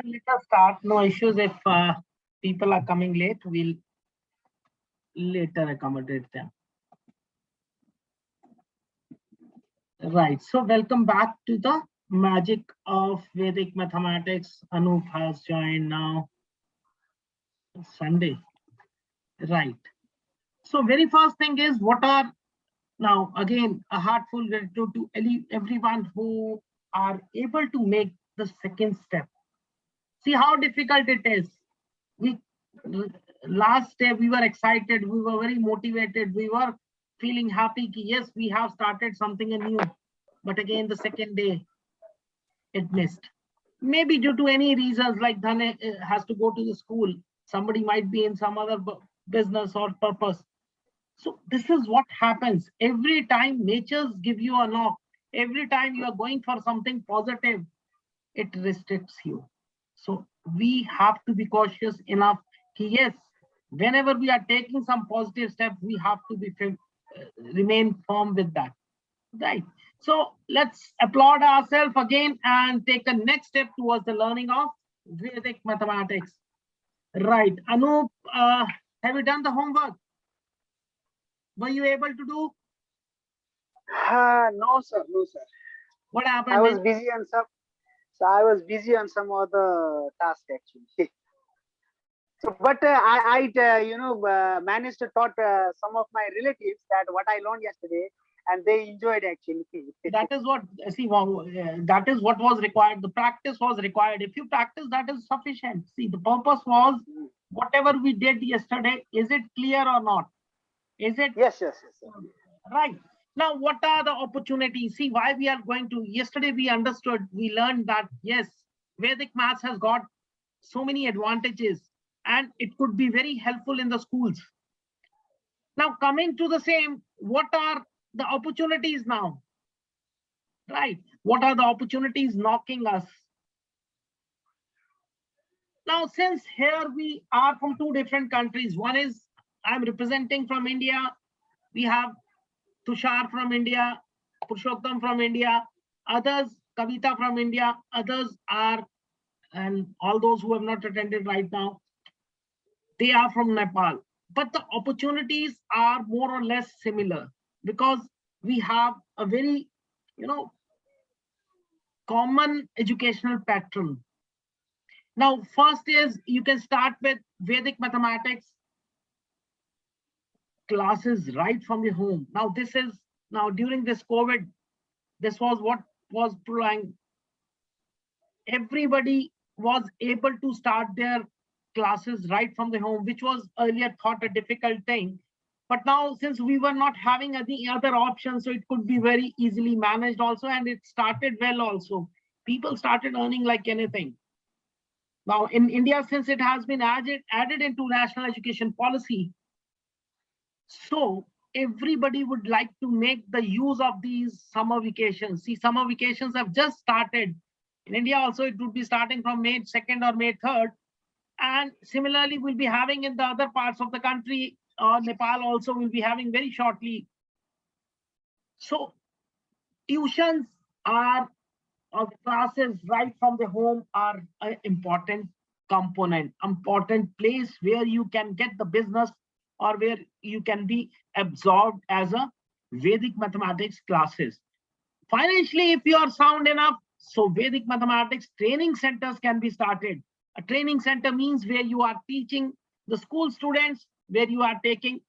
Let us start. No issues if people are coming late. We'll later accommodate them. Right. So welcome back to the magic of Vedic mathematics. Anup has joined now. Sunday. Right. So very first thing is what are now again a heartful gratitude to everyone who are able to make the second step. See how difficult it is. We last day we were excited, we were very motivated, we were feeling happy. Yes, we have started something new, but again the second day it missed. Maybe due to any reasons like Dhane has to go to the school, somebody might be in some other business or purpose. So this is what happens every time natures give you a knock. Every time you are going for something positive, it restricts you. So we have to be cautious enough. Yes, whenever we are taking some positive steps, we have to be remain firm with that. Right. So let's applaud ourselves again and take the next step towards the learning of Vedic mathematics. Right. Anup, have you done the homework? Were you able to do? No, sir. No, sir. What happened? I was busy on some. So I was busy on some other task actually. So, but I managed to taught some of my relatives that what I learned yesterday, and they enjoyed actually. That is what see. That is what was required. The practice was required. If you practice, that is sufficient. See, the purpose was whatever we did yesterday. Is it clear or not? Is it? Yes, yes, yes. Right. Now, what are the opportunities? See, why we are going to, yesterday we understood, we learned that, yes, Vedic maths has got so many advantages and it could be very helpful in the schools. Now, coming to the same, what are the opportunities now? Right. What are the opportunities knocking us? Now, since here we are from two different countries, one is I'm representing from India. We have Tushar from India, Purushottam from India, others, Kavita from India, others are, and all those who have not attended right now, they are from Nepal. But the opportunities are more or less similar because we have a very, common educational pattern. Now, first is you can start with Vedic mathematics classes right from the home. Now, this is now during this COVID, this was what was prolonged. Everybody was able to start their classes right from the home, which was earlier thought a difficult thing. But now, since we were not having any other options, so it could be very easily managed also, and it started well also. People started earning like anything. Now, in India, since it has been added into national education policy, so everybody would like to make the use of these summer vacations. See, summer vacations have just started. In India also, it would be starting from May 2nd or May 3rd. And similarly, we'll be having in the other parts of the country, Nepal also will be having very shortly. So tuitions are, or classes right from the home are an important component, important place where you can get the business or where you can be absorbed as a Vedic mathematics classes. Financially, if you are sound enough, so Vedic mathematics training centers can be started. A training center means where you are teaching the school students, where you are taking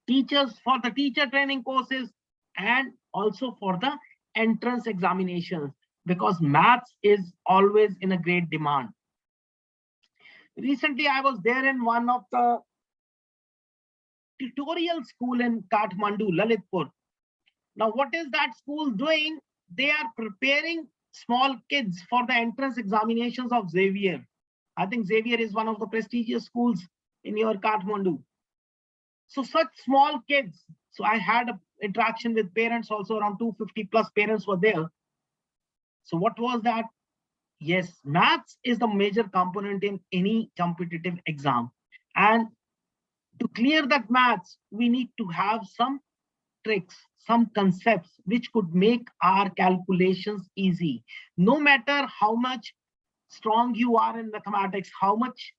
teachers for the teacher training courses and also for the entrance examinations, because maths is always in a great demand. Recently, I was there in one of the tutorial school in Kathmandu, Lalitpur. Now, what is that school doing? They are preparing small kids for the entrance examinations of Xavier. I think Xavier is one of the prestigious schools in your Kathmandu. So such small kids. So I had an interaction with parents also, around 250 plus parents were there. So what was that? Yes, maths is the major component in any competitive exam. And to clear that maths, we need to have some tricks, some concepts which could make our calculations easy. No matter how much strong you are in mathematics, how much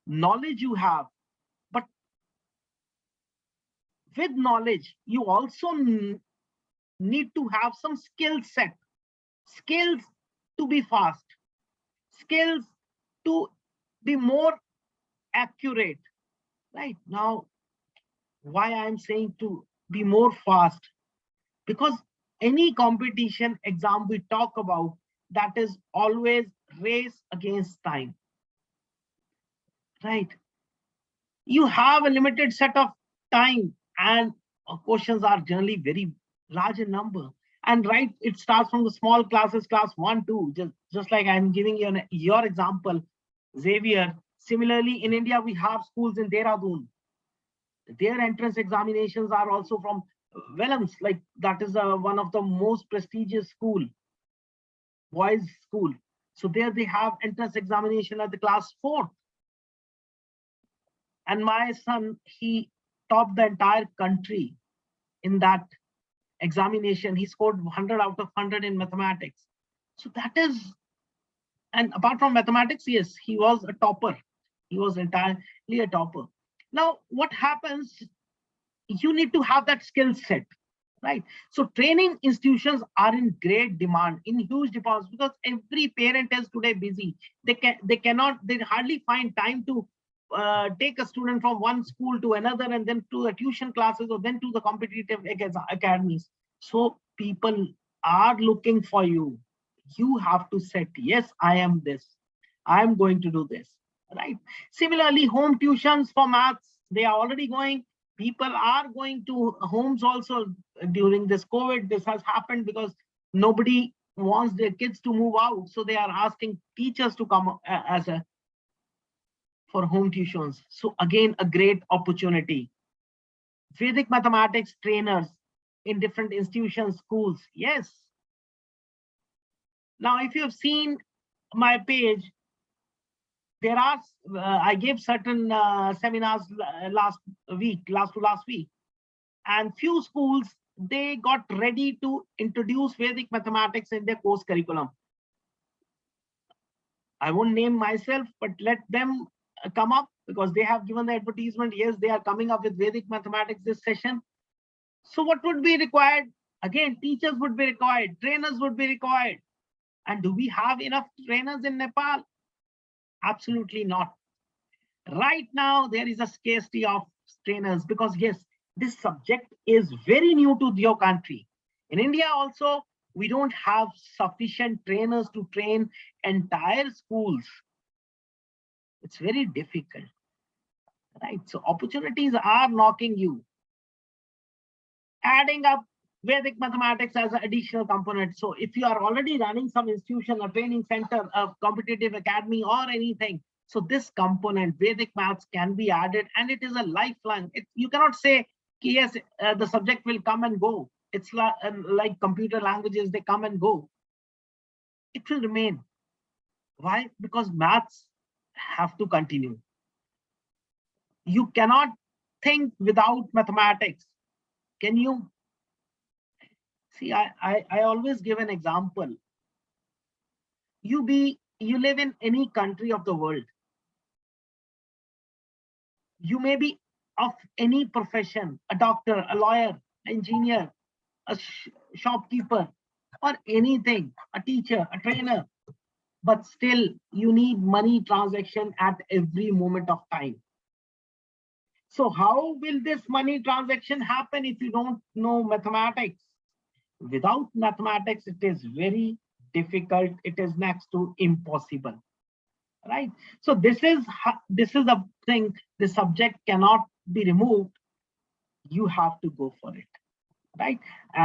knowledge you have. But with knowledge, you also need to have some skill set, skills to be fast, skills to be more accurate. Right now, why I'm saying to be more fast? Because any competition exam we talk about, that is always race against time, right? You have a limited set of time, and questions are generally very large in number. And right, it starts from the small classes, class 1, 2, just like I'm giving you your example, Xavier. Similarly, in India, we have schools in Dehradun. Their entrance examinations are also from Vellums, like that is one of the most prestigious school, boys school. So there they have entrance examination at the class 4. And my son, he topped the entire country in that examination. He scored 100 out of 100 in mathematics. So that is, and apart from mathematics, yes, he was a topper. He was entirely a topper. Now, what happens? You need to have that skill set, right? So training institutions are in great demand, in huge demands, because every parent is today busy. They hardly find time to take a student from one school to another, and then to the tuition classes, or then to the competitive academies. So people are looking for you. You have to say, yes, I am this. I am going to do this, right? Similarly, home tuitions for maths, they are already going. People are going to homes also during this COVID. This has happened because nobody wants their kids to move out. So they are asking teachers to come as a for home tuitions. So again, a great opportunity. Vedic mathematics trainers in different institutions, schools. Yes. Now, if you've seen my page, there are, I gave certain seminars last to last week, and few schools, they got ready to introduce Vedic mathematics in their course curriculum. I won't name myself, but let them come up, because they have given the advertisement. Yes, they are coming up with Vedic mathematics this session. So what would be required? Again, teachers would be required, trainers would be required. And do we have enough trainers in Nepal? Absolutely not. Right now, there is a scarcity of trainers, because yes, this subject is very new to your country. In India also, we don't have sufficient trainers to train entire schools. It's very difficult, right? So opportunities are knocking you. Adding up Vedic mathematics as an additional component. So if you are already running some institution, a training center, a competitive academy, or anything, so this component, Vedic maths, can be added, and it is a lifelong. You cannot say, yes, the subject will come and go. It's like computer languages, they come and go. It will remain. Why? Because maths have to continue. You cannot think without mathematics. Can you? See, I always give an example. You live in any country of the world. You may be of any profession, a doctor, a lawyer, engineer, a shopkeeper, or anything, a teacher, a trainer, but still you need money transaction at every moment of time. So how will this money transaction happen if you don't know mathematics? Without mathematics, it is very difficult. It is next to impossible, right? So this is a thing. The subject cannot be removed. You have to go for it, right?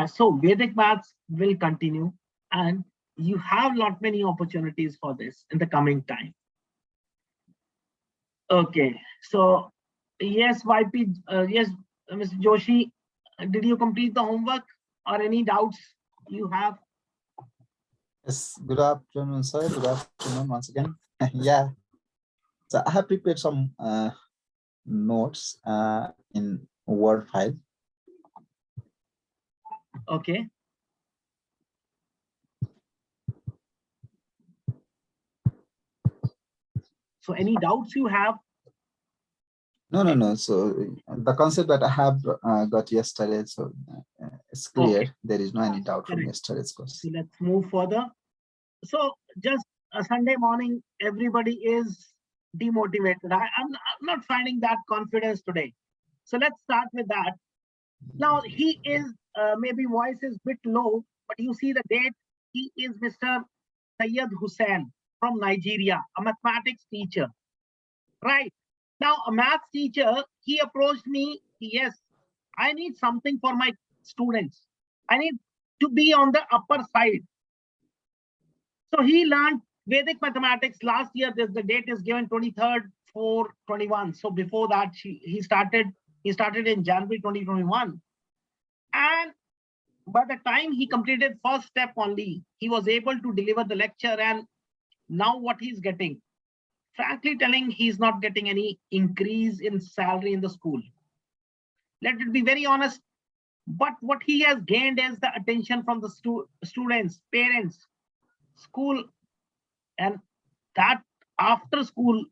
So Vedic maths will continue, and you have lot many opportunities for this in the coming time. Okay, so yes, YP, yes, Mr. Joshi, did you complete the homework, or any doubts you have? Yes, good afternoon, sir. Good afternoon once again. Yeah, so I have prepared some notes in Word file. Okay. So any doubts you have? No. So the concept that I have got yesterday, so it's clear. Okay. There is no any doubt from Correct. yesterday's course. So let's move further. So just a Sunday morning, everybody is demotivated. I'm not finding that confidence today. So let's start with that. Now he is maybe voice is bit low, but you see the date. He is Mr. Sayyid Hussain from Nigeria, a mathematics teacher. Right. Now a maths teacher, he approached me. Yes, I need something for my students. I need to be on the upper side. So he learned Vedic mathematics last year. The date is given 23rd 4/21. So before that, he started in January 2021. And by the time he completed first step only, he was able to deliver the lecture. And now what he's getting, frankly telling, he's not getting any increase in salary in the school. Let it be very honest. But what he has gained is the attention from the students, parents, school, and that after school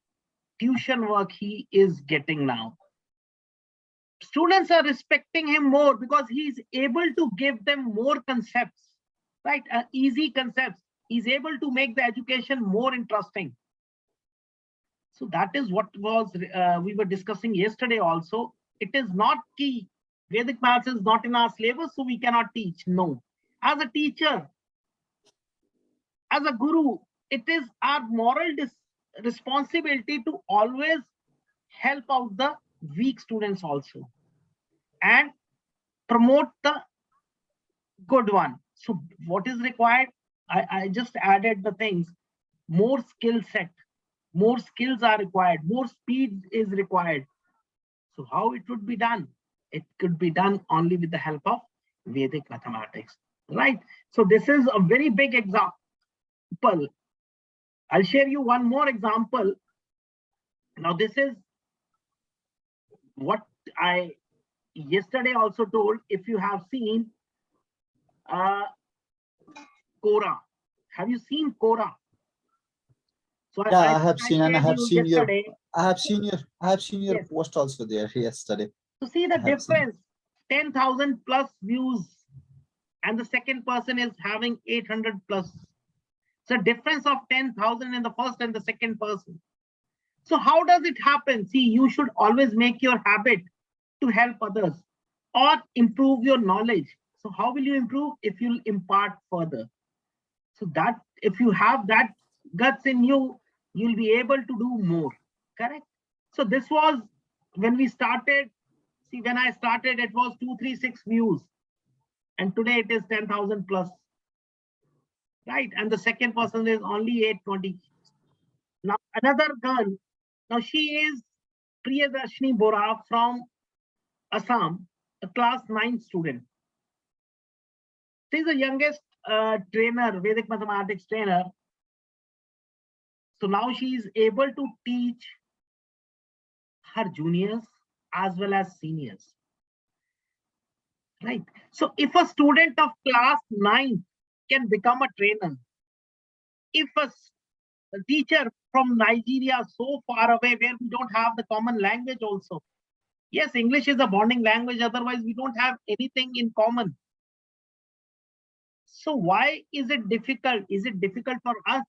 tuition work he is getting now. Students are respecting him more because he's able to give them more concepts, right? Easy concepts. He's able to make the education more interesting. So that is what was we were discussing yesterday also. It is not key. Vedic maths is not in our syllabus, so we cannot teach. No. As a teacher, as a guru, it is our moral responsibility to always help out the weak students also and promote the good one. So what is required? I just added the things. More skill set, more skills are required, more speed is required. So how it would be done? It could be done only with the help of Vedic mathematics, right? So this is a very big example. I'll share you one more example. Now this is what I yesterday also told. If you have seen Quora, have you seen Quora? So Yeah, I have seen, and I have seen yesterday. I have seen your Yes. post also there yesterday. To see the difference, 10,000 plus views, and the second person is having 800 plus. So difference of 10,000 in the first and the second person. So how does it happen? See, you should always make your habit to help others or improve your knowledge. So how will you improve? If you'll impart further. So that if you have that guts in you, you'll be able to do more. Correct? So this was when we started. See, when I started, it was 236 views. And today it is 10,000 plus. Right? And the second person is only 820. Now another girl, now she is Priyadarshini Bora from Assam, a class 9 student. She's the youngest trainer, Vedic mathematics trainer. So now she is able to teach her juniors as well as seniors. Right. So if a student of class 9 can become a trainer, if a teacher from Nigeria so far away where we don't have the common language also. Yes, English is a bonding language, otherwise we don't have anything in common. So why is it difficult? Is it difficult for us?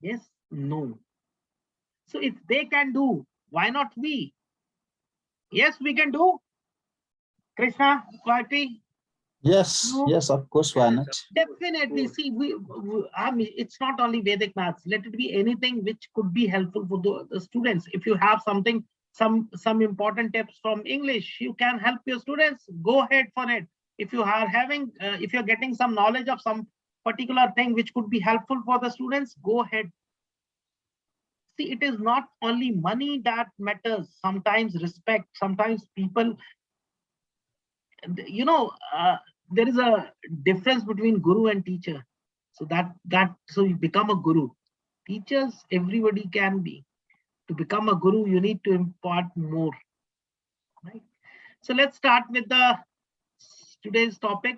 Yes, no. So if they can do, why not we? Yes, we can do. Krishna, Swati. Yes, No. yes, of course, why not? Definitely. See, I mean, it's not only Vedic maths. Let it be anything which could be helpful for the students. If you have something, some important tips from English, you can help your students. Go ahead for it. If you are having, if you're getting some knowledge of some particular thing which could be helpful for the students, go ahead. See, it is not only money that matters. Sometimes respect. Sometimes people. You know, there is a difference between guru and teacher. So so you become a guru. Teachers, everybody can be. To become a guru, you need to impart more. Right. So let's start with the today's topic,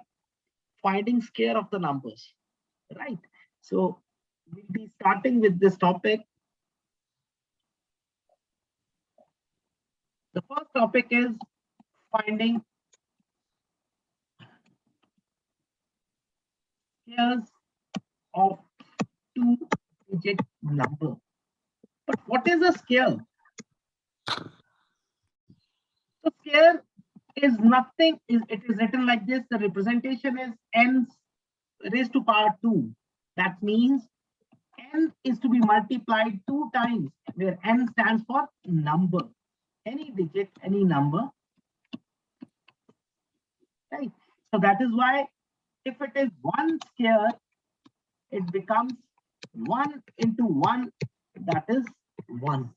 finding scare of the numbers. Right. So we'll be starting with this topic. topic is finding squares of two-digit number. But what is a square? So square is nothing. It is written like this. The representation is n raised to power 2. That means n is to be multiplied 2 times, where n stands for number. Any digit, any number. Right. So that is why if it is 1 square, it becomes 1 into 1, that is 1.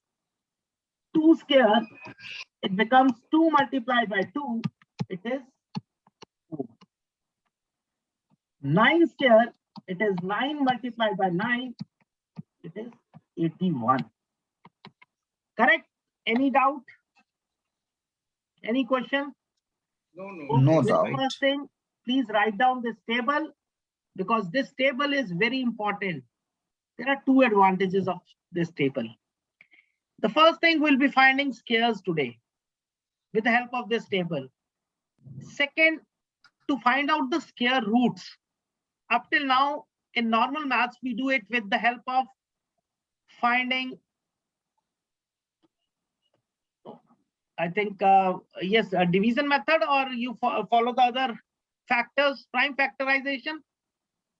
2 square, it becomes 2 multiplied by 2, it is 4. 9 square, it is 9 multiplied by 9, it is 81. Correct? Any doubt? Any question? No doubt. First thing, please write down this table, because this table is very important. There are 2 advantages of this table. The first thing, we'll be finding squares today with the help of this table. Second, to find out the square roots. Up till now, in normal maths, we do it with the help of finding, I think, yes, a division method, or you follow the other factors, prime factorization?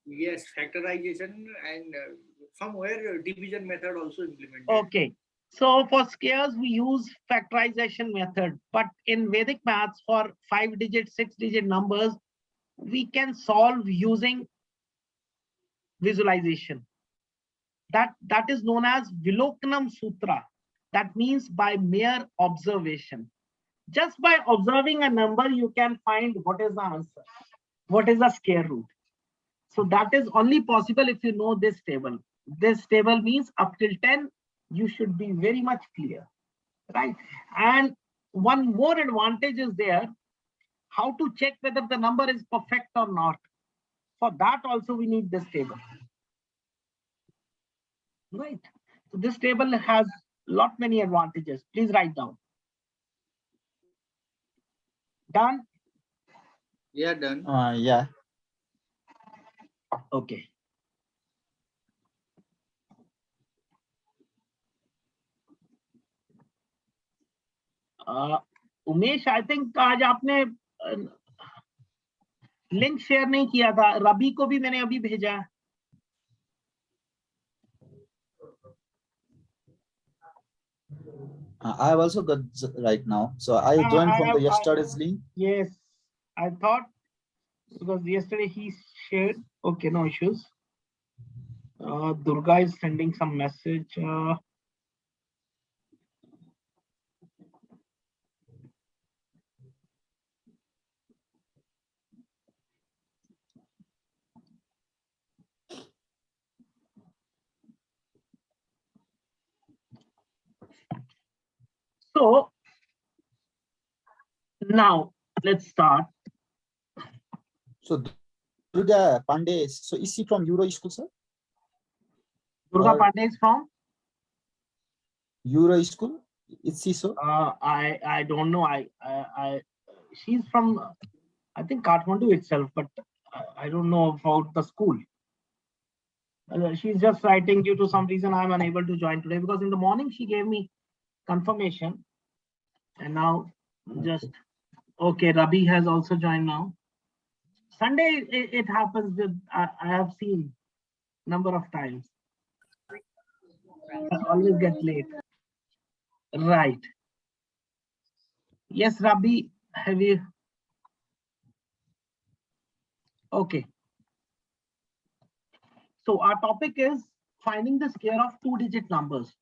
Yes, factorization, and somewhere division method also implemented. Okay. So for squares, we use factorization method, but in Vedic maths for 5-digit, 6-digit numbers, we can solve using visualization. That is known as Viloknam Sutra. That means by mere observation. Just by observing a number, you can find what is the answer, what is the square root. So that is only possible if you know this table. This table means up till 10, you should be very much clear, right? And one more advantage is there, how to check whether the number is perfect or not. For that also we need this table, right? So this table has lot many advantages. Please write down. Done? Yeah, done. Yeah. Okay. Umesh, I think आज आपने link share नहीं किया था, रवि को भी मैंने अभी भेजा है. I have also got right now. So I joined from the yesterday's link. Yes, I thought because yesterday he shared. Okay, no issues. Durga is sending some message. So now let's start. So Durga Pandey, so is he from Euro School, sir? Durga Pandey is from Euro School. Is he so? I don't know. She's from, I think, Kathmandu itself, but I don't know about the school. She's just writing, due to some reason I'm unable to join today, because in the morning she gave me confirmation, and now just okay. Rabi has also joined now. Sunday it happens with I have seen number of times. I always get late. Right. Yes, Rabi, have you? Okay. So our topic is finding the square of 2-digit numbers.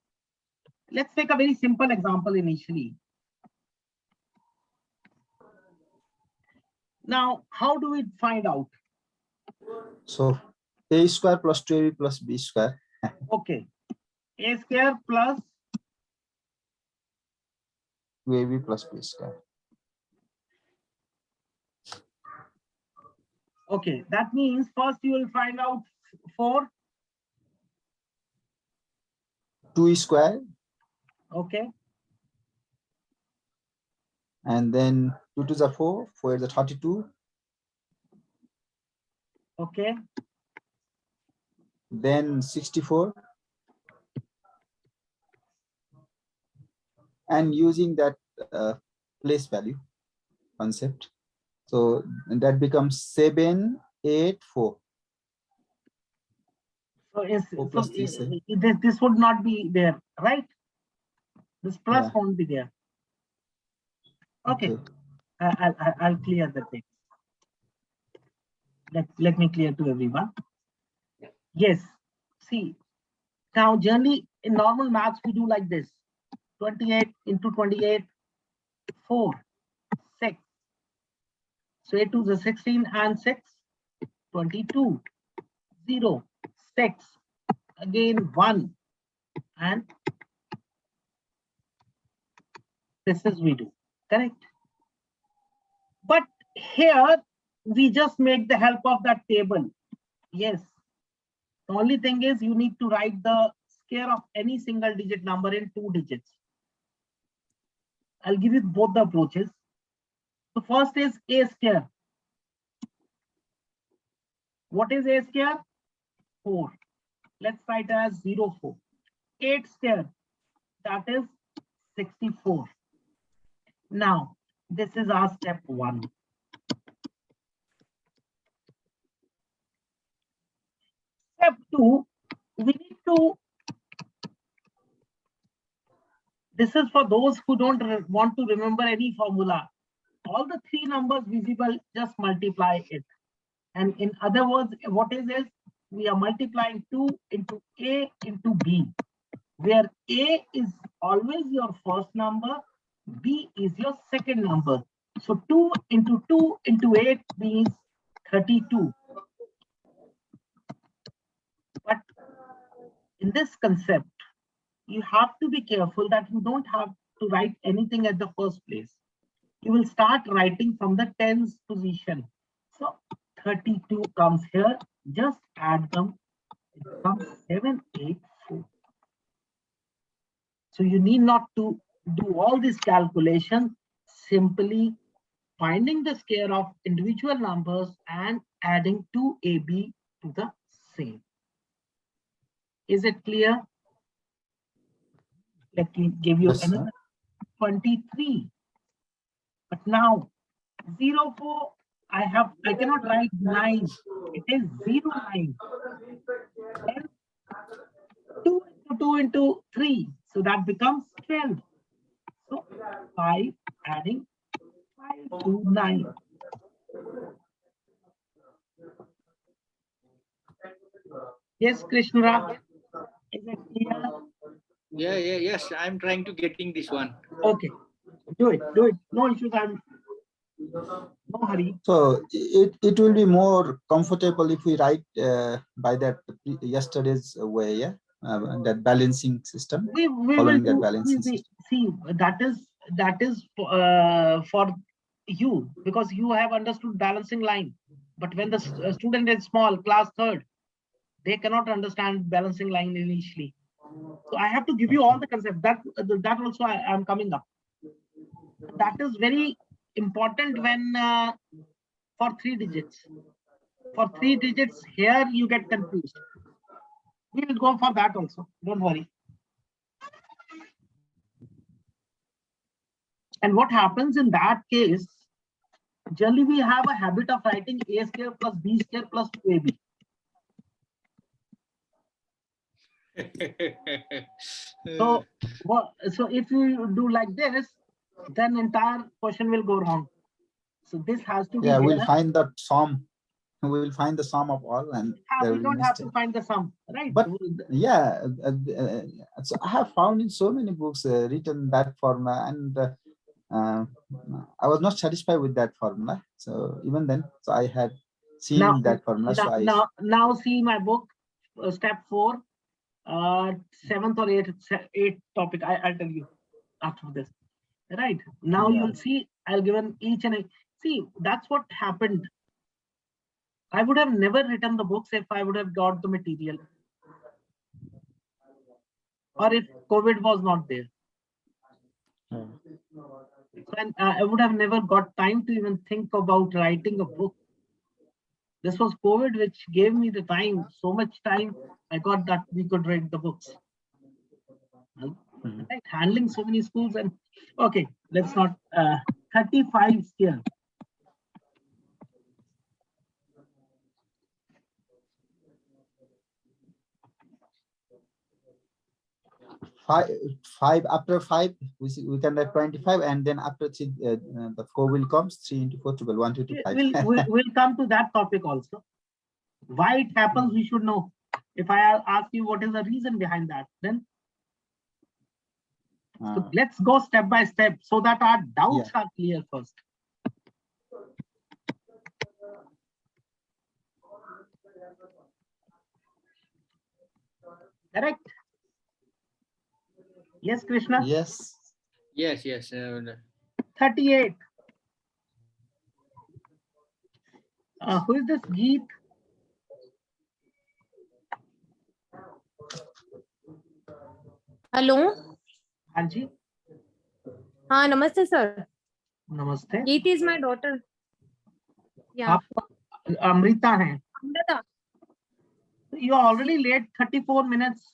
Let's take a very simple example initially. Now, how do we find out? So A square plus 2AB plus B square. Okay. A square plus 2AB plus B square. Okay, that means first you will find out 4. 2 square. Okay. and then 2 to the 4, 4 is the 32, Okay. then 64, and using that place value concept, so that becomes 784. So, is, 4 so plus 3 is 7. this would not be there, right? This plus Yeah. won't be there. Okay. I'll clear the thing. Let me clear to everyone. Yes. See, now generally in normal maths we do like this: 28 into 28, 4, 6. So 8 to the 16 and 6, 22, 0, 6, again 1, and this is we do, correct? But here we just make the help of that table. Yes. The only thing is you need to write the square of any single digit number in 2 digits. I'll give you both the approaches. The first is a square. What is a square? 4. Let's write as 0, 4. 8 square, that is 64. Now, this is our step 1. Step 2, we need to, this is for those who don't want to remember any formula. All the 3 numbers visible, just multiply it. And in other words, what is this? We are multiplying 2 into A into B, where A is always your first number, B is your second number. So 2 into 2 into 8 means 32. But in this concept, you have to be careful that you don't have to write anything at the first place. You will start writing from the tens position. So 32 comes here, just add them, it becomes 784. So you need not to do all this calculation, simply finding the square of individual numbers and adding 2AB to the same. Is it clear? Let me give you another 23. But now 0, 4, I cannot write 9. It is 0, 9. Then 2 into 2 into 3. So that becomes 12. So 5 adding 5 to 9. Yes, Krishna. Is it clear? Yes. I'm trying to getting this one. Okay. Do it. No issues. No hurry. So it will be more comfortable if we write by that yesterday's way, yeah, that balancing system. We will Following do. that balancing system. See, that is for you, because you have understood balancing line. But when the student is small, class 3rd, they cannot understand balancing line initially. So I have to give you all the concept. That also I am coming up. That is very important when for 3 digits. For 3 digits here you get confused. We will go for that also. Don't worry. And what happens in that case? Generally, we have a habit of writing a square plus b square plus 2ab. So if you do like this, then entire question will go wrong. So this has to be. Yeah, we'll find the sum. We will find the sum of all, and we don't have to find the sum, right? But yeah, so I have found in so many books written that formula, and I was not satisfied with that formula. So even then, so I had seen that formula. Now see my book, step 4, 7th or 8th topic. I'll tell you after this. Right now, you'll see. I'll give an each and see. That's what happened. I would have never written the books if I would have got the material, or if COVID was not there. And I would have never got time to even think about writing a book. This was COVID, which gave me the time, so much time. I got that we could write the books. Right? Handling so many schools and okay, let's not 35 here. Five after 5 we can write 25, and then after 3 the 4 will come. 3 into 4 12, 1 2 2 5. We'll come to that topic also. Why it happens, we should know. If I ask you what is the reason behind that, then so let's go step by step so that our doubts are clear first. Correct? Yes, Krishna? Yes. Yes, yes. 38. Who is this Geet? Hello हाँ जी हाँ नमस्ते sir नमस्ते गीत is my daughter आप अमृता हैं Amrita you are already late 34 minutes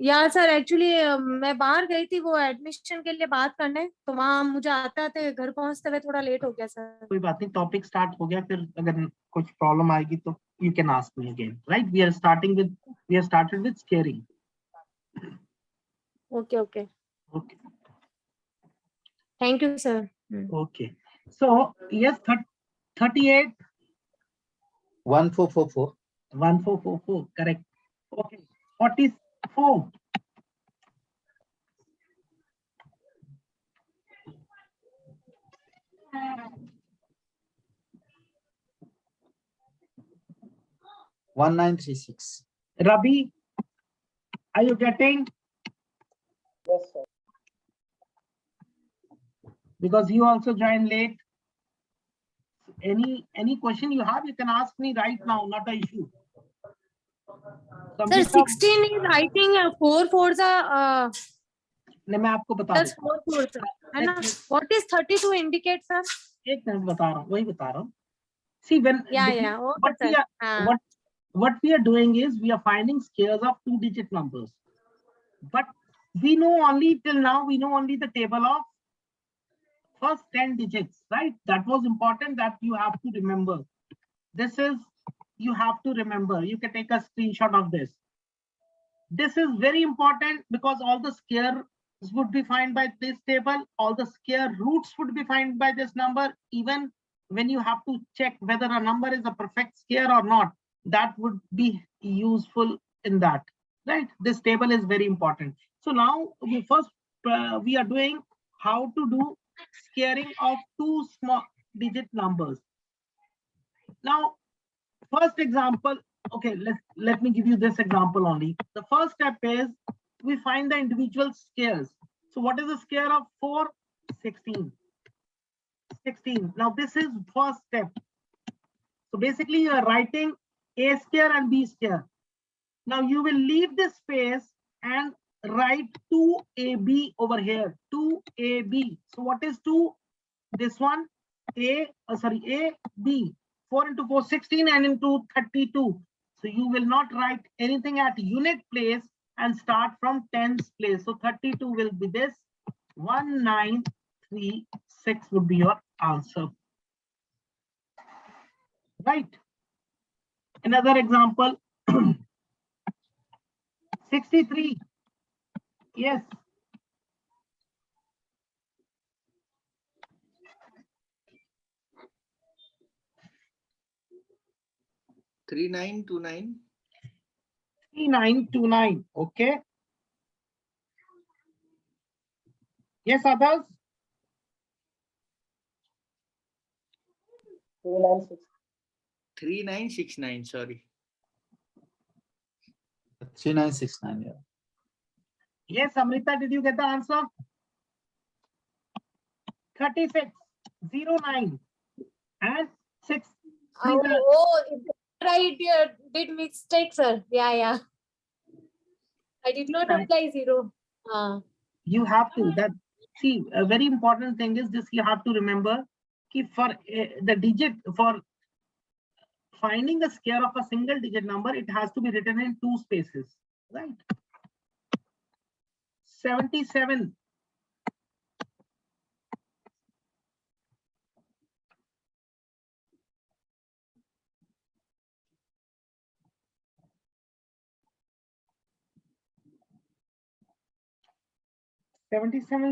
या sir actually मैं बाहर गई थी वो एडमिशन के लिए बात करने तो वहाँ मुझे आते आते घर पहुँचते हुए थोड़ा लेट हो गया सर कोई बात नहीं टॉपिक स्टार्ट हो गया फिर अगर कुछ प्रॉब्लम आएगी तो you can ask me again right we are started with scaring okay okay okay thank you sir okay so yes 38 1444 1444 correct okay 44 1936. Rabi, are you getting? Yes, sir. Because you also joined late. Any question you have, you can ask me right now, not an issue. Sir 16 is I think 4 4s are नहीं मैं आपको बता plus 4 4s है ना what is 32 indicate sir एक minute बता रहा हूँ वही बता रहा हूँ see when what we are doing is we are finding squares of 2-digit numbers but we know only till now we know only the table of first 10 digits right that was important that you have to remember this is you have to remember you can take a screenshot of this is very important because all the squares would be found by this table all the square roots would be found by this number even when you have to check whether a number is a perfect square or not that would be useful in that right this table is very important so now we are doing how to do squaring of two small digit numbers now first example okay let me give you this example only the first step is we find the individual squares so what is the square of 4 16 now this is first step so basically you are writing a square and b square now you will leave this space and write 2ab over here 2ab so what is 2 this one a b 4 into 4 16 and into 32 so you will not write anything at unit place and start from tens place so 32 will be this 1936 would be your answer right another example 63 yes 3929. 3929 okay yes others 3969, sorry. 3969 yeah yes Amrita did you get the answer 36 09 and 6 right did mistake sir yeah I did not apply 0 you have to that See, a very important thing is this, you have to remember कि for the digit, for finding a square of a single digit number, it has to be written in two spaces, right? 77.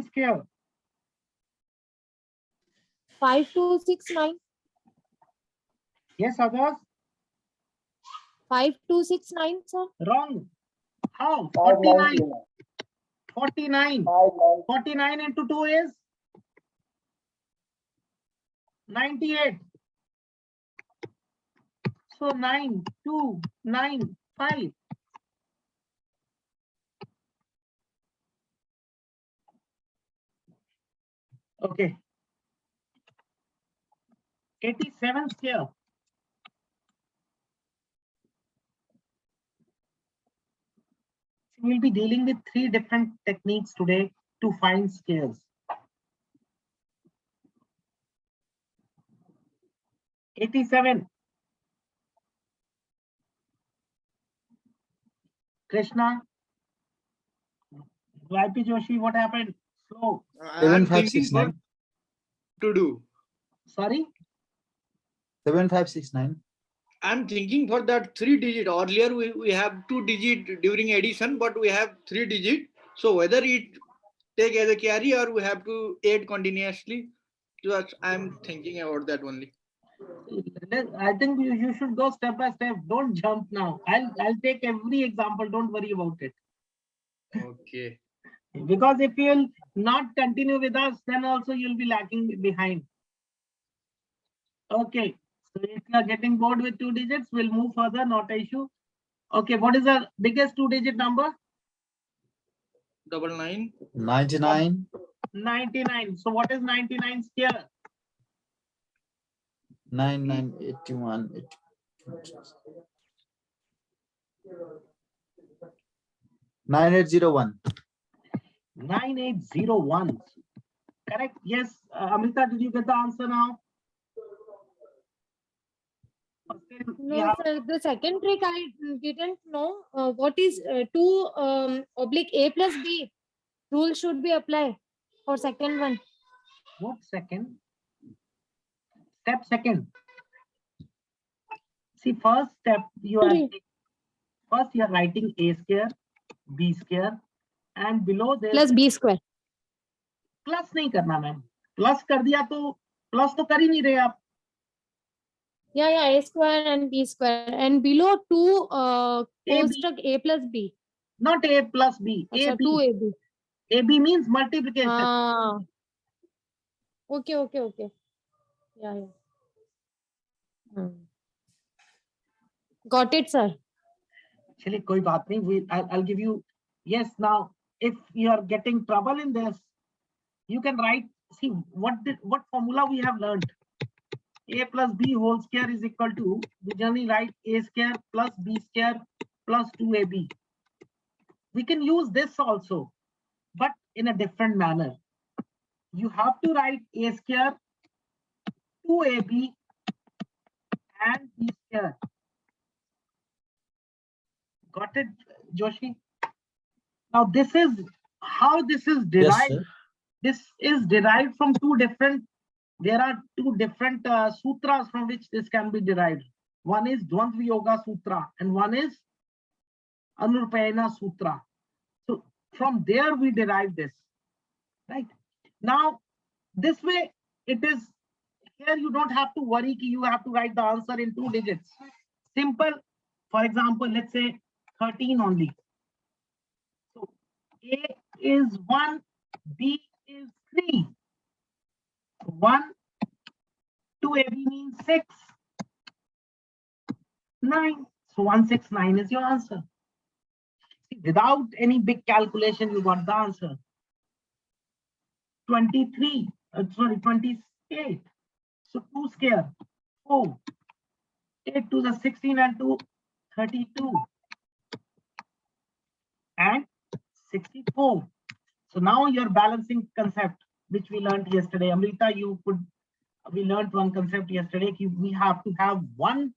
Square. 5269. Yes, others? 5269, sir. Wrong. How? 49. 49. 49 into 2 is 98. So 9, 2, 9, 5. Okay. 87 square. We'll be dealing with 3 different techniques today to find squares. 87. Krishna. YP Joshi, what happened? Slow. I'm thinking what 7569. to do. Sorry? 7569. I'm thinking for that 3-digit. Earlier we have 2-digit during addition, but we have 3-digit. So whether it take as a carry or we have to add continuously. Just I'm thinking about that only. I think you should go step by step. Don't jump now. I'll take every example. Don't worry about it. Okay. Because if you'll not continue with us, then also you'll be lacking behind. Okay. So if you are getting bored with 2 digits, we'll move further, not an issue. Okay, what is the biggest 2-digit number? 99. 99. 99. So what is 99 square? 9981. 9801. 9801. Correct. Yes. Amrita, did you get the answer now? No, sir. The second trick I didn't know. What is 2 oblique A plus B? Rule should be applied for second one. What second? Step second. See, first step you are first you are writing A square, B square, and below this Plus B square. Plus नहीं करना ma'am. Plus कर दिया तो plus तो कर ही नहीं रहे आप. Yeah, A square and B square, and below 2 construct A plus B. Not A plus B. Achha, 2AB. AB means multiplication. Okay. Yeah. Got it, sir. Actually, कोई बात नहीं. I'll give you. Yes, now if you are getting trouble in this, you can write. See what formula we have learned. A plus B whole square is equal to, we generally write A square plus B square plus 2AB. We can use this also, but in a different manner. You have to write A square, 2AB and B square. Got it, Joshi? Now this is how this is derived. Yes, this is derived from there are two different sutras from which this can be derived. One is Dvandva Yoga Sutra and one is Anurpayana Sutra. So from there we derive this, right? Now this way it is, here you don't have to worry you have to write the answer in 2 digits. Simple. For example, let's say 13 only. So A is 1, B is 3. 1, 2AB means 6, 9. So 169 is your answer. See, without any big calculation, you got the answer. 28. So 2 square, 4. 8 to the 16 and 2, 32. And 64. So now your balancing concept, which we learned yesterday. Amrita, we learned one concept yesterday. We have to have one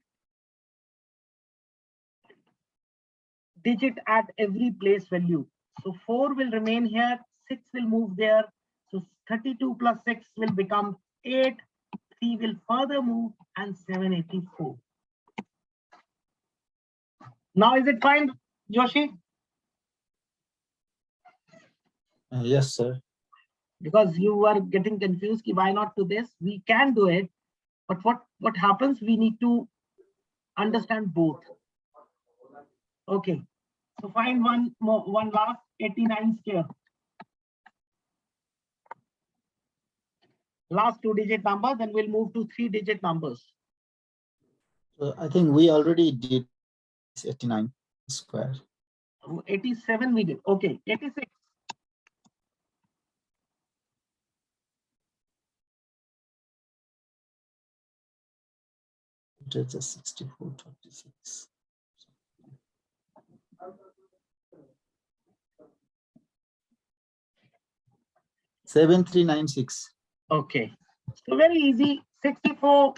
digit at every place value. So 4 will remain here, 6 will move there. So 32 plus 6 will become 8, 3 will further move, and 784. Now is it fine, Joshi? Yes, sir. Because you were getting confused, why not do this? We can do it, but what happens? We need to understand both. Okay, so find one last 89 square. Last 2-digit number, then we'll move to 3-digit numbers. So I think we already did 89 square. 87 we did. Okay, 86. It's a 64, 36. Seven, 3, 9, 6. Okay, so very easy. 64,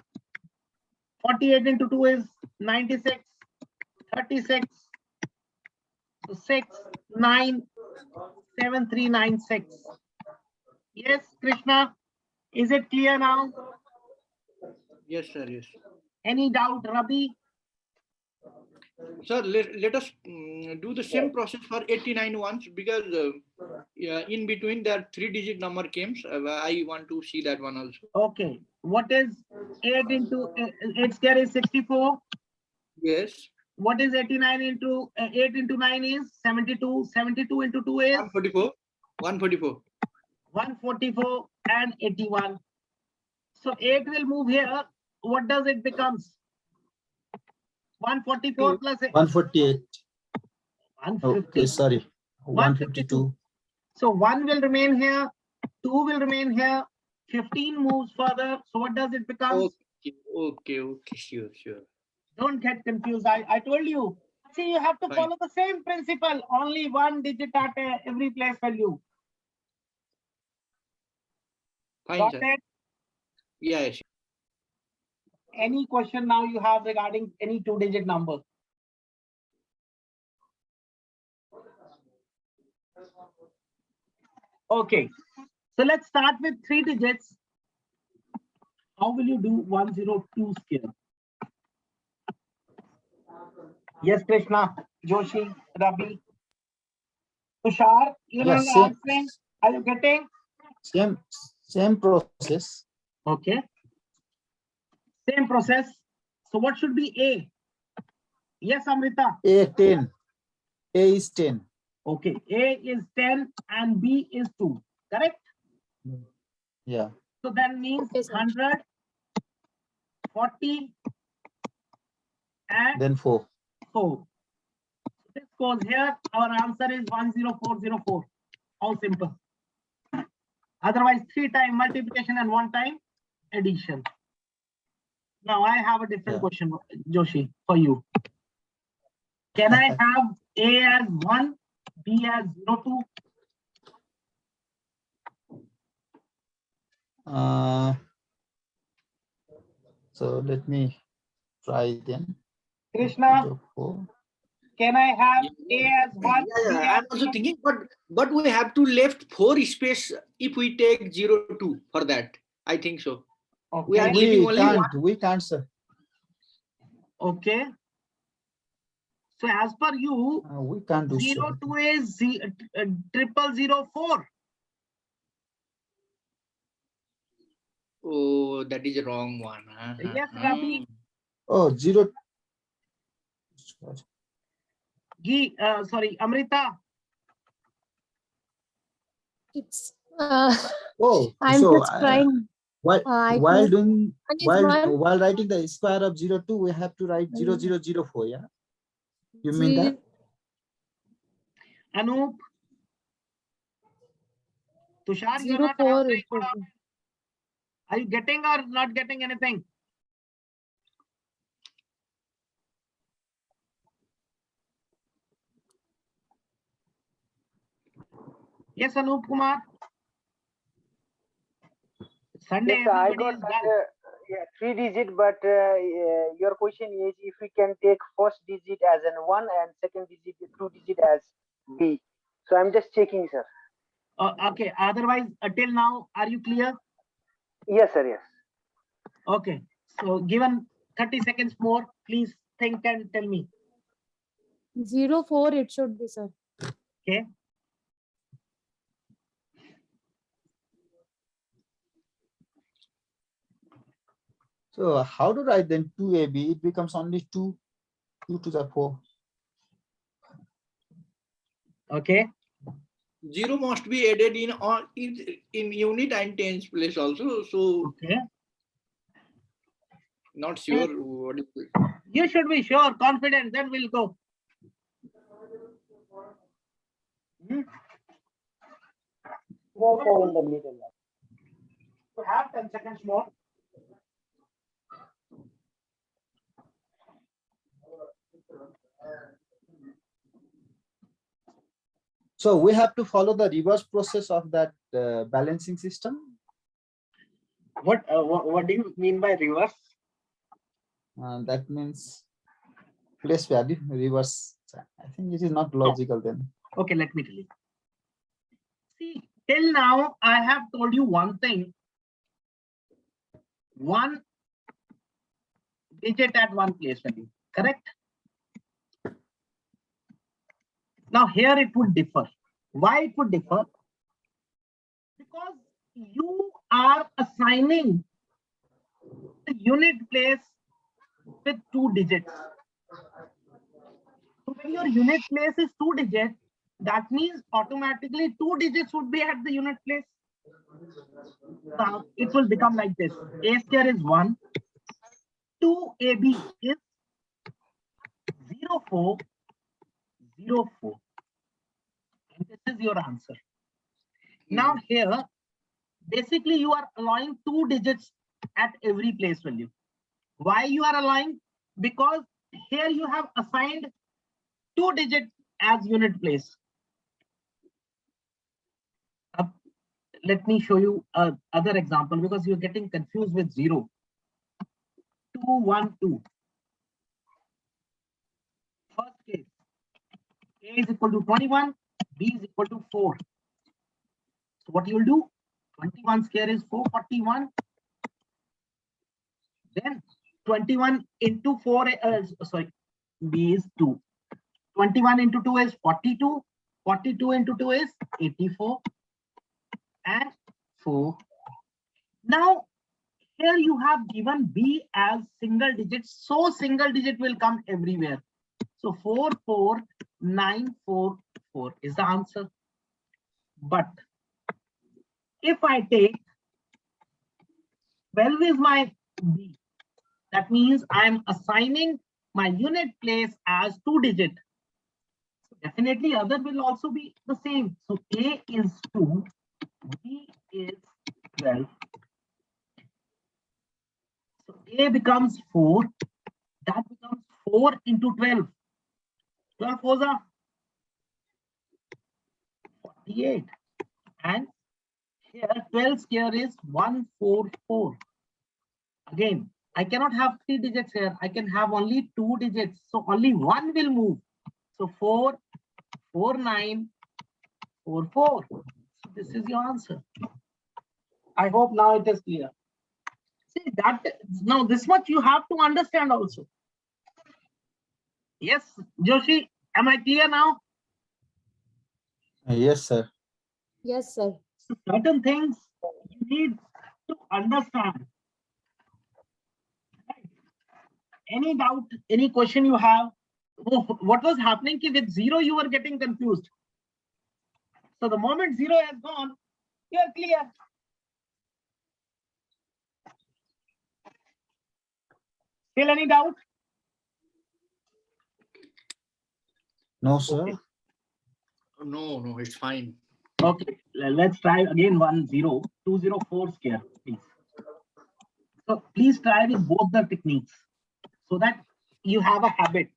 48 into 2 is 96, 36. So 6, 9, 7, 3, 9, 6. Yes, Krishna, is it clear now? Yes, sir. Yes. Any doubt, Rabi? Sir, let us do the same process for 89 once, because in between that 3-digit number came. I want to see that one also. Okay, what is 8 into 8 square is 64? Yes. What is 89 into 8 into 9 is 72. 72 into 2 is 144. 144. 144 and 81. So 8 will move here. What does it becomes? 144 plus 148. 150. Okay, sorry. 152. So 1 will remain here, 2 will remain here, 15 moves further. So what does it become? Okay. Sure. Don't get confused. I told you. See, you have to Fine. follow the same principle. Only one digit at every place value. Fine, Got sir. it? Yes. Any question now you have regarding any 2-digit number? Okay, so let's start with 3 digits. How will you do 102 square? Yes, Krishna, Joshi, Ravi, Tushar, you know Yes, the answering. Are you getting? Same process. Okay. Same process. So what should be A? Yes, Amrita. A 10. A is 10. Okay, A is 10 and B is 2. Correct? Yeah. So that means Okay, sir. 100, 40, and Then 4. 4. This goes here. Our answer is 10404. How simple. Otherwise, 3 time multiplication and 1 time addition. Now I have a different question, Joshi, for you. Can I have A as 1, B as 02? So let me try then. Krishna, 4. can I have A as 1? Yeah. I'm also thinking, but we have to left 4 space if we take 02 for that. I think so. Okay. We are leaving only one. We can't, sir. Okay. So as per you, We can't do so. 02 is 0004. Oh, that is a wrong one. Yes, Rabi. Oh, 0. Sorry, Amrita. It's Oh, I'm so just trying. while I while think doing one is one. while writing the square of 02, we have to write 0004. Yeah, you mean that? Anoop. Tushar, you're not 04 answering. is okay. Are you getting or not getting anything? Yes, Anup Kumar. Sunday, Yes, I everybody got is that. dull. Yeah, 3 digit, but your question is if we can take first digit as an 1 and second digit, 2 digit as B. So I'm just checking, sir. Okay. Otherwise, till now, are you clear? Yes, sir. Yes. Okay. So, given 30 seconds more, please think and tell me. 04 it should be, sir. Okay. So how to write then 2AB? It becomes only 2 to the 4. Okay. 0 must be added in unit and tens place also. So Okay. not sure what is it. You should be sure, confident, then we'll go. Go for in the middle. You have 10 seconds more. So we have to follow the reverse process of that balancing system. What do you mean by reverse? That means place value reverse. I think it is not logical then. Okay, let me tell you. See, till now, I have told you one thing. One digit at one place value, correct? Now here it would differ. Why it would differ? Because you are assigning the unit place with 2 digits. So when your unit place is 2 digits, that means automatically 2 digits would be at the unit place. Now it will become like this. A square is 1. 2AB is 0404. And this is your answer. Now here, basically you are allowing 2 digits at every place value. Why you are allowing? Because here you have assigned 2 digits as unit place. Let me show you another example because you're getting confused with 0. 212. First case, A is equal to 21, B is equal to 4. So what you will do? 21 square is 441. Then 21 into 4, B is 2. 21 into 2 is 42. 42 into 2 is 84. And 4. Now, here you have given B as single digits. So single digit will come everywhere. So 44944 is the answer. But if I take 12 is my B, that means I'm assigning my unit place as 2 digit. So definitely other will also be the same. So A is 2, B is 12. So A becomes 4. That becomes 4 into 12. 12 fours are 48. And here 12 square is 144. Again, I cannot have 3 digits here. I can have only 2 digits. So only one will move. So 44944. So this is your answer. I hope now it is clear. See that now this much you have to understand also. Yes, Joshi, am I clear now? Yes, sir. Yes, sir. Certain things you need to understand. Any doubt, any question you have? Oh, what was happening with 0, you were getting confused. So the moment 0 has gone, you are clear. Still any doubt? No, sir. Okay. No, it's fine. Okay, let's try again 204 square, please. So please try with both the techniques so that you have a habit.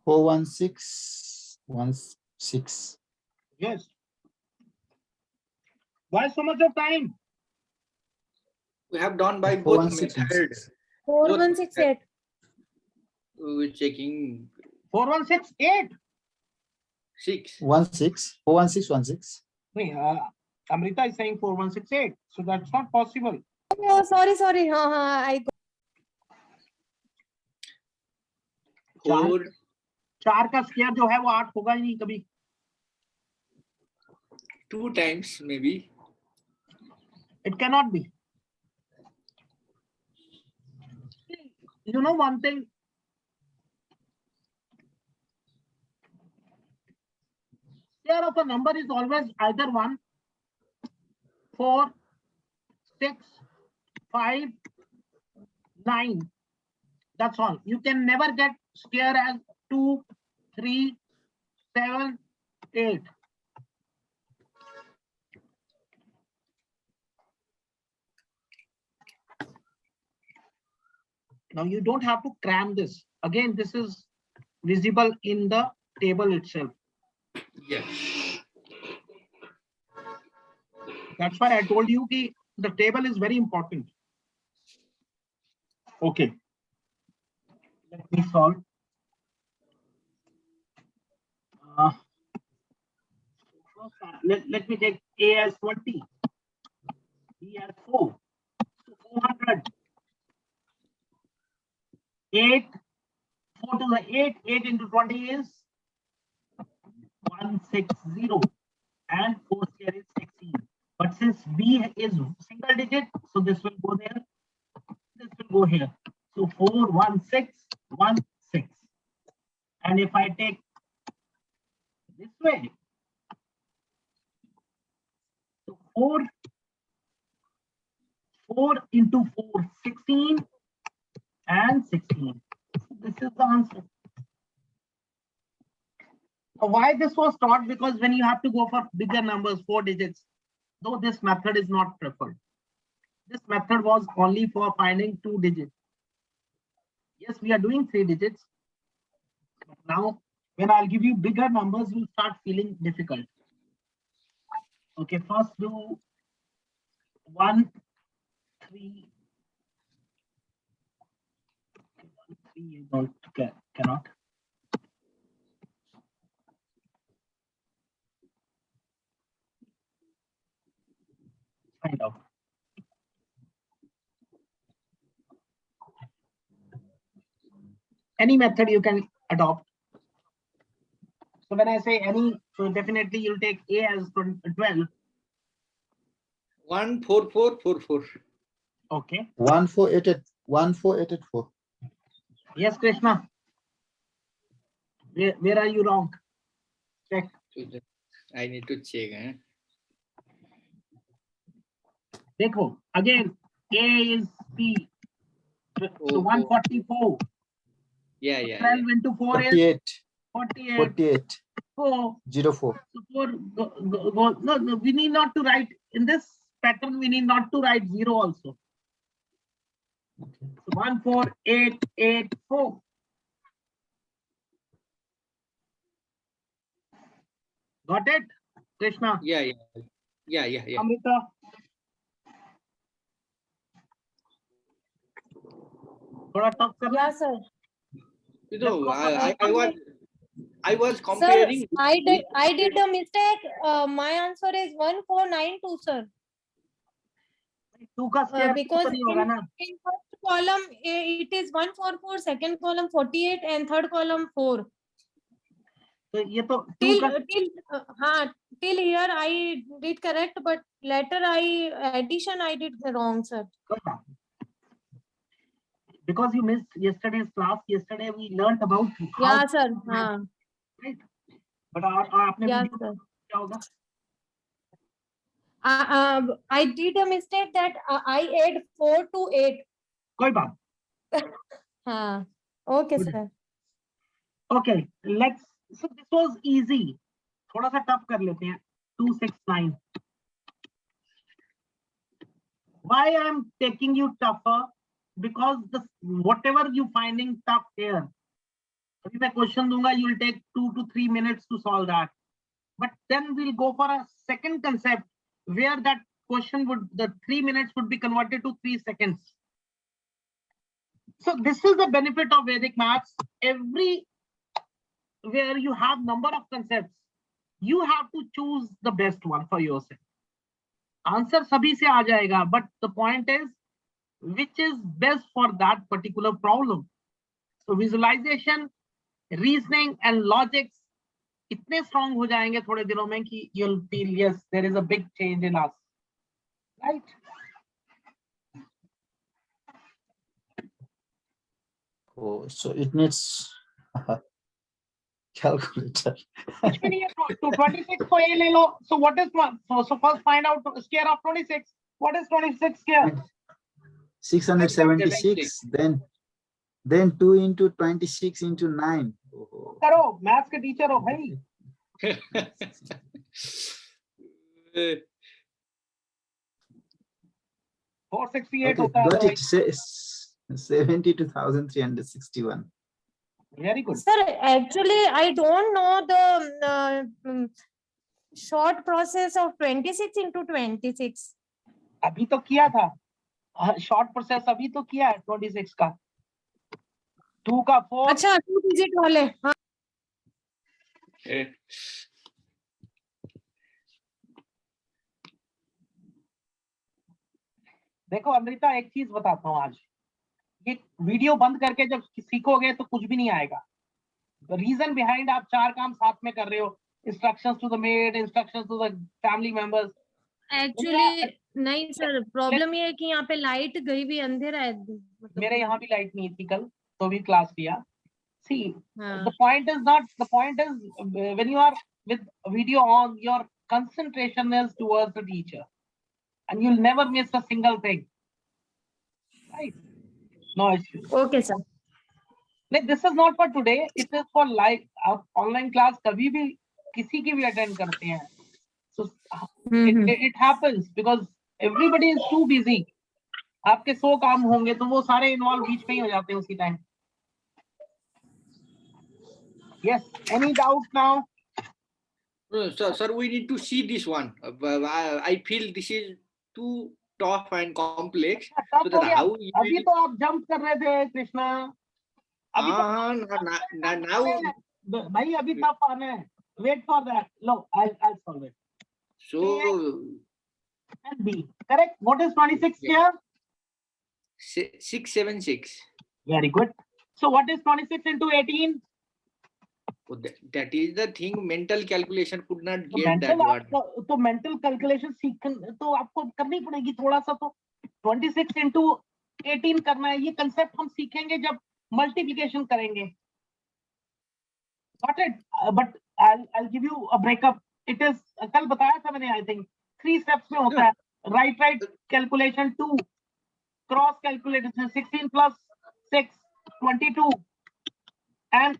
41616. Yes. Why so much of time? We have done by both 41616. methods. 4168. We're checking 4168. 6. 41616. Wait, Amrita is saying 4168. So that's not possible. Oh, sorry. I got 4. 4 का square जो है वो 8 होगा ही नहीं कभी. 2 times maybe. It cannot be. You know one thing. Square of a number is always either 1, 4, 6, 5, 9. That's all. You can never get square as 2, 3, 7, 8. Now you don't have to cram this. Again, this is visible in the table itself. Yes. That's why I told you that the table is very important. Okay. Let me solve. Let me take A as 20, B as 4, so 400. 8, 4 to the 8, 8 into 20 is 160, and 4 square is 16. But since B is single digit, so this will go there, this will go here. So 41616. And if I take this way, so 4 into 4, 16, and 16. So this is the answer. Why this was taught? Because when you have to go for bigger numbers, 4 digits, though this method is not preferred. This method was only for finding 2 digits. Yes, we are doing 3 digits. But now, when I'll give you bigger numbers, you'll start feeling difficult. Okay, first do 1, 3. 1, 3, you cannot. Find out. Any method you can adopt. So when I say any, so definitely you'll take A as 12. 14444. Okay. 14884. Yes, Krishna. Where are you wrong? Check. I need to check. Dekho, again, A is P. So 144. Yeah. 12 into 4 is 48. 48. 4. 04. So 4 go. No, we need not to write in this pattern. We need not to write 0 also. Okay. So 14884. Got it, Krishna? Yeah. Amrita. थोड़ा tough करना. yeah, sir. You know, I was Sir, comparing. I did a mistake. My answer is 1492, sir. 2 का square Because नहीं होगा ना. in first column it is 144, second column 48, and third column 4. तो ये तो 2 का. Till here I did correct, but later addition I did wrong, sir. Because you missed yesterday's class. Yesterday we learned about how. Yeah, sir. Right. But आपने Yeah, video sir. क्या होगा? I did a mistake that I add 4 to 8. कोई बात. Okay, Good. sir. Okay, so this was easy. थोड़ा सा tough कर लेते हैं. 269. Why I am taking you tougher? Because whatever you finding tough here, अभी मैं क्वेश्चन दूंगा, you will take 2 to 3 minutes to solve that. But then we'll go for a second concept where that question would, the 3 minutes would be converted to 3 seconds. So this is the benefit of Vedic maths. Every where you have number of concepts, you have to choose the best one for yourself. Answer sabhi se aa jayega, but the point is which is best for that particular problem. So visualization, reasoning and logics इतने strong हो जाएंगे थोड़े दिनों में कि you'll feel yes, there is a big change in us, right? Oh, so it needs calculator. कुछ भी नहीं है तो 26 को ये ले लो. So what is so first find out square of 26. What is 26 square? 676. Then 2 into 26 into 9. Oh. करो, maths के टीचर हो भाई. 468 Okay, होता है got भाई. it. 72,361. Very good. Sir, actually, I don't know the short process of 26 into 26. अभी तो किया था. शॉर्ट प्रोसेस अभी तो किया है 26 का. 2 का 4. अच्छा, 2 digit वाले. हाँ. देखो अमृता, एक चीज बताता हूँ आज. ये वीडियो बंद करके जब सीखोगे तो कुछ भी नहीं आएगा. रीजन बिहाइंड आप 4 काम साथ में कर रहे हो. Instructions to the maid, instructions to the family members. Actually नहीं सर, प्रॉब्लम ये है कि यहाँ पे लाइट गई भी, अंधेरा है. मेरे यहाँ भी लाइट नहीं थी कल, तो भी क्लास लिया. See, हाँ. the point is when you are with video on, your concentration is towards the teacher and you'll never miss a single thing, right? No issue. Okay sir. Like, this is not for today, it is for live. आप online class कभी भी किसी की भी attend करते हैं. So it happens because everybody is too busy. आपके 100 काम होंगे तो वो सारे इन्वॉल्व बीच में ही हो जाते हैं उसी time. Yes, any doubt now? Sir, we need to see this one. I feel this is too tough and complex. So that how अभी तो आप जंप कर रहे थे कृष्णा. अभी now भाई अभी टफ आना है. Wait for that. No, I'll solve it. So And B. Correct. What is 26 here? 676. Very good. So what is 26 into 18? So that is the thing. Mental calculation could not तो get that word. तो mental calculation सीख तो आपको करनी पड़ेगी थोड़ा सा. तो 26 into 18 करना है. ये concept हम सीखेंगे जब multiplication करेंगे. Got it? But I'll give you a breakup. It is कल बताया था मैंने. I think 3 steps में होता है. Right calculation 2, cross calculation 16 plus 6, 22, and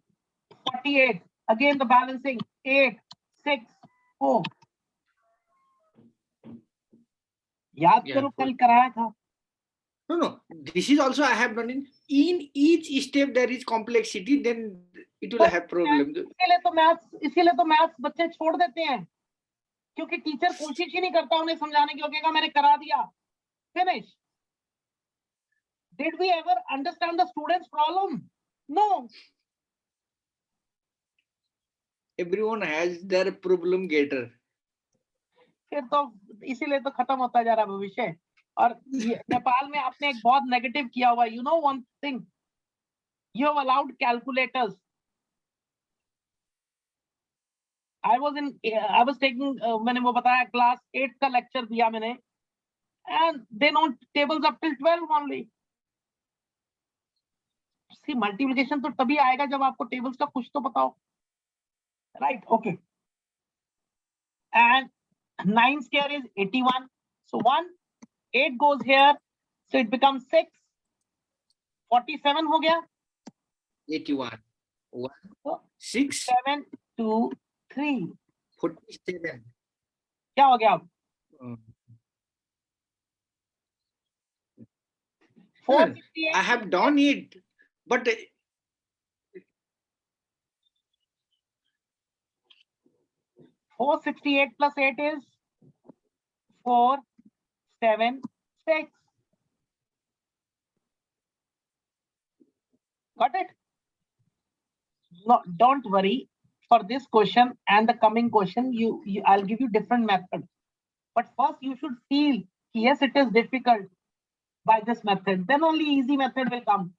48. Again the balancing 8, 6, 4. याद करो कल कराया था. No. This is also I have done in each step there is complexity. Then it will have problem. इसीलिए तो मैथ्स बच्चे छोड़ देते हैं क्योंकि टीचर कोशिश ही नहीं करता उन्हें समझाने की. कहेगा मैंने करा दिया. Finish. Did we ever understand the student's problem? No. Everyone has their problem getter. फिर तो इसीलिए तो खत्म होता जा रहा है भविष्य. और नेपाल में आपने एक बहुत नेगेटिव किया हुआ. You know one thing, you have allowed calculators. I was taking मैंने वो बताया क्लास 8 का लेक्चर दिया मैंने, and they know tables up till 12 only. See, multiplication तो तभी आएगा जब आपको tables का कुछ तो पता हो. Right? Okay. And 9 square is 81. So 8 goes here. So it becomes 6. 47 हो गया. 81. 1, So 6, 7, 2, 3. 47. क्या हो गया अब? 468. I have done it, but 468 plus 8 is 476. Got it? No, don't worry. For this question and the coming question, I'll give you different methods. But first, you should feel yes, it is difficult by this method. Then only easy method will come.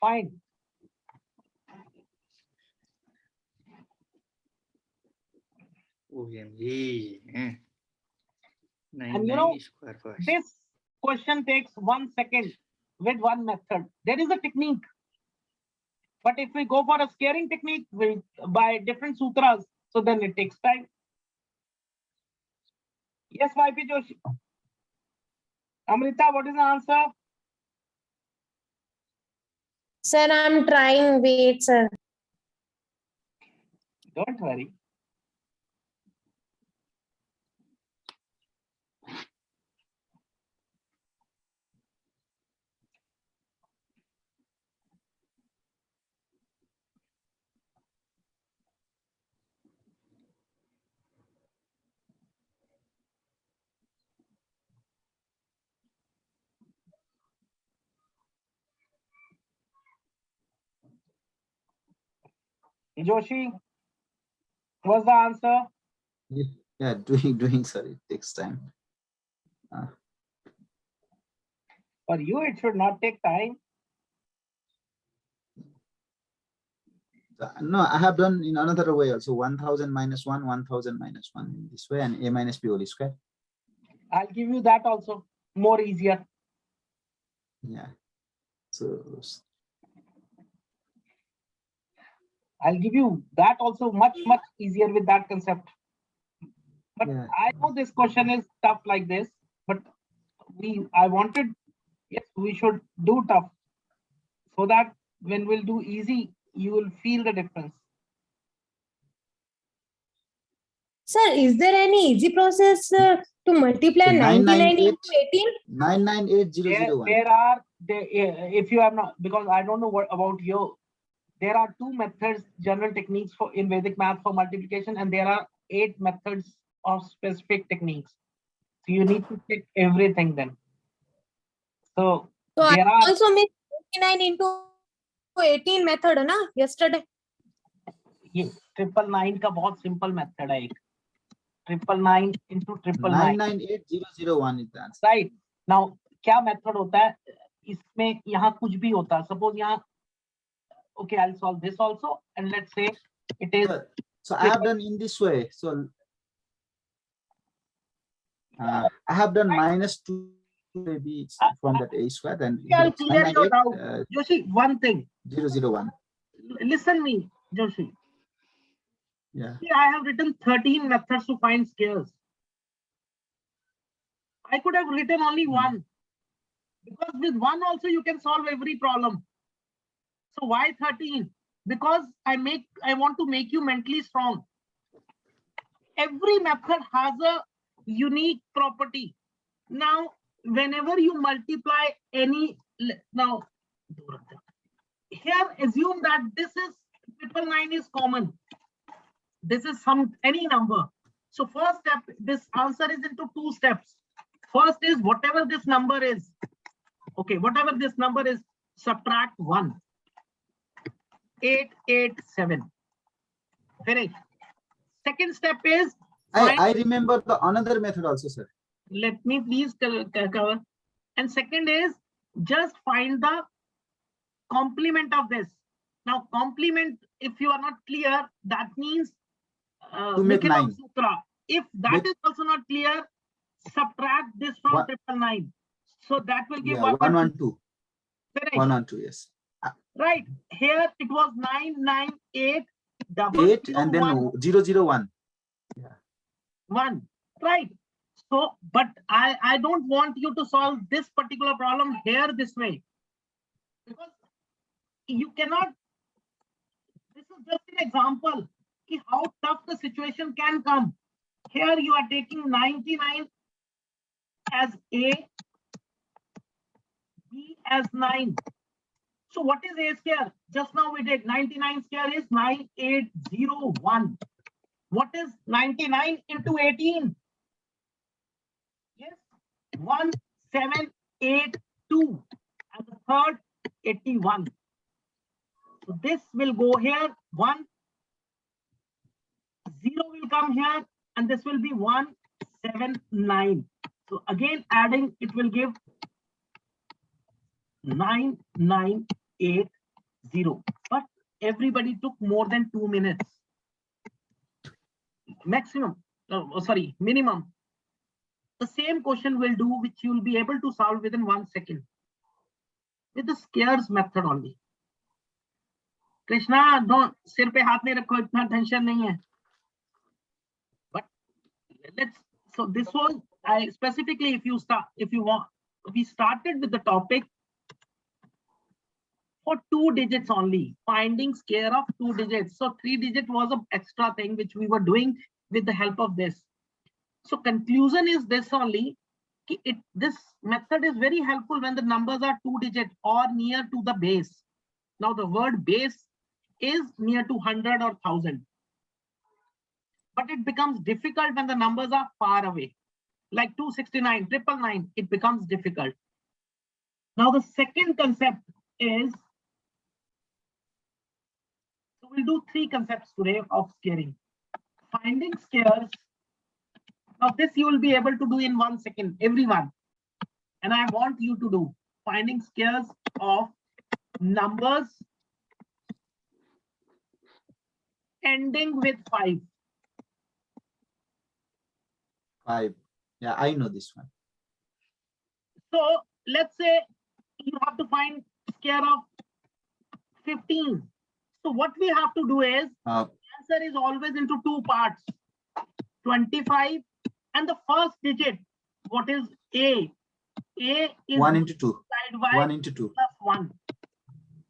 Fine. OMG. And you know, Square first. this question takes 1 second with one method. There is a technique. But if we go for a scaring technique by different sutras, so then it takes time. Yes, YP Joshi. Amrita, what is the answer? Sir, I'm trying. Wait, sir. Don't worry. Joshi, what's the answer? Yeah, doing, sorry, it takes time. For you, it should not take time. No, I have done in another way also. 1000 minus 1, 1000 minus 1 in this way, and a minus b whole square. I'll give you that also. More easier. Yeah. So I'll give you that also much easier with that concept. But yeah. I know this question is tough like this, but I wanted, yes, we should do tough so that when we'll do easy, you will feel the difference. Sir, is there any easy process to multiply So 99 into 18? 998001. If you have not, because I don't know what about you, there are 2 methods, general techniques for in Vedic math for multiplication, and there are 8 methods of specific techniques. So you need to check everything then. So I there are also made 99 into 18 method, na, yesterday. ये 999 का बहुत simple method है एक 999 into 999. 998001 is the answer. Right. Now क्या method होता है इसमें यहाँ कुछ भी होता है. Suppose यहाँ okay, I'll solve this also, and let's say it is. So I have done in this way. So I have done minus 2 maybe from that a square. Then I'll clear your doubt. Joshi, one thing. 001. Listen me, Joshi. Yeah. See, I have written 13 methods to find scares. I could have written only one, because with one also you can solve every problem. So why 13? Because I want to make you mentally strong. Every method has a unique property. Now, whenever you multiply any, now here assume that this is 999 is common. This is any number. So first step, this answer is into 2 steps. First is whatever this number is. Okay, whatever this number is, subtract 1. 887. Finish. Second step is I remember the another method also, sir. Let me please cover. And second is just find the complement of this. Now complement, if you are not clear, that means to make 9. Sutra. If that is also not clear, subtract this from 999. So that will give 112. Finish. 112, yes. Right. Here it was 998 8 and then 001. Yeah. 1. Right. So, but I don't want you to solve this particular problem here this way, because you cannot. This is just an example of how tough the situation can come. Here you are taking 99 as A, B as 9. So what is A square? Just now we did 99 square is 9801. What is 99 into 18? Yes, 1782. And the third, 81. So this will go here, 1, 0 will come here, and this will be 179. So again, adding, it will give 9980. But everybody took more than 2 minutes. Maximum, minimum. The same question will do, which you will be able to solve within 1 second with the squares method only. Krishna, don't sir pe haath nahi rakho, itna tension nahi hai. But let's, so this was, I specifically, if you want, we started with the topic for 2 digits only, finding square of 2 digits. So 3 digit was an extra thing which we were doing with the help of this. So conclusion is this only, this method is very helpful when the numbers are 2 digit or near to the base. Now the word base is near to 100 or 1000. But it becomes difficult when the numbers are far away. Like 269, 999, it becomes difficult. Now the second concept is, so we'll do 3 concepts today of scaring. Finding scares. Now this you will be able to do in 1 second, everyone. And I want you to do finding scares of numbers ending with 5. 5. Yeah, I know this one. So let's say you have to find square of 15. So what we have to do is, answer is always into 2 parts, 25 and the first digit. What is A? A is 1 into 2. 1 into 2. Plus 1.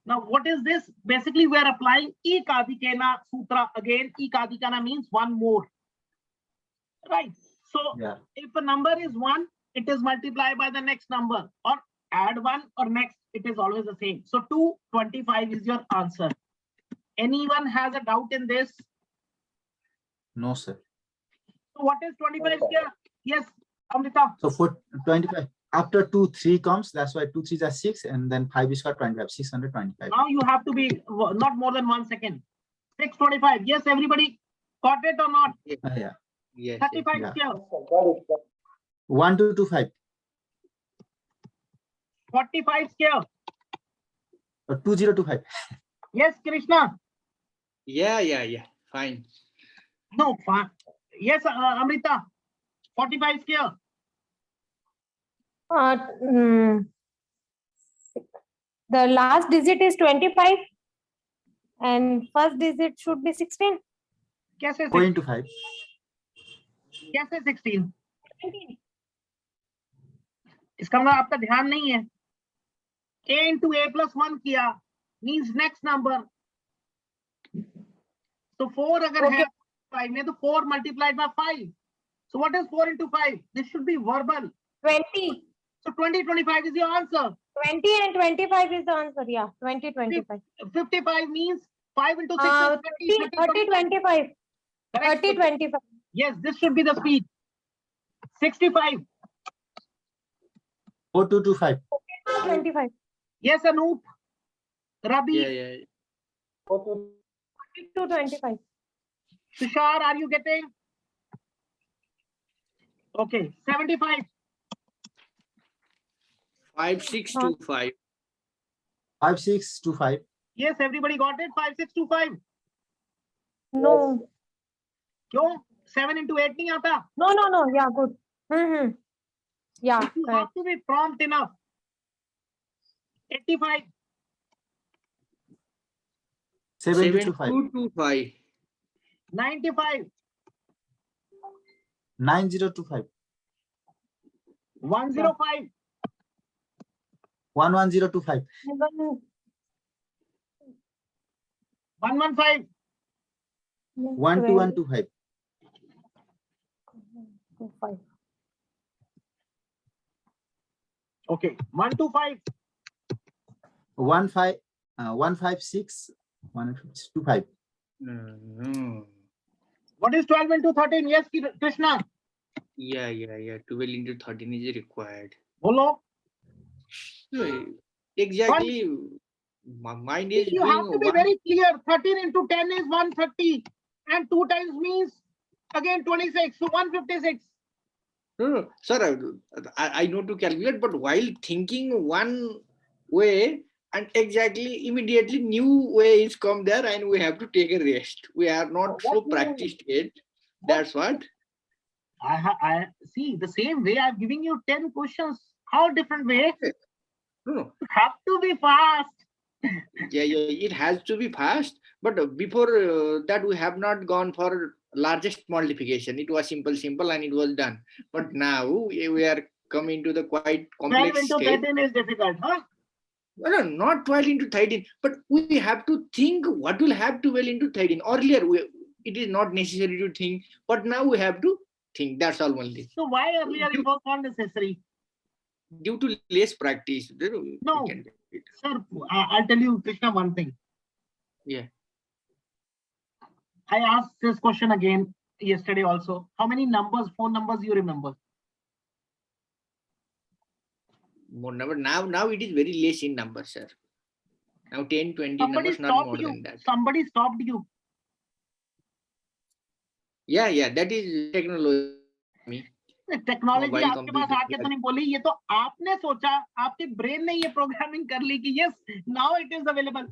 Now what is this? Basically we are applying Ekadikena Sutra again. Ekadikena means 1 more. Right. So yeah, if a number is 1, it is multiplied by the next number, or add 1 or next, it is always the same. So 225 is your answer. Anyone has a doubt in this? No, sir. So what is 25 here? Yes, Amrita. So for 25, after 2, 3 comes, that's why 2 3s are 6, and then 5 is got 25, 625. Now you have to be not more than 1 second. 625. Yes, everybody got it or not? Yeah. Yes. 35 Yeah. here. 1225. 45 here. 2025. Yes, Krishna. Yeah. Fine. No, fine. Yes, Amrita. 45 here. The last digit is 25 and first digit should be 16. कैसे 4 into 5. कैसे 16? इसका मतलब आपका ध्यान नहीं है. A into A plus 1 किया means next number. So 4 अगर है 5 में तो 4 multiplied by 5. So what is 4 into 5? This should be verbal. 20. So 25 is your answer. 20 and 25 is the answer. Yeah, 20, 25. 55 means 5 into 6 is 30, 25. 30, 25. Yes, this should be the speed. 65. 4225. 25. Yes, Anoop. Rabi. Yeah. 42, 25. Tushar, are you getting? Okay, 75. 5625. 5625. Yes, everybody got it? 5625. No. क्यों? 7 into 8 नहीं आता? No. Yeah, good. Yeah. You have to be prompt enough. 85. 7225. 95. 9025. 105. 11025. 115. 12125. 25. Okay, 125. 15. 156, 125. No. What is 12 into 13? Yes, Krishna. Yeah. 12 into 13 is required. Bolo. No, exactly. My mind is You doing have to be very clear. 13 into 10 is 130. And 2 times means again 26. So 156. No, sir, I know to calculate, but while thinking one way, and exactly immediately new way is come there, and we have to take a rest. We are not so practiced yet. That's what. I see the same way I'm giving you 10 questions. How different way? No. You have to be fast. Yeah, it has to be fast. But before that, we have not gone for largest multiplication. It was simple, and it was done. But now we are coming to the quite 12 complex into stage. 13 is difficult, huh? No, not 12 into 13. But we have to think what will have 12 into 13. Earlier, it is not necessary to think. But now we have to think. That's all only. So why earlier it was not necessary? Due to less practice. No, sir, I'll tell you, Krishna, one thing. Yeah. I asked this question again yesterday also. How many numbers, phone numbers you remember? More number. Now it is very less in numbers, sir. Now 10, 20 Somebody numbers, not stopped more you. than that. Somebody stopped you. Yeah, that is technology. Technology Mobile आपके पास computer, आके तो नहीं बोली, ये तो आपने सोचा, आपके ब्रेन ने ये प्रोग्रामिंग कर ली कि yes now it is available.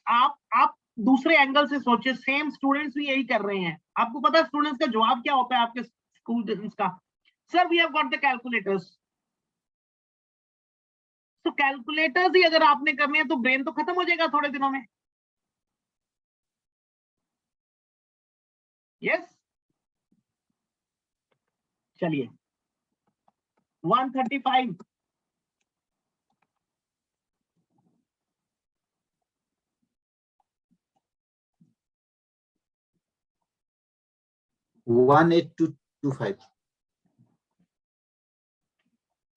आप दूसरे एंगल से सोचे. सेम स्टूडेंट्स भी यही कर रहे हैं. आपको पता है स्टूडेंट्स का जवाब क्या होता है आपके स्टूडेंट्स का? Sir we have got the calculators. तो कैलकुलेटर्स ही अगर आपने करने हैं तो ब्रेन तो खत्म हो जाएगा थोड़े दिनों में. यस, चलिए 135. One 8225.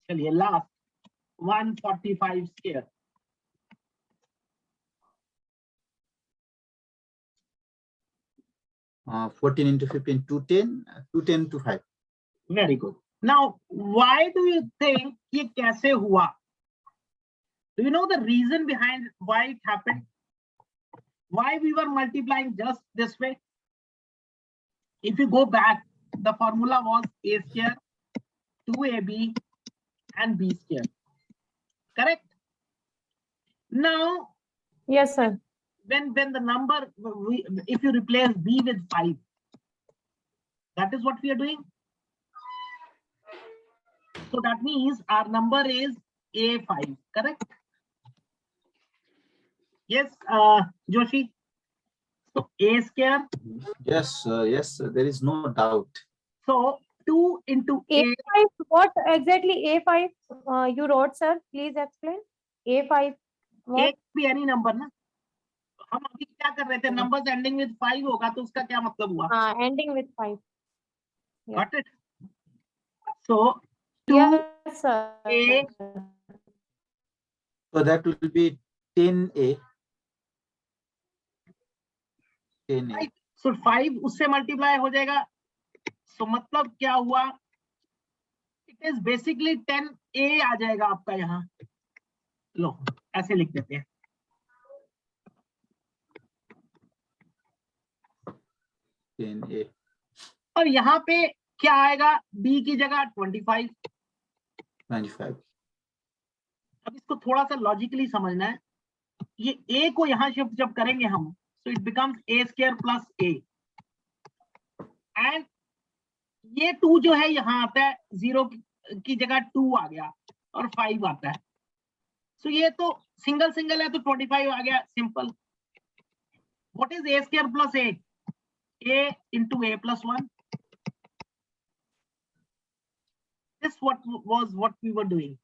चलिए last 145 square. Uh, 14 into 15, 210, 210 to 5. Very good. Now, why do you think ये कैसे हुआ? Do you know the reason behind why it happened? Why we were multiplying just this way? If you go back, the formula was a square, 2ab, and b square. Correct? Now, Yes, sir. when the number, if you replace b with 5, that is what we are doing. So that means our number is a5. Correct? Yes, Joshi. So a square. Yes, yes, there is no doubt. So 2 into a. A5, what exactly A5 you wrote, sir? Please explain. A5. What? एक भी any number ना. हम अभी क्या कर रहे थे? Numbers ending with 5 होगा तो उसका क्या मतलब हुआ? Ending with 5. Yeah. Got it? So 2 Yes, sir. a. So that will be 10a. 10a. So 5 उससे multiply हो जाएगा. So मतलब क्या हुआ? It is basically 10a आ जाएगा आपका यहाँ. लो ऐसे लिख देते हैं. 10a. और यहाँ पे क्या आएगा? b की जगह 25. 95. अब इसको थोड़ा सा लॉजिकली समझना है. ये a को यहाँ शिफ्ट जब करेंगे हम, so it becomes a square plus a. And ये 2 जो है यहाँ आता है, 0 की जगह 2 आ गया और 5 आता है. So ये तो सिंगल है तो 25 आ गया. Simple. What is a square plus a? A into a plus 1. This was what we were doing.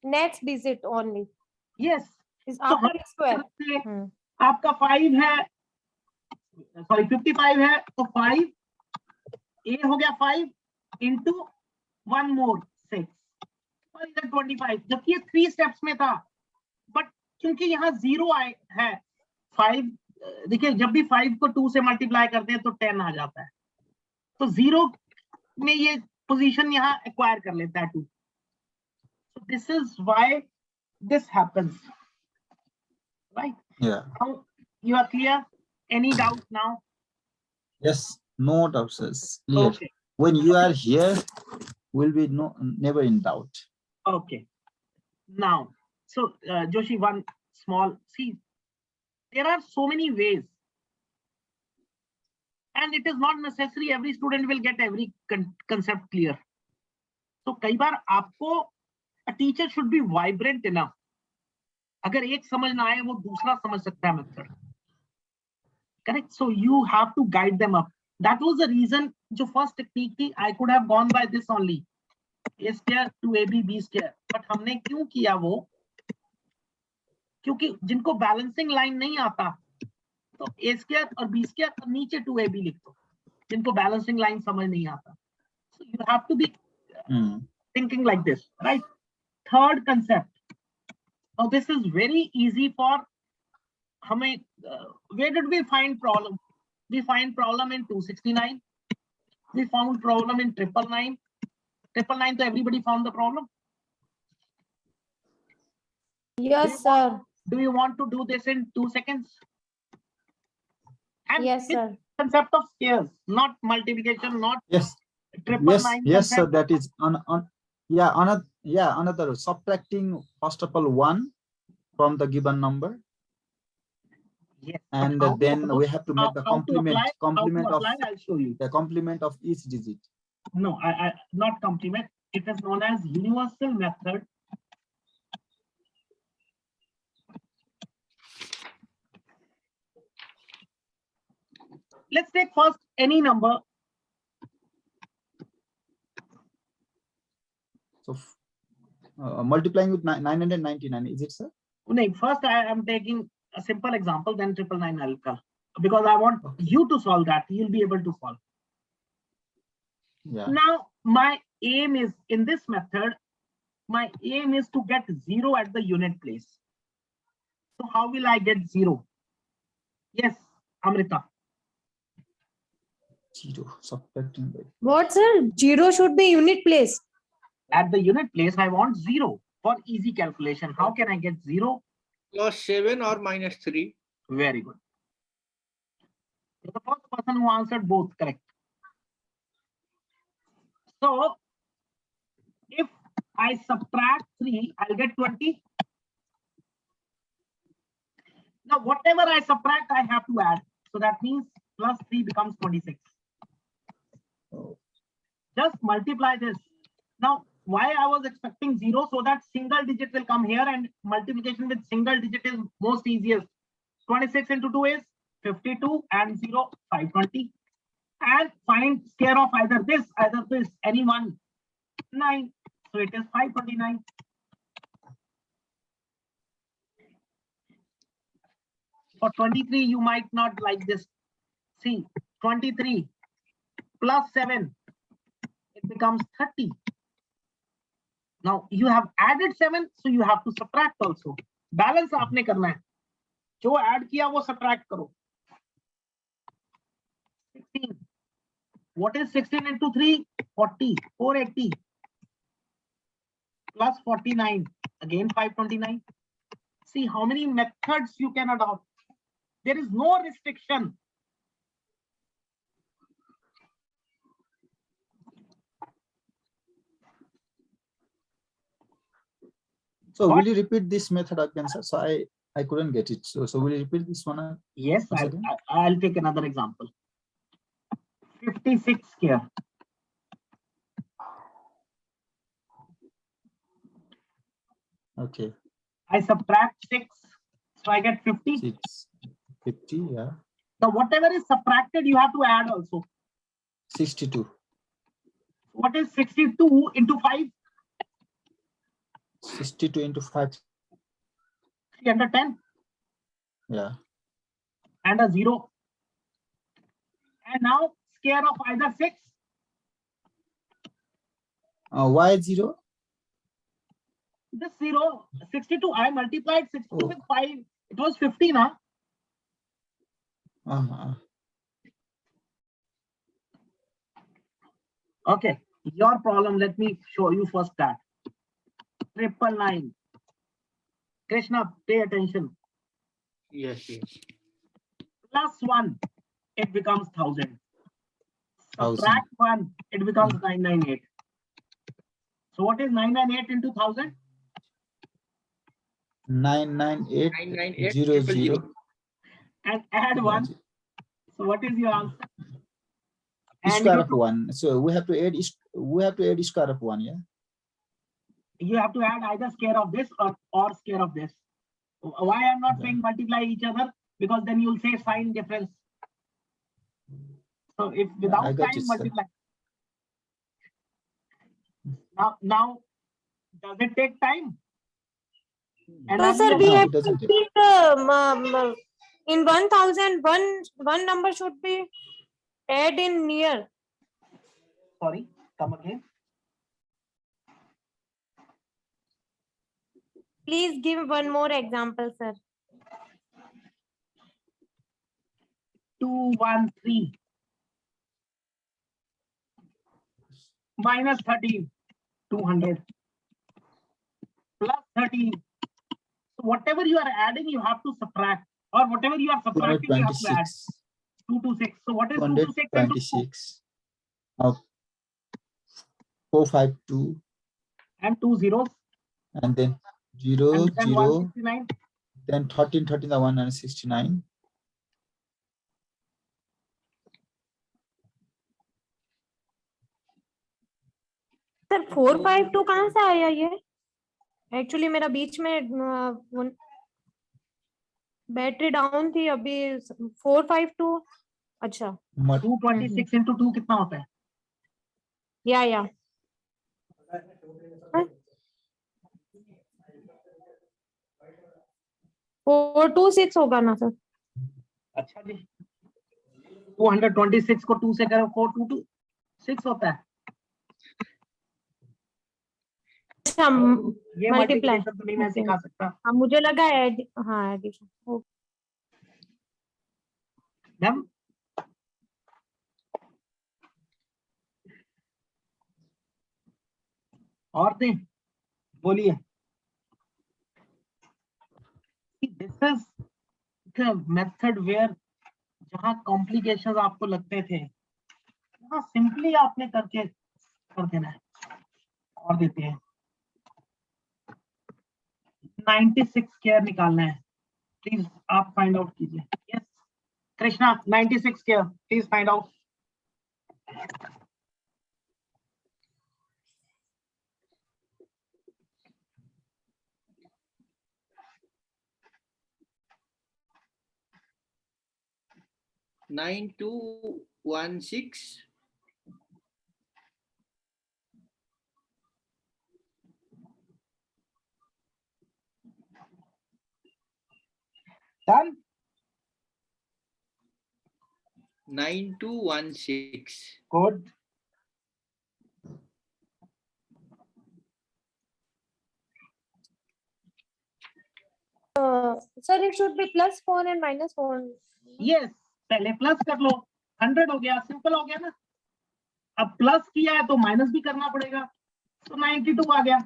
Next digit only. Yes. Is So after square. आपका 5 है, सॉरी 55 है तो 5 a हो गया 5 into 1 more 6 और इधर 25. जबकि ये 3 स्टेप्स में था, बट क्योंकि यहाँ 0 है 5, देखिए जब भी 5 को 2 से मल्टीप्लाई करते हैं तो 10 आ जाता है, तो 0 में ये पोजीशन यहाँ एक्वायर कर लेता है 2. So this is why this happens, right? Yeah. Now you are clear? Any doubt now? Yes. No doubts. It's clear. Okay. When you are here, will be never in doubt. Okay. Now, so Joshi, one small, see, there are so many ways, and it is not necessary every student will get every concept clear. So कई बार आपको a teacher should be vibrant enough. अगर एक समझ ना आए वो दूसरा समझ सकता है method. Correct? So you have to guide them up. That was the reason जो first technique थी, I could have gone by this only. A square to AB B square. But हमने क्यों किया वो? क्योंकि जिनको बैलेंसिंग लाइन नहीं आता तो A square और B square और नीचे 2AB लिख दो, जिनको बैलेंसिंग लाइन समझ नहीं आता. So you have to be thinking like this, right? Third concept. Now this is very easy for हमें. Where did we find problem? We find problem in 269. We found problem in 999. 999, so everybody found the problem. Yes, sir. Do you want to do this in 2 seconds? And Yes, sir. Concept of squares, not multiplication, not Yes. 999. Yes, sir. That is another subtracting first of all 1 from the given number. Yes. And then we have to make the complement of I'll show you the complement of each digit. No, I not complement. It is known as universal method. Let's take first any number. So multiplying with 999, is it, sir? No, first I am taking a simple example, then 999 I'll come, because I want you to solve that. You'll be able to solve. Yeah. Now my aim is in this method. My aim is to get 0 at the unit place. So how will I get 0? Yes, Amrita. 0 subtracting by. What, sir? 0 should be unit place. At the unit place, I want 0 for easy calculation. How can I get 0? +7 or -3. Very good. You're the first person who answered both correct. So if I subtract 3, I'll get 20. Now whatever I subtract, I have to add. So that means +3 becomes 26. Just multiply this. Now, why I was expecting 0? So that single digit will come here, and multiplication with single digit is most easiest. 26 into 2 is 52, and 0, 520. And find square of either this, any one, 9. So it is 529. For 23, you might not like this. See, 23 plus 7, it becomes 30. Now you have added 7, so you have to subtract also. Balance आपने करना है. जो add किया वो subtract करो. 16. What is 16 into 3? 40. 480. Plus 49. Again 529. See how many methods you can adopt. There is no restriction. So will you repeat this method again, sir? So I couldn't get it. So will you repeat this one? Yes, I'll take another example. 56 square. Okay. I subtract 6, so I get 50. 50, yeah. Now whatever is subtracted, you have to add also. 62. What is 62 into 5? 62 into 5. 310. Yeah. And a 0. And now square of either 6. Why 0? This 62, I multiplied 62 Oh. with 5. It was 15, huh? Okay, your problem. Let me show you first that. 999. Krishna, pay attention. Yes, yes. Plus 1, it becomes 1000. 1000. Subtract 1, it becomes 998. So what is 998 into 1000? 998 998 00. And add 1. So what is your answer? And Square of 1. So we have to add square of 1, yeah? You have to add either square of this or square of this. Why I'm not saying multiply each other? Because then you'll say sign difference. So if without I got sign, it, multiply. Now, does it take time? And No, sir, earlier- we No, have it doesn't to take. see in 1000, one number should be add in near. Sorry, come again. Please give one more example, sir. 213 minus 13, 200 plus 13. So whatever you are adding, you have to subtract, or whatever you are subtracting, you have to add. 226. 226. So what is 226 into 226. 452. and 2 zeros? And then 0, And then 0. 169. Then 13, 13, 169. Sir 452 कहाँ से आया ये? Actually मेरा बीच में battery down थी अभी 452. अच्छा 226 into 2 कितना होता है? या 426 होगा ना सर? अच्छा जी, 226 को 2 से करो 426 होता है. अच्छा ये मल्टीप्लाई मल्टीप्लिकेशन तो नहीं मैं सिखा सकता. हाँ मुझे लगा हाँ एडिशन. मैम और थे बोलिए. This is the method where जहां कॉम्प्लिकेशंस आपको लगते थे वहां सिंपली आपने करके कर देना है. और देते हैं 96 स्क्वायर निकालना है. प्लीज आप फाइंड आउट कीजिए. Yes Krishna 96 square please find out. Nine 216. Done. 9216. Good. Sir it should be +4 and -4. Yes पहले प्लस कर लो. 100 हो गया. सिंपल हो गया ना. अब प्लस किया है तो माइनस भी करना पड़ेगा. तो 92 आ गया.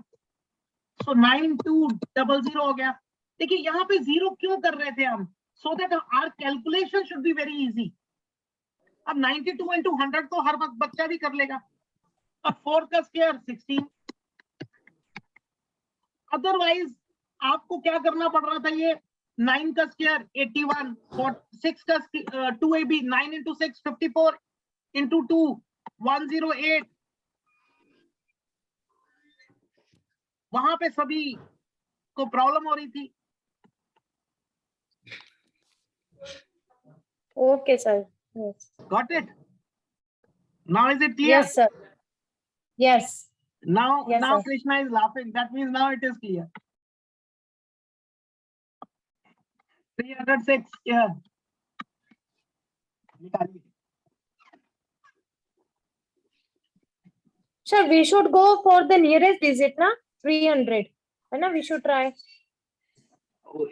सो 9200 हो गया. देखिए यहाँ पे 0 क्यों कर रहे थे हम? So that our calculation should be very easy. अब 92 into 100 तो हर वक्त बच्चा भी कर लेगा. अब 4 का स्क्वायर 16. अदरवाइज आपको क्या करना पड़ रहा था? ये 9 का स्क्वायर 81, 6 का 2ab 9 into 6 54 into 2 108. वहां पे सभी को प्रॉब्लम हो रही थी. Okay sir. Got it? Now is it clear? Yes sir. Yes. Now Yes, sir. Krishna is laughing. That means now it is clear. 306 here. Sir, we should go for the nearest digit, na? 300. है ना, we should try.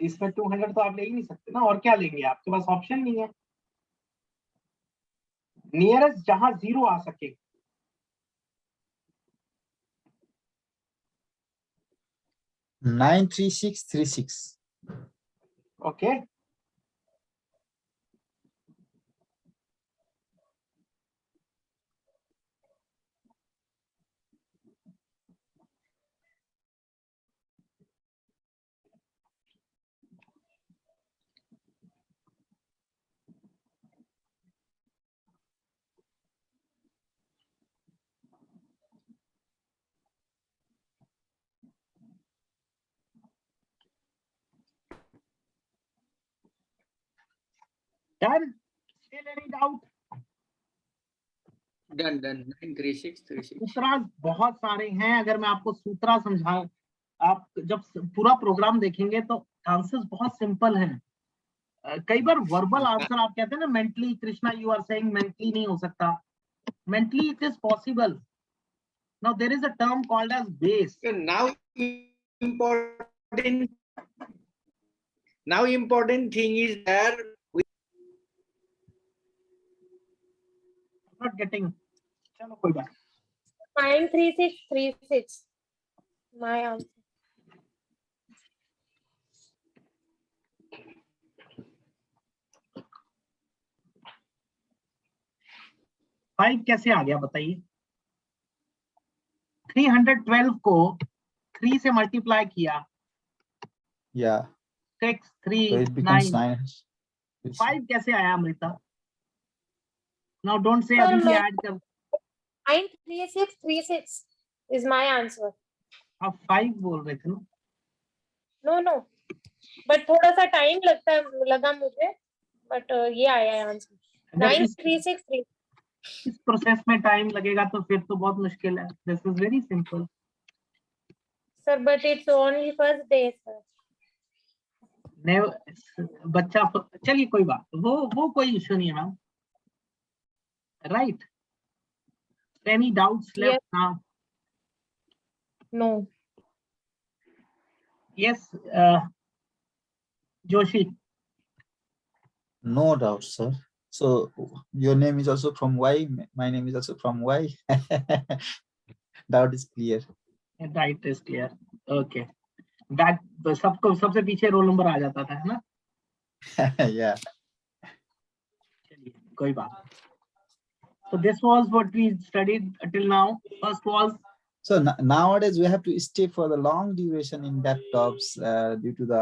इसमें 200 तो आप ले ही नहीं सकते ना, और क्या लेंगे, आपके पास ऑप्शन नहीं है। नियरेस्ट जहां 0 आ सके। 93636. Okay, done, still any doubt? Done. 93636. सूत्रा बहुत सारे हैं, अगर मैं आपको सूत्रा समझाऊं, आप जब पूरा प्रोग्राम देखेंगे तो आंसर्स बहुत सिंपल हैं। कई बार वर्बल आंसर आप कहते हैं ना, mentally, Krishna you are saying mentally नहीं हो सकता, mentally it is possible. Now there is a term called as base. So now important thing is there. Not getting, चलो कोई बात। 93636. My answer. फाइव कैसे आ गया बताइए? 312 को 3 से मल्टीप्लाई किया, Yeah. 6, 3, So it becomes 9, 9. 5 कैसे आया Amrita? Now don't say Sir, अभी भी मैं- ऐड कर। 93636 is my answer. आप 5 बोल रहे थे ना? No, but थोड़ा सा टाइम लगा मुझे, but ये आया है आंसर। अगर इस 9363. प्रोसेस में टाइम लगेगा तो फिर तो बहुत मुश्किल है। This is very simple. Sir, but it's only first day, sir. बच्चा, चलिए कोई बात, वो कोई इश्यू नहीं है ma'am, right? Any doubts left now? No. Yes, Joshi. No doubt, sir. So your name is also from Y. My name is also from Y. Doubt is clear. Right is clear, okay. Back सबको, सबसे पीछे roll number आ जाता था, है ना? Yeah. चलिए कोई बात। So this was what we studied till now. First was, So nowadays we have to stay for the long duration in laptops due to the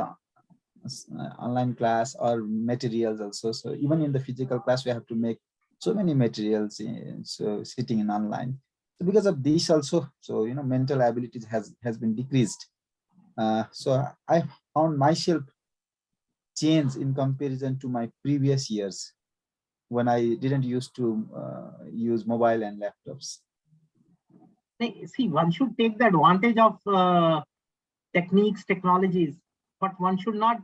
online class or materials also. So even in the physical class, we have to make so many materials so sitting in online. So because of this also, so mental abilities has been decreased. So I found myself change in comparison to my previous years when I didn't used to use mobile and laptops. see, one should take the advantage of techniques, technologies, but one should not.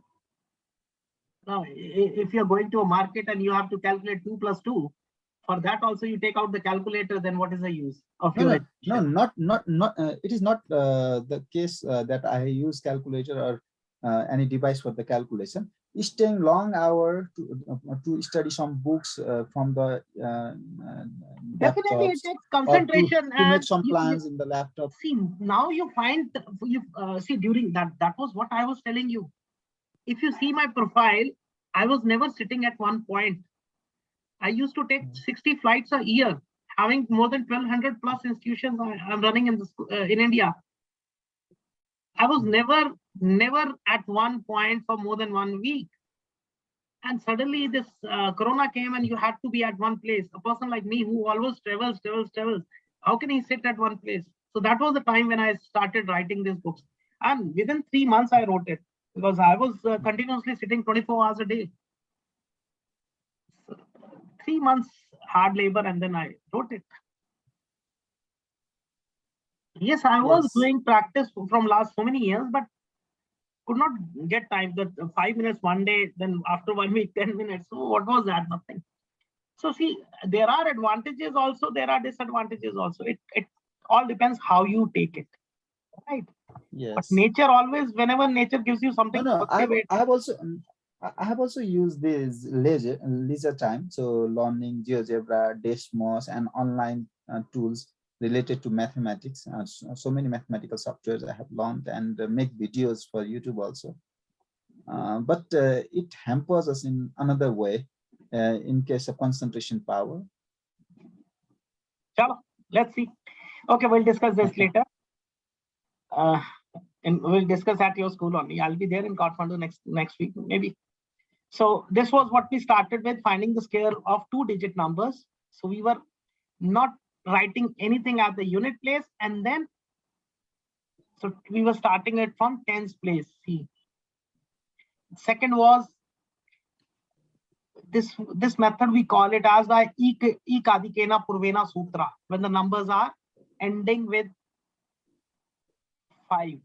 No, if you're going to a market and you have to calculate 2 plus 2, for that also you take out the calculator, then what is the use of your education? Not it is not the case that I use calculator or any device for the calculation. Staying long hour to study some books from the Definitely it laptops, takes concentration to make and some plans in the laptop. see, now you find, you see, during that was what I was telling you. If you see my profile, I was never sitting at one point. I used to take 60 flights a year, having more than 1200 plus institutions I'm running in in India. I was never at one point for more than 1 week. And suddenly this corona came and you had to be at one place. A person like me who always travels, how can he sit at one place? So that was the time when I started writing these books. And within 3 months, I wrote it because I was continuously sitting 24 hours a day. 3 months hard labor and then I wrote it. Yes, I was doing practice from last so many years, but could not get time. That 5 minutes one day, then after 1 week, 10 minutes. So what was that? Nothing. So see, there are advantages also, there are disadvantages also. It all depends how you take it, right? Yes. nature always, whenever nature gives you No, something no. positive, I have also used this leisure time. So learning GeoGebra, Desmos, and online tools related to mathematics. So many mathematical softwares I have learned, and make videos for YouTube also. But it hampers us in another way, in case of concentration power. chalo, let's see. Okay, we'll discuss this later. And we'll discuss at your school only. I'll be there in Kathmandu next week, maybe. So this was what we started with, finding the square of 2-digit numbers. So we were not writing anything at the unit place, and then so we were starting it from tens place. See, second was this method, we call it as the Ekadikena Purvena Sutra, when the numbers are ending with 5.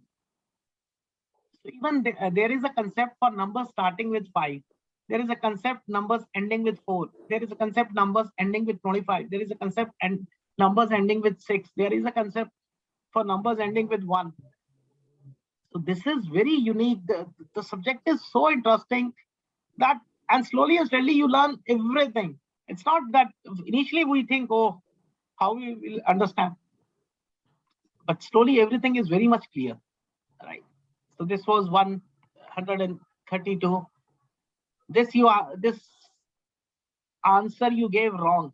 So even there is a concept for numbers starting with 5. There is a concept numbers ending with 4. There is a concept numbers ending with 25. There is a concept and numbers ending with 6. There is a concept for numbers ending with 1. So this is very unique. The subject is so interesting that, and slowly and steadily you learn everything. It's not that initially we think, oh, how we will understand. But slowly everything is very much clear, right? So this was 132. This answer you gave wrong,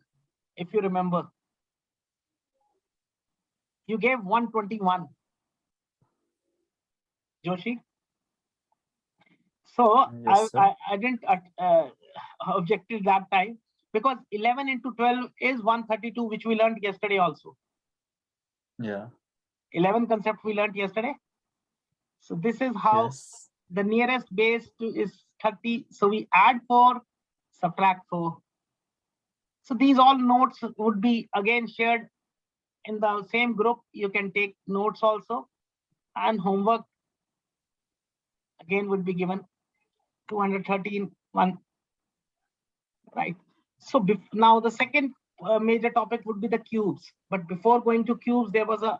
if you remember. You gave 121, Joshi. So Yes, sir. I didn't object it that time, because 11 into 12 is 132, which we learned yesterday also. Yeah. 11 concept we learned yesterday. So this is how Yes. the nearest base to is 30. So we add 4, subtract 4. So these all notes would be again shared in the same group. You can take notes also, and homework again would be given. 213 1, right? So now the second major topic would be the cubes. But before going to cubes, there was a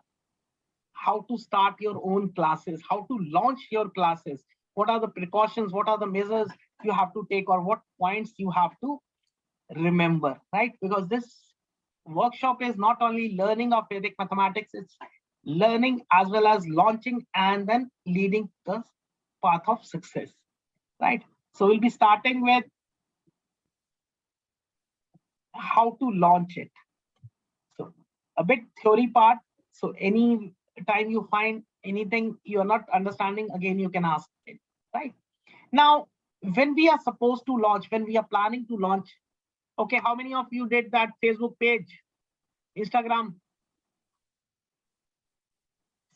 how to start your own classes, how to launch your classes. What are the precautions? What are the measures you have to take, or what points you have to remember, right? Because this workshop is not only learning of Vedic mathematics, it's learning as well as launching and then leading the path of success, right? So we'll be starting with how to launch it. So a bit theory part. So any time you find anything you are not understanding, again, you can ask it, right? Now, when we are supposed to launch, when we are planning to launch, okay, how many of you did that Facebook page, Instagram?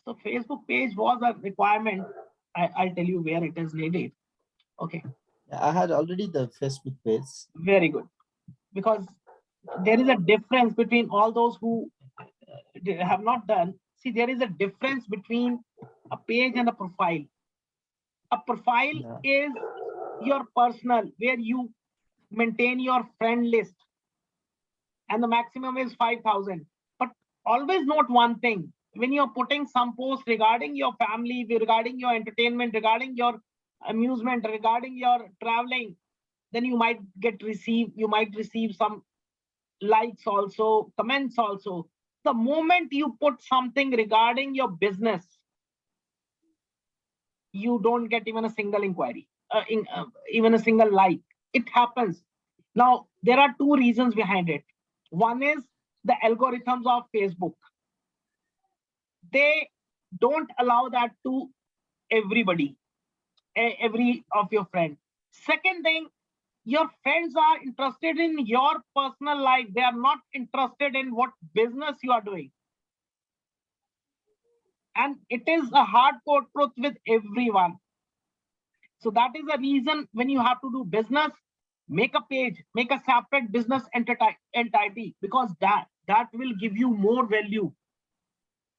So Facebook page was a requirement. I'll tell you where it is needed. Okay, I had already the Facebook page. very good. Because there is a difference between all those who have not done. See, there is a difference between a page and a profile. A profile Yeah. is your personal, where you maintain your friend list, and the maximum is 5,000. But always note one thing: when you're putting some post regarding your family, regarding your entertainment, regarding your amusement, regarding your traveling, then you might receive some likes also, comments also. The moment you put something regarding your business, you don't get even a single inquiry, even a single like. It happens. Now, there are two reasons behind it. One is the algorithms of Facebook. They don't allow that to everybody, every of your friends. Second thing, your friends are interested in your personal life. They are not interested in what business you are doing. And it is a hardcore truth with everyone. So that is the reason when you have to do business, make a page, make a separate business entity, because that will give you more value.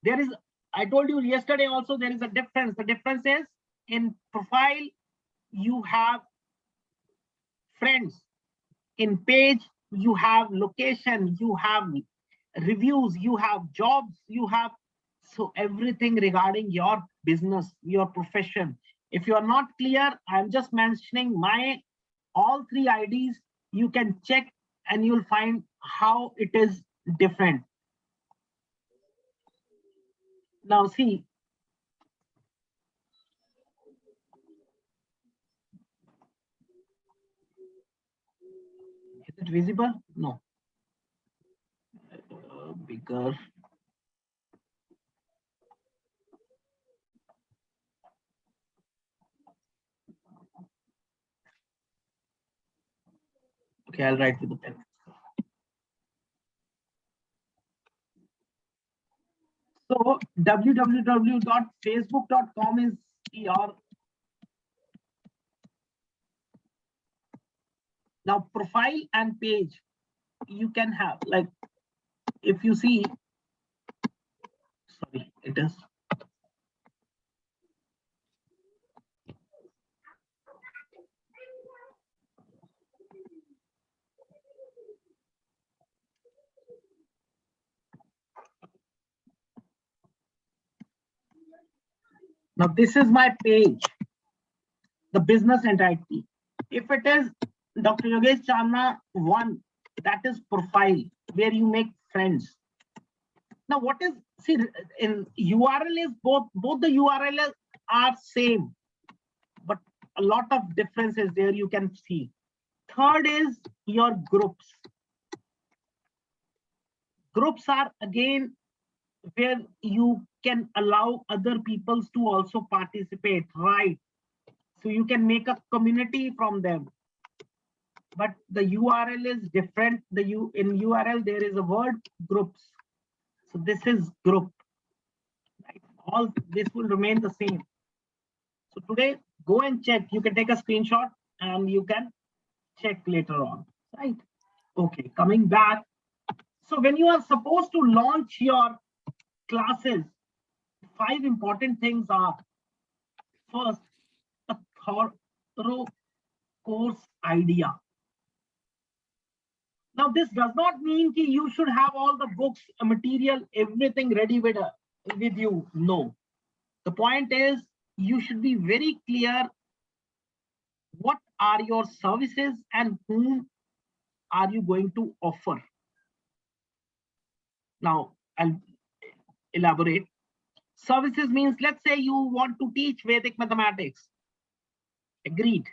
There is, I told you yesterday also, there is a difference. The difference is in profile, you have friends. In page, you have location, you have reviews, you have jobs, you have So everything regarding your business, your profession. If you are not clear, I'm just mentioning my all 3 IDs. You can check and you'll find how it is different. Now see, is it visible? No. Bigger. Okay, I'll write with the pen. So www.facebook.com is your now profile and page. You can have, like, if you see, sorry, it is. Now this is my page, the business entity. If it is Dr. Yogesh Chandna 1, that is profile, where you make friends. Now what is, see, in URL is both the URLs are same, but a lot of differences there you can see. Third is your groups. Groups are again where you can allow other peoples to also participate, right? So you can make a community from them. But the URL is different. In URL there is a word groups. So this is group. Right? All this will remain the same. So today go and check. You can take a screenshot and you can check later on. Right? Okay, coming back. So when you are supposed to launch your classes, 5 important things are: first, a thorough course idea. Now, this does not mean that you should have all the books, material, everything ready with you. No. The point is, you should be very clear what are your services and whom are you going to offer. Now, I'll elaborate. Services means, let's say you want to teach Vedic mathematics. Agreed.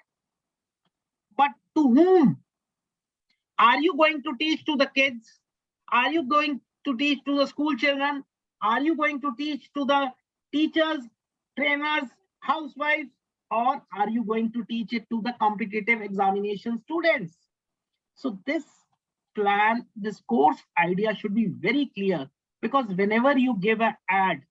But to whom? Are you going to teach to the kids? Are you going to teach to the school children? Are you going to teach to the teachers, trainers, housewives? Or are you going to teach it to the competitive examination students? So this plan, this course idea should be very clear, because whenever you give an ad,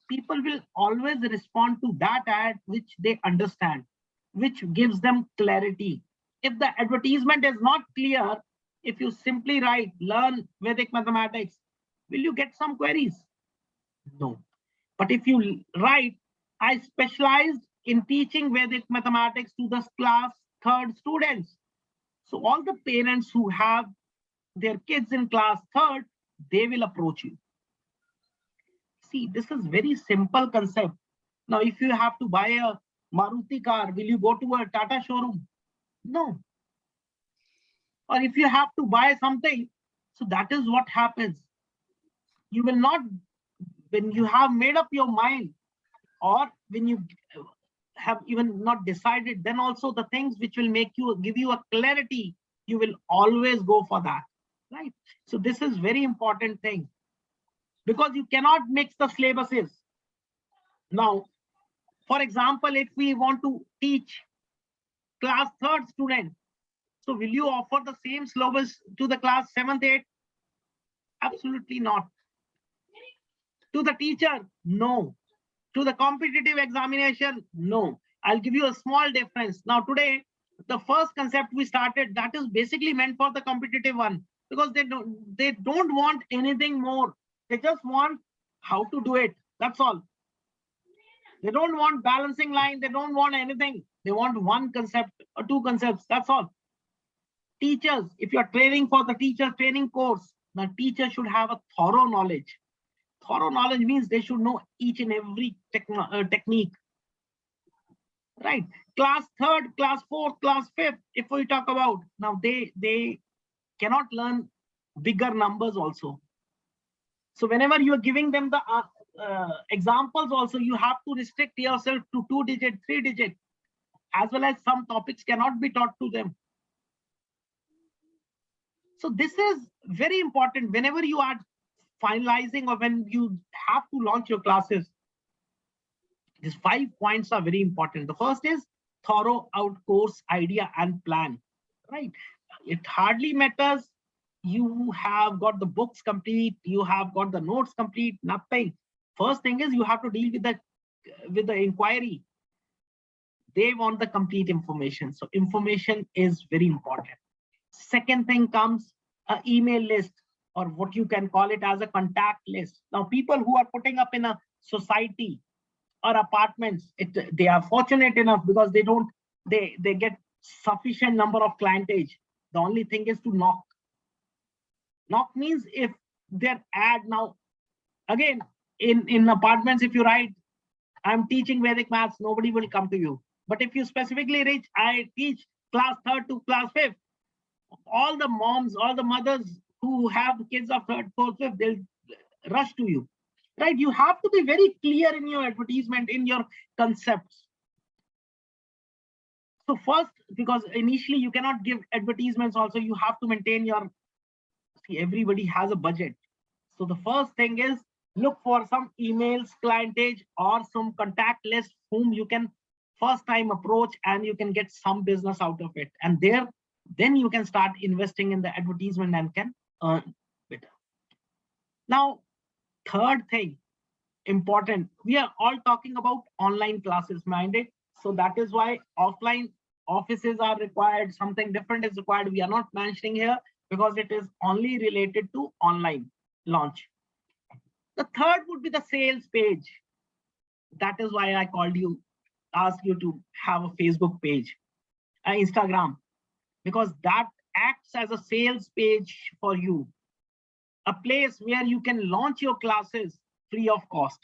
people will always respond to that ad which they understand, which gives them clarity. If the advertisement is not clear, if you simply write learn Vedic mathematics, will you get some queries? No. But if you write, I specialized in teaching Vedic mathematics to the class 3rd students. So all the parents who have their kids in class 3rd, they will approach you. See, this is very simple concept. Now, if you have to buy a Maruti car, will you go to a Tata showroom? No. Or if you have to buy something, so that is what happens. You will not, when you have made up your mind, or when you have even not decided, then also the things which will make you, give you a clarity, you will always go for that, right? So this is very important thing, because you cannot mix the syllabuses. Now, for example, if we want to teach class 3rd student, so will you offer the same syllabus to the class 7th, 8th? Absolutely not. To the teacher? No. To the competitive examination? No. I'll give you a small difference. Now today, the first concept we started, that is basically meant for the competitive one, because they don't want anything more. They just want how to do it. That's all. They don't want balancing line. They don't want anything. They want one concept or 2 concepts. That's all. Teachers, if you're training for the teacher training course, the teacher should have a thorough knowledge. Thorough knowledge means they should know each and every technique, right? Class third, class fourth, class fifth, if we talk about, now they cannot learn bigger numbers also. So whenever you are giving them the examples also, you have to restrict yourself to 2-digit, 3-digit, as well as some topics cannot be taught to them. So this is very important whenever you are finalizing or when you have to launch your classes. These 5 points are very important. The first is thorough out course idea and plan, right? It hardly matters you have got the books complete, you have got the notes complete, nothing. First thing is you have to deal with the inquiry. They want the complete information. So information is very important. Second thing comes an email list, or what you can call it as a contact list. Now, people who are putting up in a society or apartments, they are fortunate enough because they get sufficient number of clientage. The only thing is to knock. Knock means if their ad now, again, in apartments, if you write, I'm teaching Vedic maths, nobody will come to you. But if you specifically reach, I teach class 3rd to class 5th, all the moms, all the mothers who have kids of 3rd, 4th, 5th, they'll rush to you, right? You have to be very clear in your advertisement, in your concepts. So first, because initially you cannot give advertisements also, you have to maintain your, see, everybody has a budget. So the first thing is look for some emails, clientage, or some contact list whom you can first time approach and you can get some business out of it. And then you can start investing in the advertisement and can earn better. Now, third thing, important, we are all talking about online classes, minded. So that is why offline offices are required, something different is required. We are not mentioning here because it is only related to online launch. The third would be the sales page. That is why I asked you to have a Facebook page, Instagram, because that acts as a sales page for you, a place where you can launch your classes free of cost.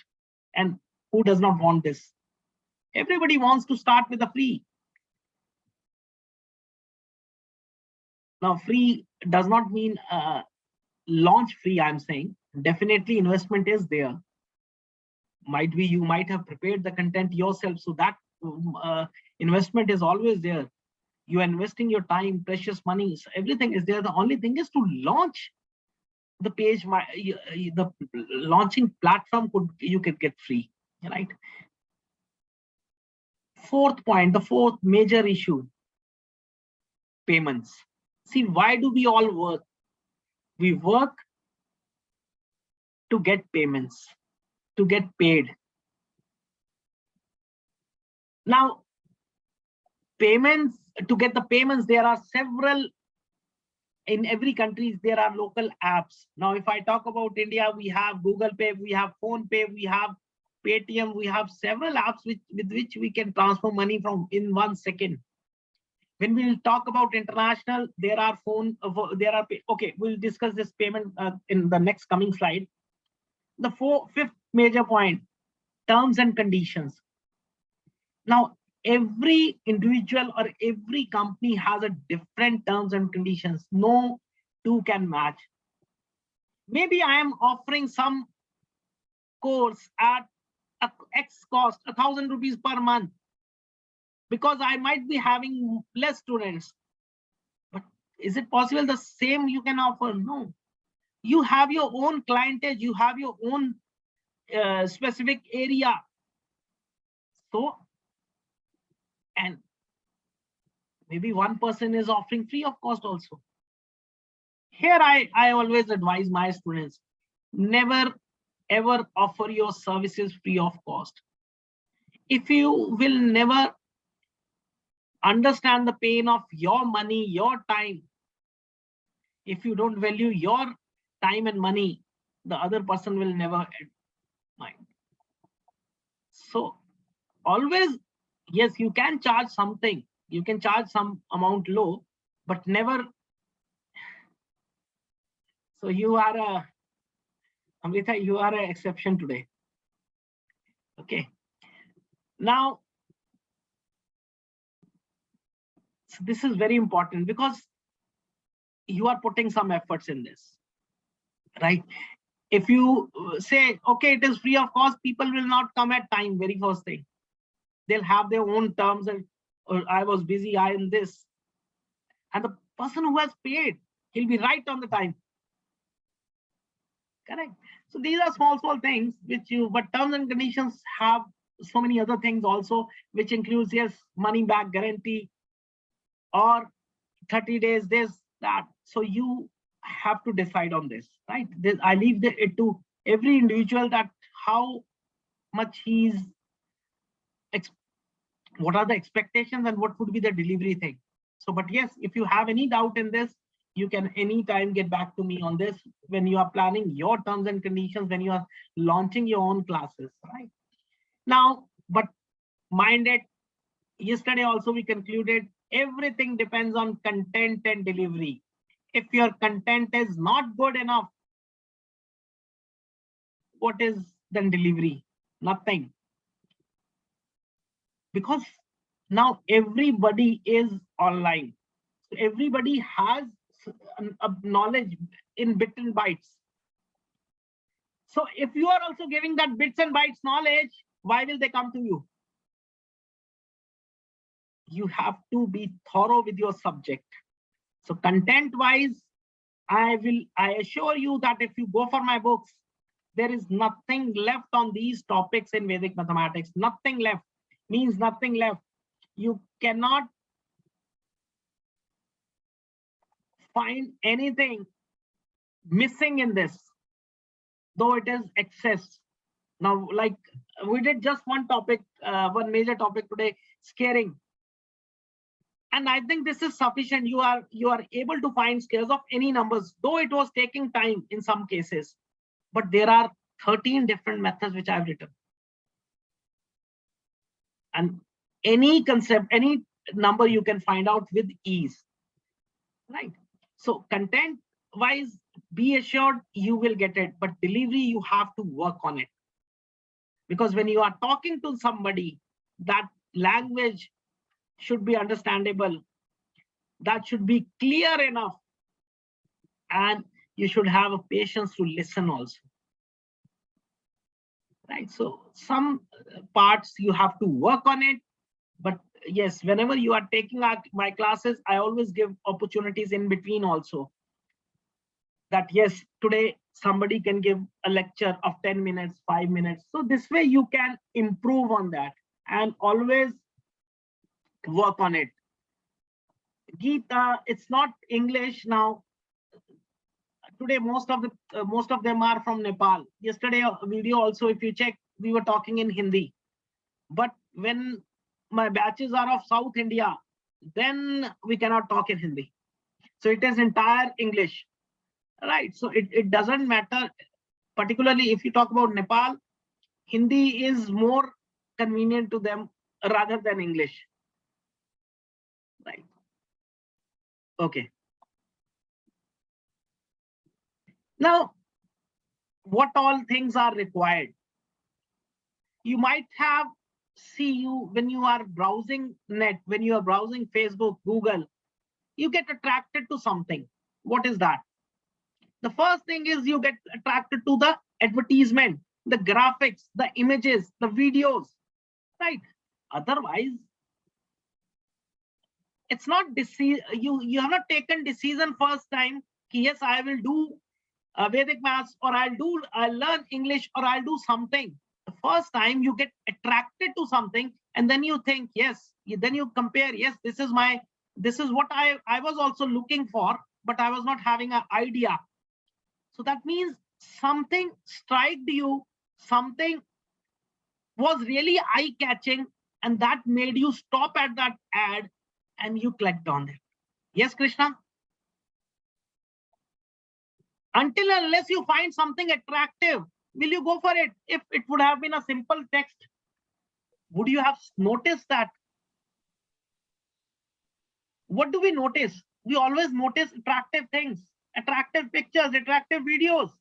And who does not want this? Everybody wants to start with a free. Now, free does not mean launch free, I'm saying. Definitely investment is there. Might be you might have prepared the content yourself, so that investment is always there. You are investing your time, precious money, so everything is there. The only thing is to launch the page. The launching platform you could get free, right? Fourth point, the fourth major issue, payments. See, why do we all work? We work to get payments, to get paid. Now, payments, to get the payments, there are several, in every country, there are local apps. Now, if I talk about India, we have Google Pay, we have Phone Pay, we have Paytm, we have several apps with which we can transfer money from in 1 second. When we'll talk about international, there are okay, we'll discuss this payment in the next coming slide. The fifth major point, terms and conditions. Now, every individual or every company has a different terms and conditions. No two can match. Maybe I am offering some course at X cost, 1,000 rupees per month, because I might be having less students. But is it possible the same you can offer? No. You have your own clientage, you have your own specific area. So, and maybe one person is offering free of cost also. Here I always advise my students, never ever offer your services free of cost. If you will never understand the pain of your money, your time, if you don't value your time and money, the other person will never mind. So always, yes, you can charge something, you can charge some amount low, but never. So you are Amrita, you are an exception today. Okay. Now, so this is very important because you are putting some efforts in this, right? If you say, okay, it is free of cost, people will not come at time, very first thing. They'll have their own terms and I was busy, I am this. And the person who has paid, he'll be right on the time. Correct. So these are small things which but terms and conditions have so many other things also, which includes, yes, money back guarantee or 30 days, this, that. So you have to decide on this, right? I leave it to every individual that how much he's, what are the expectations and what would be the delivery thing. So, but yes, if you have any doubt in this, you can anytime get back to me on this when you are planning your terms and conditions, when you are launching your own classes, right? Now, but mind it, yesterday also we concluded everything depends on content and delivery. If your content is not good enough, what is then delivery? Nothing. Because now everybody is online. So everybody has a knowledge in bits and bytes. So if you are also giving that bits and bytes knowledge, why will they come to you? You have to be thorough with your subject. So content wise, I assure you that if you go for my books, there is nothing left on these topics in Vedic mathematics. Nothing left means nothing left. You cannot find anything missing in this, though it is excess. Now, like we did just one topic, one major topic today, scaring. And I think this is sufficient. You are able to find scares of any numbers, though it was taking time in some cases. But there are 13 different methods which I've written. And any concept, any number you can find out with ease, right? So content wise, be assured you will get it, but delivery, you have to work on it. Because when you are talking to somebody, that language should be understandable, that should be clear enough, and you should have a patience to listen also. Right, so some parts you have to work on it, but yes, whenever you are taking my classes, I always give opportunities in between also. That yes, today somebody can give a lecture of 10 minutes, 5 minutes. So this way you can improve on that and always work on it. Geeta, it's not English now. Today most of them are from Nepal. Yesterday video also, if you check, we were talking in Hindi. But when my batches are of South India, then we cannot talk in Hindi. So it is entire English, right? So it doesn't matter, particularly if you talk about Nepal, Hindi is more convenient to them rather than English, right? Okay. Now, what all things are required? You might have when you are browsing net, when you are browsing Facebook, Google, you get attracted to something. What is that? The first thing is you get attracted to the advertisement, the graphics, the images, the videos, right? Otherwise, it's not you have not taken decision first time. Yes, I will do Vedic maths, or I'll learn English, or I'll do something. The first time you get attracted to something, and then you think, yes, then you compare, yes, this is what I was also looking for, but I was not having an idea. So that means something struck you, something was really eye-catching, and that made you stop at that ad and you clicked on it. Yes, Krishna? Until unless you find something attractive, will you go for it? If it would have been a simple text, would you have noticed that? What do we notice? We always notice attractive things, attractive pictures, attractive videos.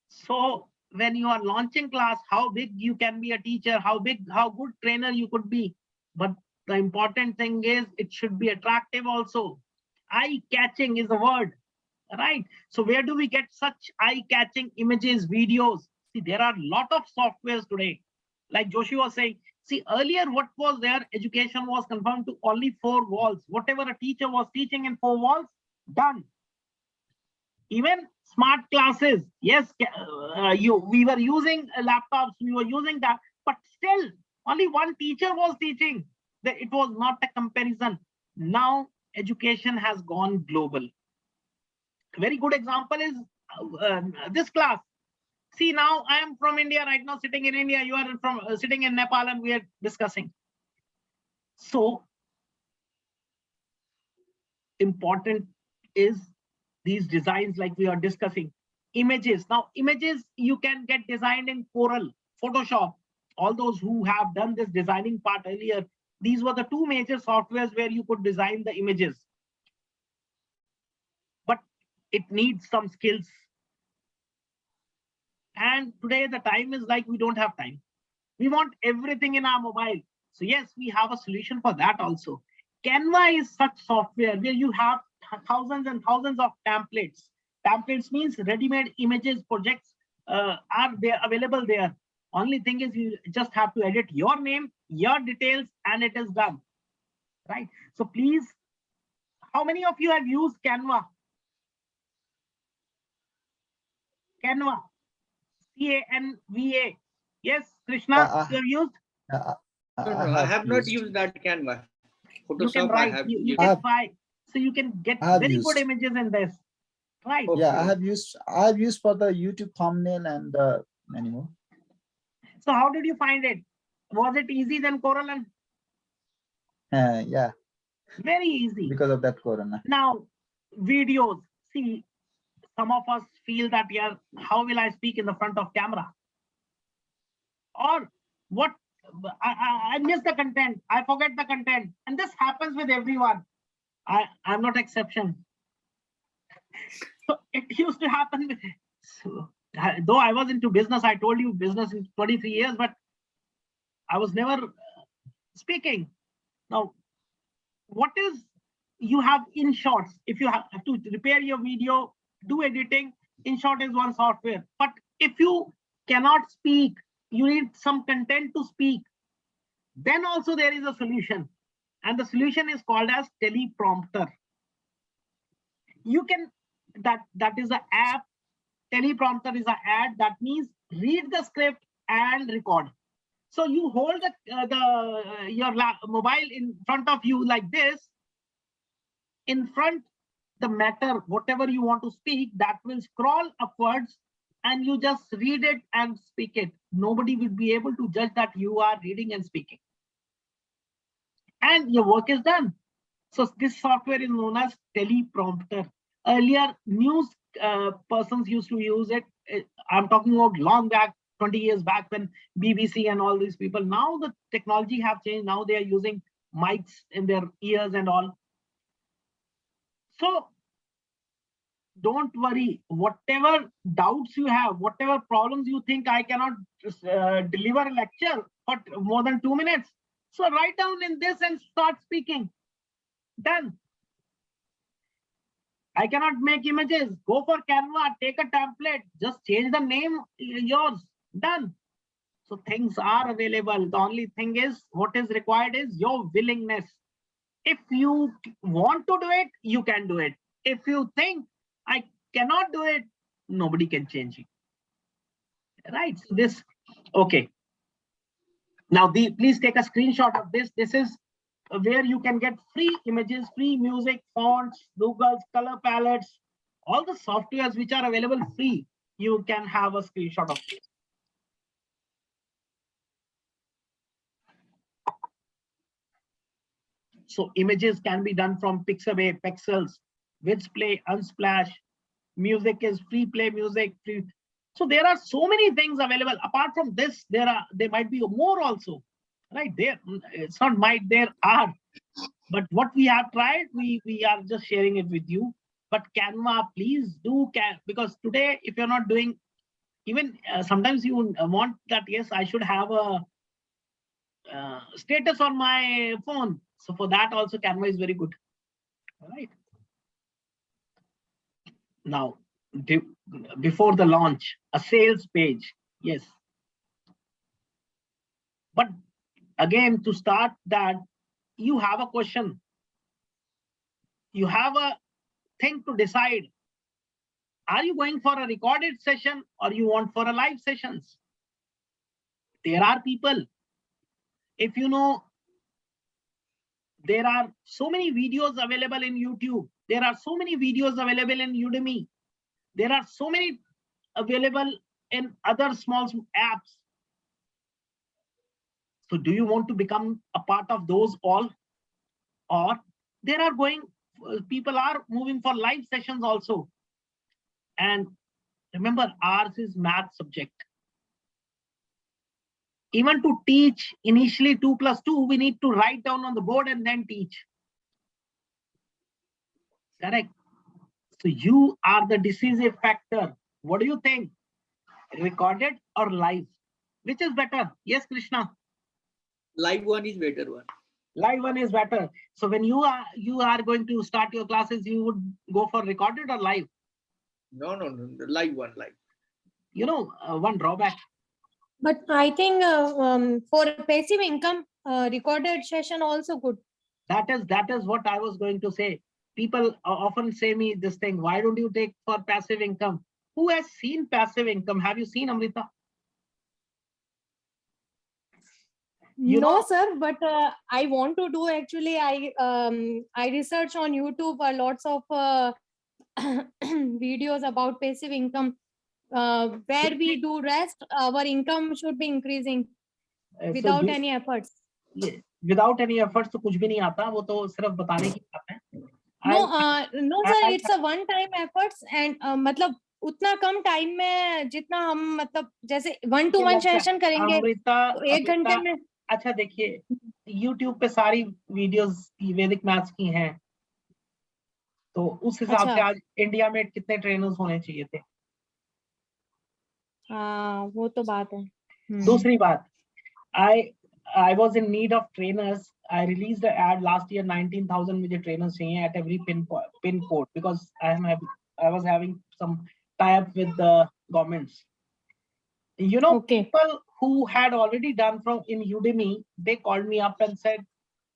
So when you are launching class, how big you can be a teacher, how good trainer you could be. But the important thing is it should be attractive also. Eye-catching is a word, right? So where do we get such eye-catching images, videos? See, there are a lot of softwares today. Like Joshi was saying, see, earlier what was there? Education was confined to only 4 walls. Whatever a teacher was teaching in 4 walls, done. Even smart classes, yes, we were using laptops, we were using that, but still only one teacher was teaching. It was not a comparison. Now education has gone global. A very good example is this class. See, now I am from India right now, sitting in India. You are from sitting in Nepal, and we are discussing. So important is these designs, like we are discussing. Images. Now, images you can get designed in Corel, Photoshop. All those who have done this designing part earlier, these were the 2 major softwares where you could design the images. But it needs some skills. And today the time is like we don't have time. We want everything in our mobile. So yes, we have a solution for that also. Canva is such software where you have thousands and thousands of templates. Templates means ready-made images, projects are there available there. Only thing is you just have to edit your name, your details, and it is done. Right? So please, how many of you have used Canva? Canva. CANVA. Yes, Krishna, you have used? No, I have not used that Canva. You can Photoshop, I write, have you used. can try. So you can get I have very good used. images in this. Right. Yeah, Okay. I have used for the YouTube thumbnail and many more. So how did you find it? Was it easy than Corel? Yeah, Very easy. because of that corona. Now, videos. See, some of us feel that, yeah, how will I speak in the front of camera? Or what? I miss the content. I forget the content. And this happens with everyone. I'm not exception. So it used to happen with, so, though I was into business, I told you business in 23 years, but I was never speaking. Now, what is you have InShots? If you have to repair your video, do editing, InShot is one software. But if you cannot speak, you need some content to speak, then also there is a solution. And the solution is called as Teleprompter. You can, that is an app. Teleprompter is an ad that means read the script and record. So you hold your mobile in front of you like this. In front, the matter, whatever you want to speak, that will scroll upwards and you just read it and speak it. Nobody will be able to judge that you are reading and speaking. And your work is done. So this software is known as Teleprompter. Earlier, news persons used to use it. I'm talking about long back, 20 years back, when BBC and all these people. Now the technology have changed. Now they are using mics in their ears and all. So don't worry. Whatever doubts you have, whatever problems you think I cannot deliver a lecture for more than 2 minutes. So write down in this and start speaking. Done. I cannot make images. Go for Canva, take a template, just change the name, yours, done. So things are available. The only thing is, what is required is your willingness. If you want to do it, you can do it. If you think I cannot do it, nobody can change it. Right? So this, okay. Now, please take a screenshot of this. This is where you can get free images, free music, fonts, Google's color palettes, all the softwares which are available free. You can have a screenshot of this. So images can be done from Pixabay, Pexels, Vidsplay, Unsplash. Music is free play music. Free. So there are so many things available. Apart from this, there might be more also. Right there, it's not might, there are. But what we have tried, we are just sharing it with you. But Canva, please do because today, if you're not doing Even sometimes you want that, yes, I should have a status on my phone. So for that also Canva is very good. All right. Now, before the launch, a sales page. Yes. But again, to start that, you have a question. You have a thing to decide. Are you going for a recorded session or you want for a live sessions? There are people, if you know, there are so many videos available in YouTube. There are so many videos available in Udemy. There are so many available in other small apps. So do you want to become a part of those all? Or there are people are moving for live sessions also. And remember, ours is math subject. Even to teach initially 2 plus 2, we need to write down on the board and then teach. Correct. So you are the decisive factor. What do you think? Recorded or live? Which is better? Yes, Krishna. Live one is better one. Live one is better. So when you are going to start your classes, you would go for recorded or live? No, the live one, live. You know, one drawback. But I think for passive income, recorded session also good. That is what I was going to say. People often say me this thing, why don't you take for passive income? Who has seen passive income? Have you seen, Amrita? You No, know, sir, but I want to do actually. I research on YouTube lots of videos about passive income. Where we do rest, our income should be increasing without any efforts. Without any efforts तो कुछ भी नहीं आता, वो तो सिर्फ बताने की बात है. No sir, it's a one time efforts and मतलब उतना कम टाइम में जितना हम मतलब जैसे 1-to-1 सेशन करेंगे तो 1 घंटे में. अच्छा देखिए, YouTube पे सारी वीडियोस वैदिक मैथ्स की हैं, तो उस हिसाब से आज इंडिया में कितने ट्रेनर्स होने चाहिए थे? हाँ, वो तो बात है. दूसरी बात, I was in need of trainers. I released an ad last year, 19,000 मुझे trainers चाहिए at every pin code because I was having some tie-up with the governments. You know, people who had already done in Udemy, they called me up and said,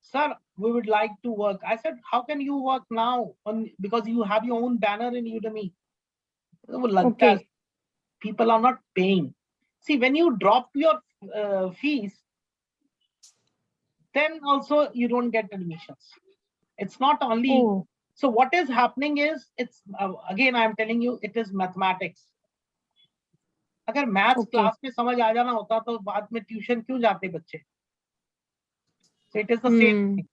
"Sir, we would like to work." I said, "How can you work now? Because you have your own banner in Udemy." People are not paying. See, when you drop your fees, then also you don't get admissions. It's not only. So what is happening is, it's again I am telling you, it is mathematics. अगर maths class में समझ आ जाना होता तो बाद में tuition क्यों जाते बच्चे? So it is the same thing.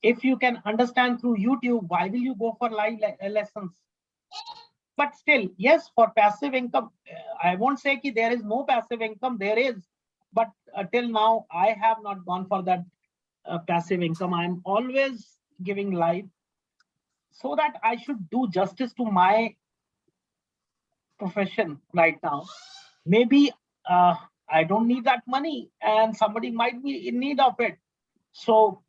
If you can understand through YouTube, why will you go for live lessons? But still, yes, for passive income, I won't say that there is no passive income. There is, but till now I have not gone for that passive income. I am always giving live, so that I should do justice to my profession right now. Maybe I don't need that money and somebody might be in need of it. So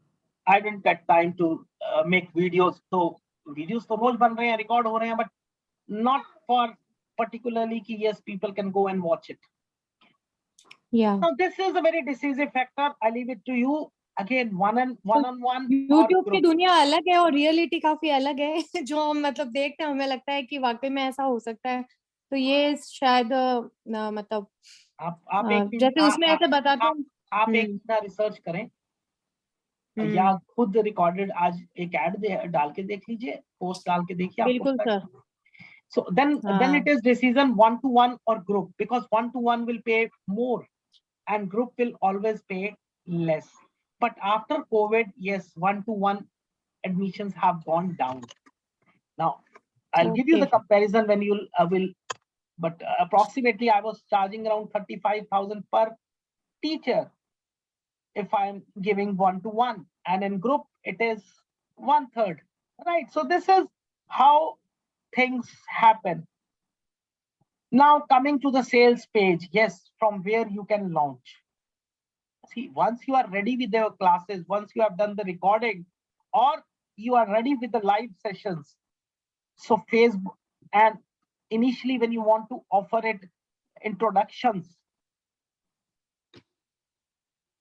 I didn't get time to make videos. So videos to roz ban rahe hain, record ho rahe hain, but not for particularly ki yes, people can go and watch it. Yeah. Now this is a very decisive factor. I leave it to you. Again, one on one. YouTube की दुनिया अलग है और reality काफी अलग है. जो हम मतलब देखते हैं हमें लगता है कि वाकई में ऐसा हो सकता है. तो ये शायद मतलब आप जैसे उसमें ऐसे बताते हैं. आप एक रिसर्च करें या खुद रिकॉर्डेड आज एक ऐड डाल के देख लीजिए, पोस्ट डाल के देखिए. बिल्कुल sir. So then it is decision 1-to-1 or group, because 1-to-1 will pay more and group will always pay less. But after COVID, yes, 1-to-1 admissions have gone down. Now, I'll give you the comparison when you will, but approximately I was charging around 35,000 per teacher if I'm giving 1-to-1, and in group it is 1/3, right? So this is how things happen. Now coming to the sales page, yes, from where you can launch. See, once you are ready with your classes, once you have done the recording, or you are ready with the live sessions, so Facebook, and initially when you want to offer it introductions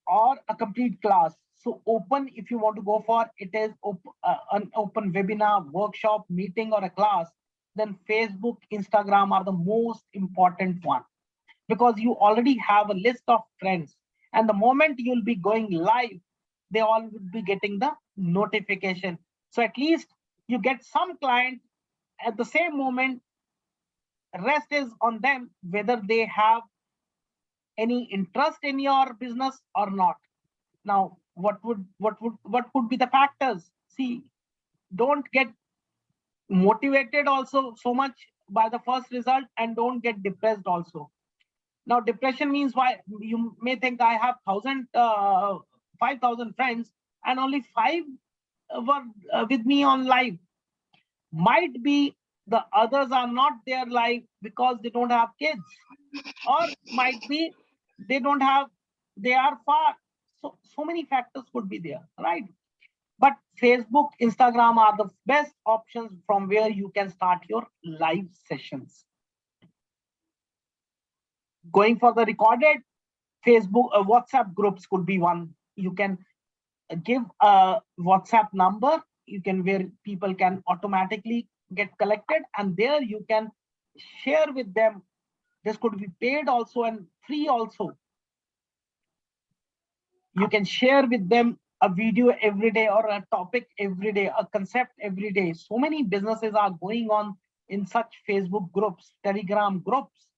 or a complete class, so open, if you want to go for it is an open webinar, workshop, meeting, or a class, then Facebook, Instagram are the most important one, because you already have a list of friends, and the moment you'll be going live, they all would be getting the notification. So at least you get some client at the same moment. Rest is on them whether they have any interest in your business or not. Now, what could be the factors? See, don't get motivated also so much by the first result, and don't get depressed also. Now, depression means, why you may think I have 5,000 friends and only 5 were with me on live. Might be the others are not there live because they don't have kids, or might be they don't have, they are far. So many factors could be there, right? But Facebook, Instagram are the best options from where you can start your live sessions. Going for the recorded, Facebook, WhatsApp groups could be one. You can give a WhatsApp number, you can, where people can automatically get collected, and there you can share with them. This could be paid also and free also. You can share with them a video every day, or a topic every day, a concept every day. So many businesses are going on in such Facebook groups, Telegram groups,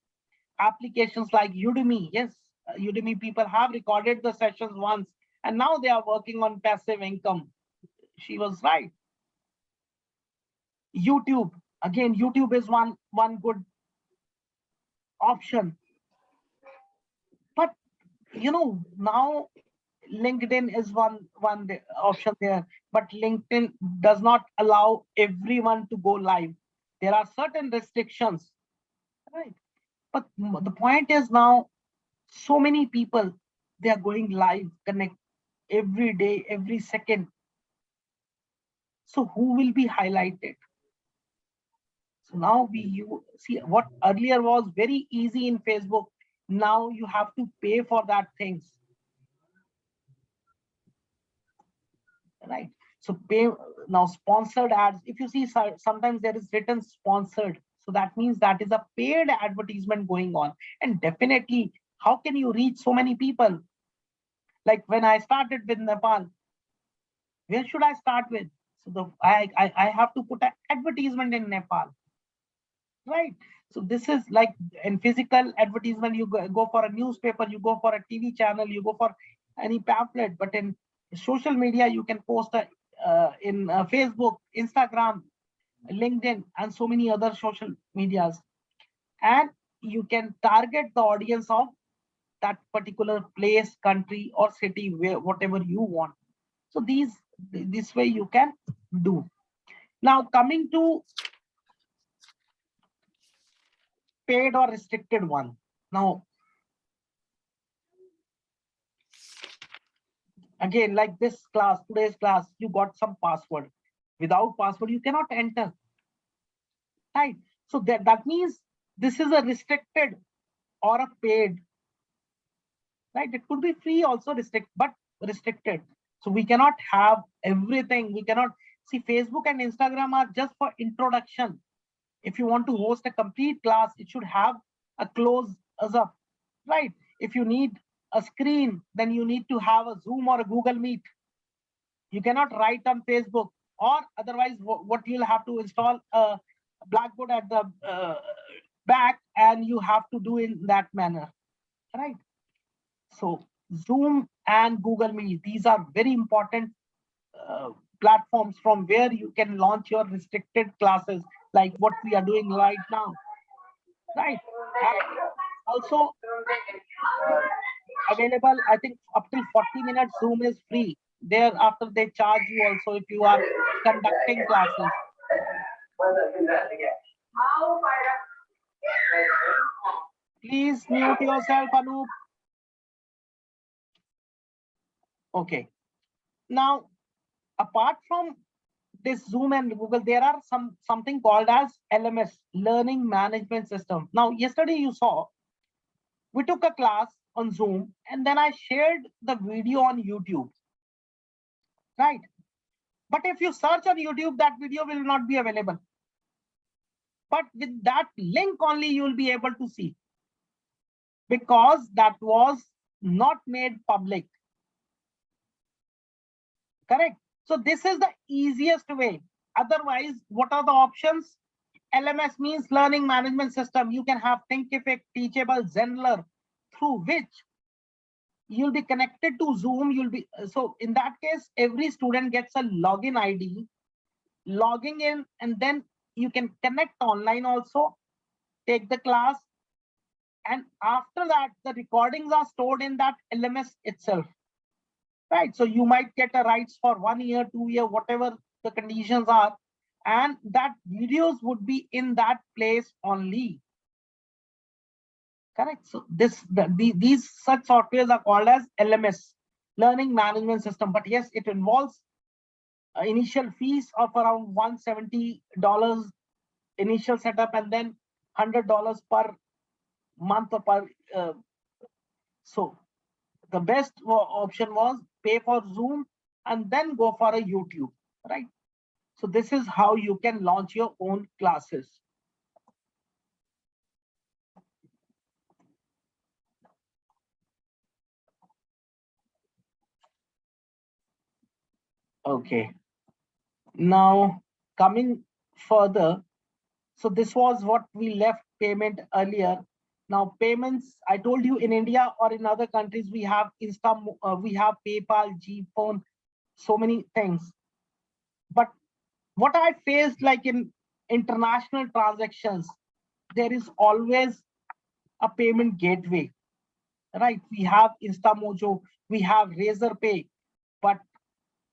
applications like Udemy. Yes, Udemy people have recorded the sessions once, and now they are working on passive income. She was right. YouTube, again, YouTube is one good option. But now LinkedIn is one option there, but LinkedIn does not allow everyone to go live. There are certain restrictions, right? But the point is, now so many people, they are going live, connect every day, every second. So who will be highlighted? So now you see, what earlier was very easy in Facebook, now you have to pay for that things, right? So pay. Now sponsored ads, if you see, sometimes there is written sponsored, so that means that is a paid advertisement going on. And definitely, how can you reach so many people? Like when I started with Nepal, where should I start with? So I have to put an advertisement in Nepal, right? So this is like in physical advertisement, you go for a newspaper, you go for a TV channel, you go for any pamphlet. But in social media, you can post in Facebook, Instagram, LinkedIn, and so many other social medias, and you can target the audience of that particular place, country, or city, where whatever you want. So this way you can do. Now coming to paid or restricted one. Now again, like this class, today's class, you got some password. Without password, you cannot enter, right? So that means this is a restricted or a paid, right? It could be free also, but restricted. So we cannot have everything. We cannot see, Facebook and Instagram are just for introduction. If you want to host a complete class, it should have a close up, right? If you need a screen, then you need to have a Zoom or a Google Meet. You cannot write on Facebook, or otherwise what you'll have to install a Blackboard at the back, and you have to do in that manner, right? So Zoom and Google Meet, these are very important platforms from where you can launch your restricted classes, like what we are doing right now, right? And also available, I think up till 40 minutes Zoom is free. Thereafter they charge you also if you are conducting classes. Please mute yourself, Anup. Okay. Now, apart from this Zoom and Google, there are something called as LMS, Learning Management System. Now, yesterday you saw, we took a class on Zoom and then I shared the video on YouTube, right? But if you search on YouTube, that video will not be available. But with that link only, you will be able to see, because that was not made public. Correct. So this is the easiest way. Otherwise, what are the options? LMS means Learning Management System. You can have Thinkific, Teachable, Zenler, through which you'll be connected to Zoom. You'll be, so in that case, every student gets a login ID, logging in, and then you can connect online also, take the class. And after that, the recordings are stored in that LMS itself. Right, so you might get a rights for 1 year, 2 year, whatever the conditions are, and that videos would be in that place only. Correct. So these such softwares are called as LMS, Learning Management System. But yes, it involves initial fees of around $170 initial setup, and then $100 per month or per. So the best option was pay for Zoom and then go for a YouTube, right? So this is how you can launch your own classes. Okay. Now coming further, so this was what we left payment earlier. Now payments, I told you in India or in other countries, we have we have PayPal, GPhone, so many things. But what I faced, like in international transactions, there is always a payment gateway, right? We have InstaMojo, we have Razorpay, but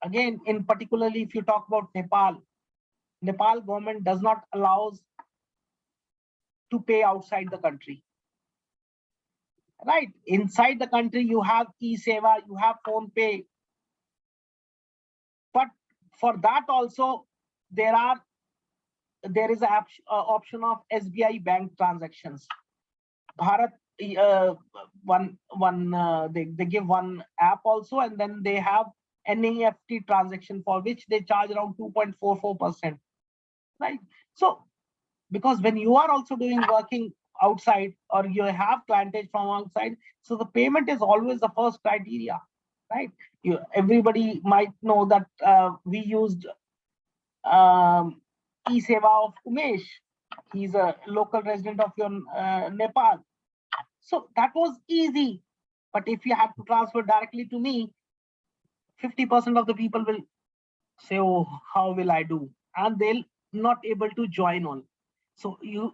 again, in particularly if you talk about Nepal government does not allow to pay outside the country. Right, inside the country you have e-Seva, you have PhonePe, but for that also there is an option of SBI bank transactions. Bharat they give one app also, and then they have NEFT transaction for which they charge around 2.44%. Right, so because when you are also working outside or you have clientage from outside, so the payment is always the first criteria, right? Everybody might know that we used e-Seva of Umesh. He's a local resident of your Nepal. So that was easy. But if you have to transfer directly to me, 50% of the people will say, oh, how will I do? And they'll not able to join on. So you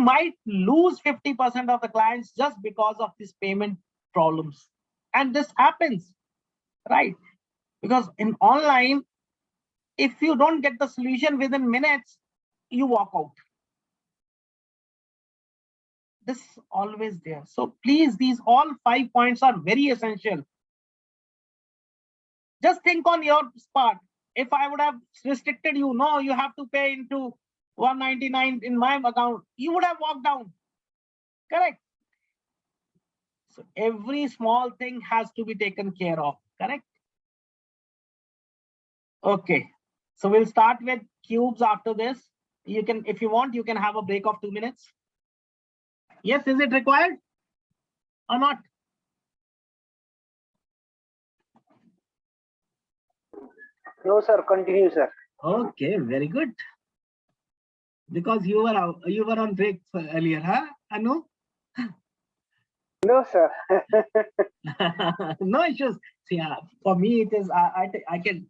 might lose 50% of the clients just because of this payment problems. And this happens, right? Because in online, if you don't get the solution within minutes, you walk out. This is always there. So please, these all 5 points are very essential. Just think on your part. If I would have restricted you, no, you have to pay into 199 in my account, you would have walked down. Correct. So every small thing has to be taken care of. Correct. Okay. So we'll start with cubes after this. You can, if you want, you can have a break of 2 minutes. Yes, is it required or not? No, sir. Continue, sir. Okay, very good. Because you were on break earlier, huh, Anu? No, sir. No issues. See, for me it is I can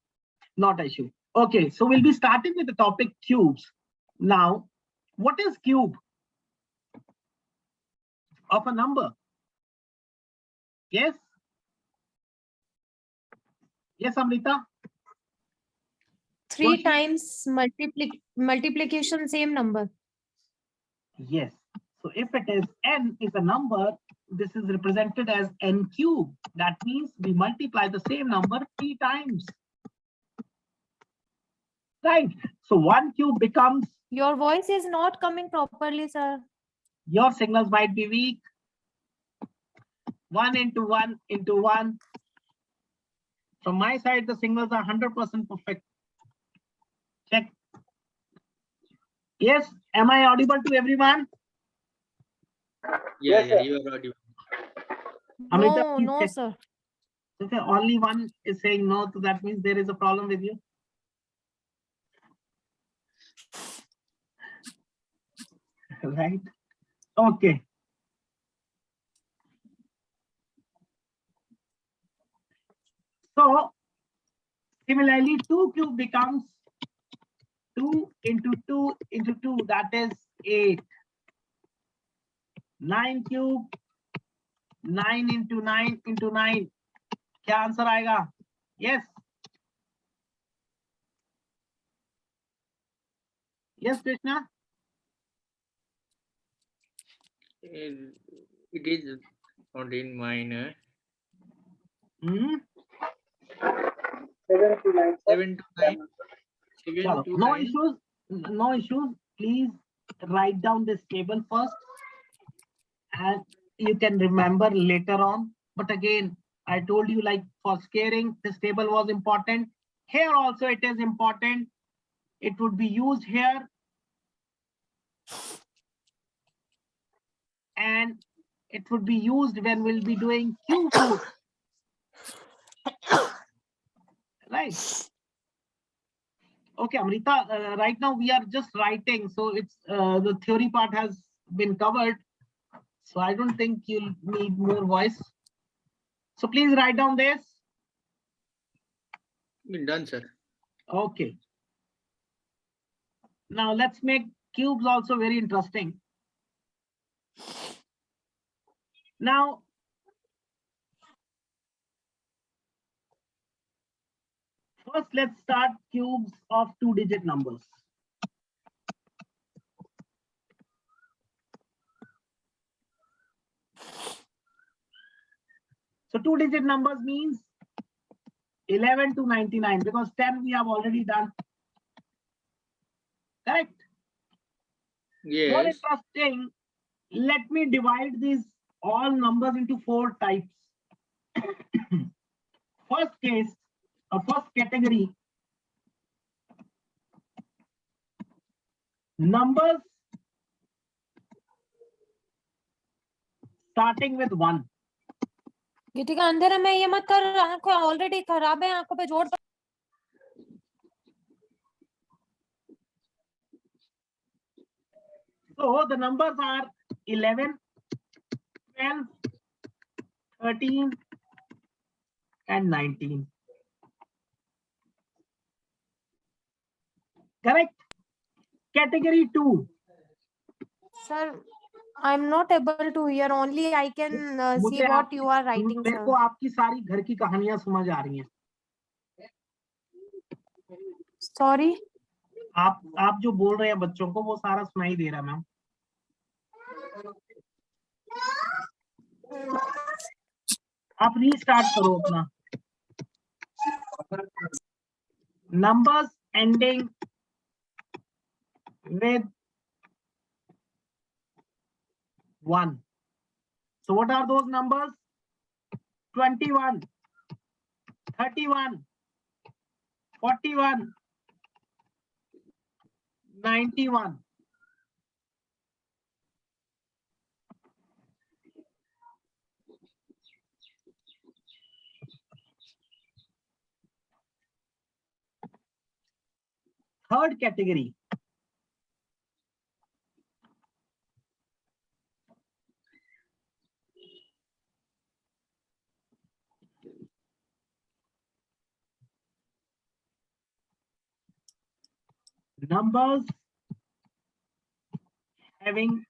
not issue. Okay, so we'll be starting with the topic cubes. Now, what is cube of a number? Yes. Yes, Amrita. 3 times multiplication same number. Yes. So if it is n is a number, this is represented as n cube. That means we multiply the same number 3 times. Right. So 1 cube becomes, Your voice is not coming properly, sir. your signals might be weak. 1 into 1 into 1. From my side, the signals are 100% perfect. Check. Yes. Am I audible to everyone? Yeah, Yes, yeah, sir. you are audible. Amrita, No, please no, check. sir. Okay, only one is saying no, so that means there is a problem with you. Right? Okay. So similarly, 2 cube becomes 2 into 2 into 2, that is 8. 9 cube, 9 into 9 into 9. क्या answer आएगा? Yes. Yes, Krishna. It is not in mine. Hmm? 7 to 9, sir. 7 to 9. 7 Chalo. to No 9. issues. No issues. Please write down this table first, and you can remember later on. But again, I told you, like for scaring, this table was important. Here also it is important. It would be used here. And it would be used when we'll be doing cube root. Right. Okay, Amrita, right now we are just writing. So it's the theory part has been covered. So I don't think you'll need more voice. So please write down this. Been done, sir. Okay. Now let's make cubes also very interesting. Now, first let's start cubes of 2-digit numbers. So 2-digit numbers means 11 to 99, because 10 we have already done. Correct? More Yes. interesting, let me divide these all numbers into 4 types. First case, first category, numbers starting with 1. गीतिका अंधेरे में ये मत कर, आंखें already खराब है, आंखों पे जोर। So the numbers are 11, 12, 13, and 19. Correct? Category 2. Sir, I'm not able to hear. Only I can see मुझे what you are writing, मेरे sir. को आपकी सारी घर की कहानियां समझ आ रही हैं. Sorry. आप जो बोल रहे हैं बच्चों को वो सारा सुनाई दे रहा है मैम. आप रीस्टार्ट करो अपना. Numbers ending with 1. So what are those numbers? 21, 31, 41, 91. Third category, numbers having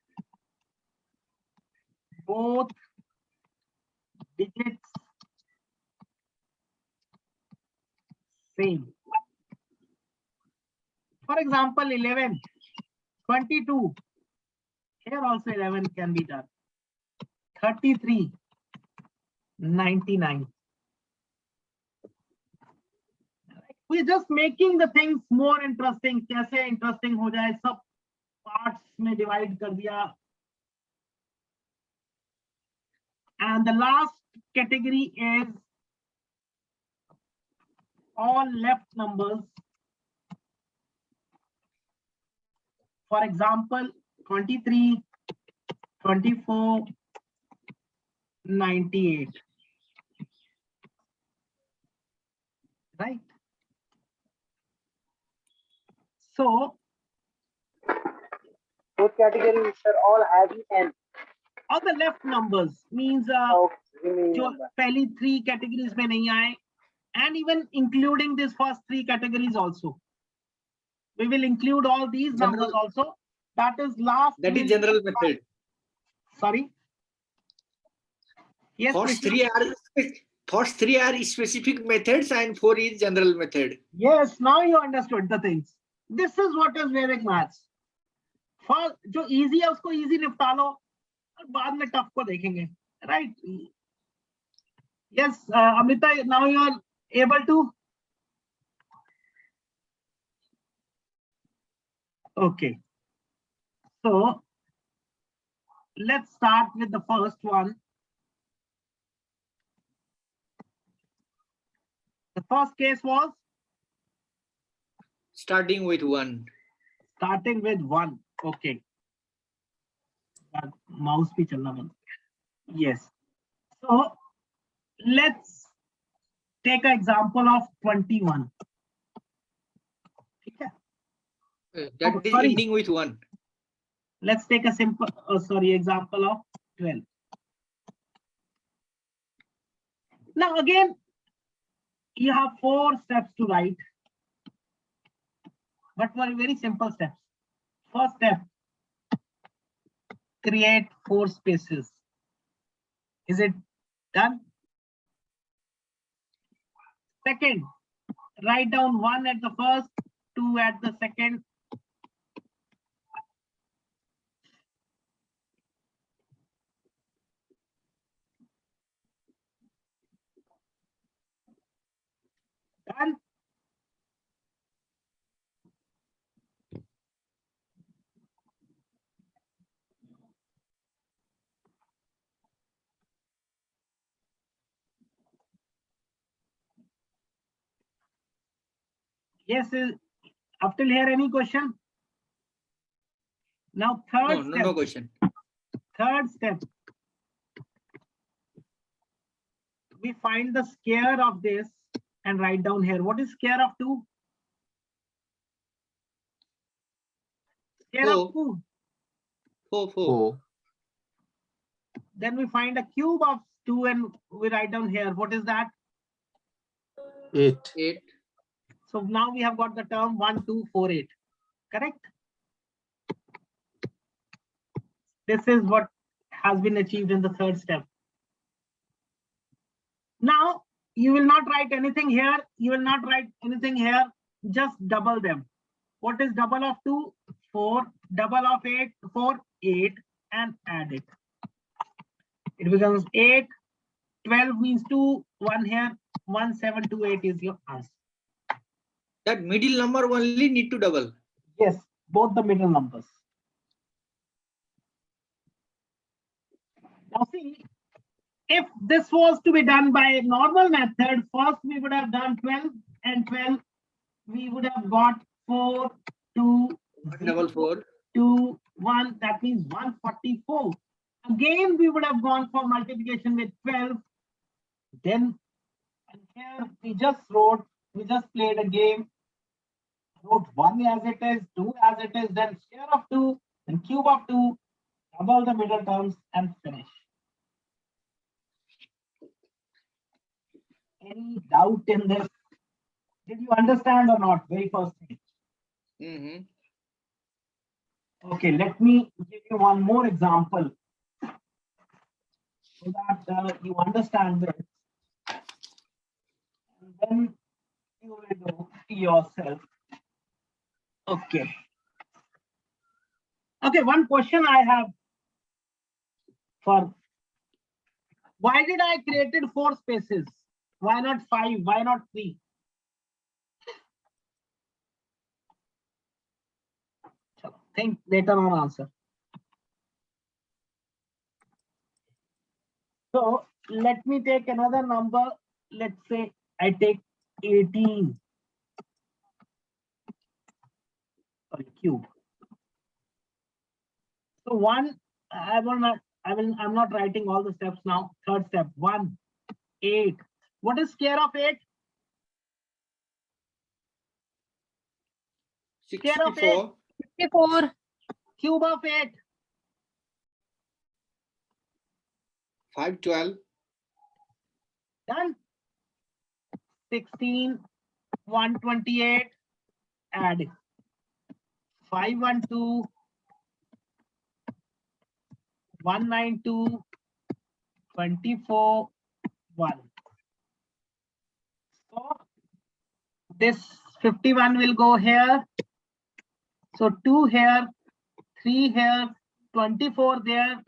both digits same. For example, 11, 22, Here also 11 can be done. 33.99. We're just making the things more interesting. कैसे interesting हो जाए, सब parts में divide कर दिया. And the last category is all left numbers. For example, 23, 24, 98. Right? So, Both categories, sir, all having n. all the left numbers means remaining जो number. पहली 3 categories में नहीं आए, and even including these first 3 categories also. We will include all these numbers also. That is last. That is general method. Sorry. Yes. First three are specific methods and 4 is general method. Yes, now you understood the things. This is what is Vedic maths. First, जो easy है उसको easy निपटा लो, और बाद में tough को देखेंगे. Right? Yes, Amrita, now you are able to. Okay. So let's start with the first one. The first case was Starting with 1. starting with 1. Okay. Mouse पे चलना बंद. Yes. So let's take an example of 21. Okay. That is ending with 1. Let's take a simple, example of 12. Now again, you have 4 steps to write, but very simple steps. First step, create 4 spaces. Is it done? Second, write down 1 at the first, 2 at the second. Done. Yes, up till here, any question? Now, third step. No question. Third step. We find the square of this and write down here. What is square of 2? Square of 2. 4. Then we find a cube of 2 and we write down here. What is that? 8. So now we have got the term 1, 2, 4, 8. Correct? This is what has been achieved in the third step. Now, you will not write anything here. You will not write anything here. Just double them. What is double of 2? 4. Double of 8? 4. 8. And add it. It becomes 8. 12 means 2. 1 here. 1, 7, 2, 8 is your answer. That middle number only need to double. Yes, both the middle numbers. Now see, if this was to be done by a normal method, first we would have done 12 and 12. We would have got 4, 2, 4. 2, 1. That means 144. Again, we would have gone for multiplication with 12. Then here we just played a game. Wrote 1 as it is, 2 as it is, then square of 2, then cube of 2, double the middle terms and finish. Any doubt in this? Did you understand or not? Very first thing. Okay, let me give you one more example so that you understand this. And then you will do yourself. Okay. Okay, one question I have for, why did I created 4 spaces? Why not 5? Why not 3? Think later on answer. So let me take another number. Let's say I take 18. Sorry, cube. So I'm not writing all the steps now. Third step, 1, 8. What is square of 8? Square of 8. 54. Cube of 8. 512. Done. 16, 128. Add 512, 192, 24, 1. So this 51 will go here. So 2 here, 3 here, 24 there.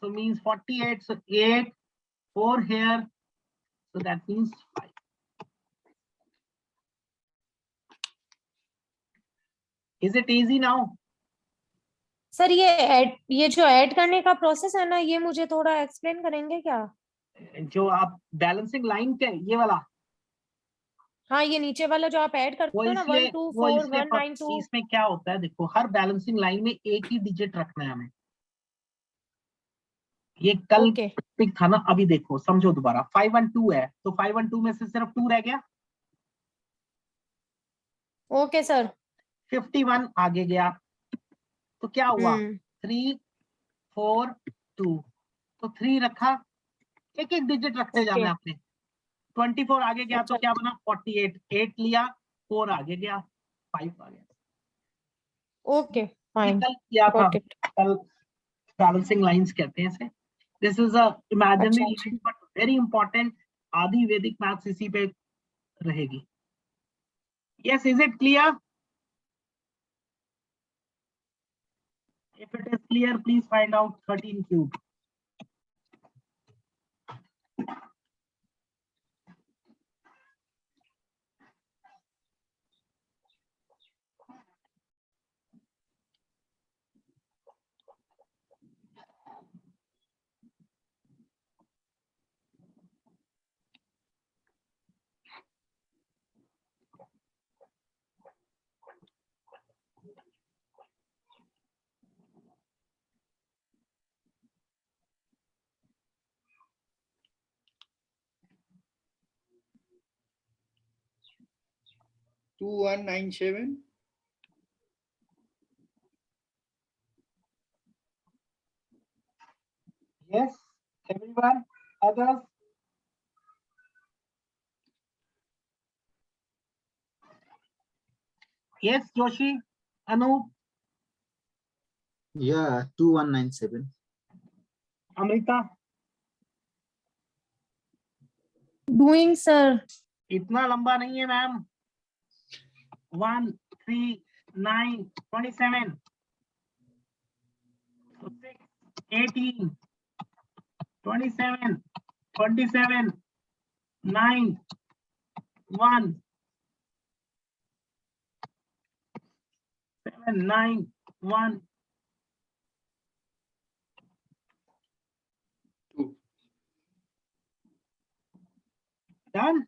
So means 48. So 8, 4 here. So that means 5. Is it easy now? Sir ये जो add करने का process है ना, ये मुझे थोड़ा explain करेंगे क्या? जो आप बैलेंसिंग लाइन के ये वाला, हाँ, ये नीचे वाला जो आप ऐड करते हो ना, 1 2 4 1 9 2, इसमें क्या होता है, देखो हर बैलेंसिंग लाइन में एक ही डिजिट रखना है हमें। ये कल टॉपिक था ना, अभी देखो समझो दोबारा। 512 है तो 512 में से सिर्फ 2 रह गया। Okay sir. 51 आगे गया तो क्या हुआ, 3 4 2, तो 3 रखा, एक एक डिजिट रखते जाना है आपने। 24 आगे गया तो क्या बना, 48, 8 लिया, 4 आगे गया, 5 आ गया। ओके फाइन, कल किया था, कल बैलेंसिंग लाइंस कहते हैं इसे। This is a imaginary line but very important. आदि वैदिक मैथ्स इसी पे रहेगी। Yes, is it clear? If it is clear, please find out 13 cube. Two 197. Yes, everyone, others? Yes, Joshi, Anup? Yeah, 2197. Amrita? Doing sir. इतना लंबा नहीं है ma'am. 1 3 9 27, 6 18 27 27 9 1 7 9 1 2. Done.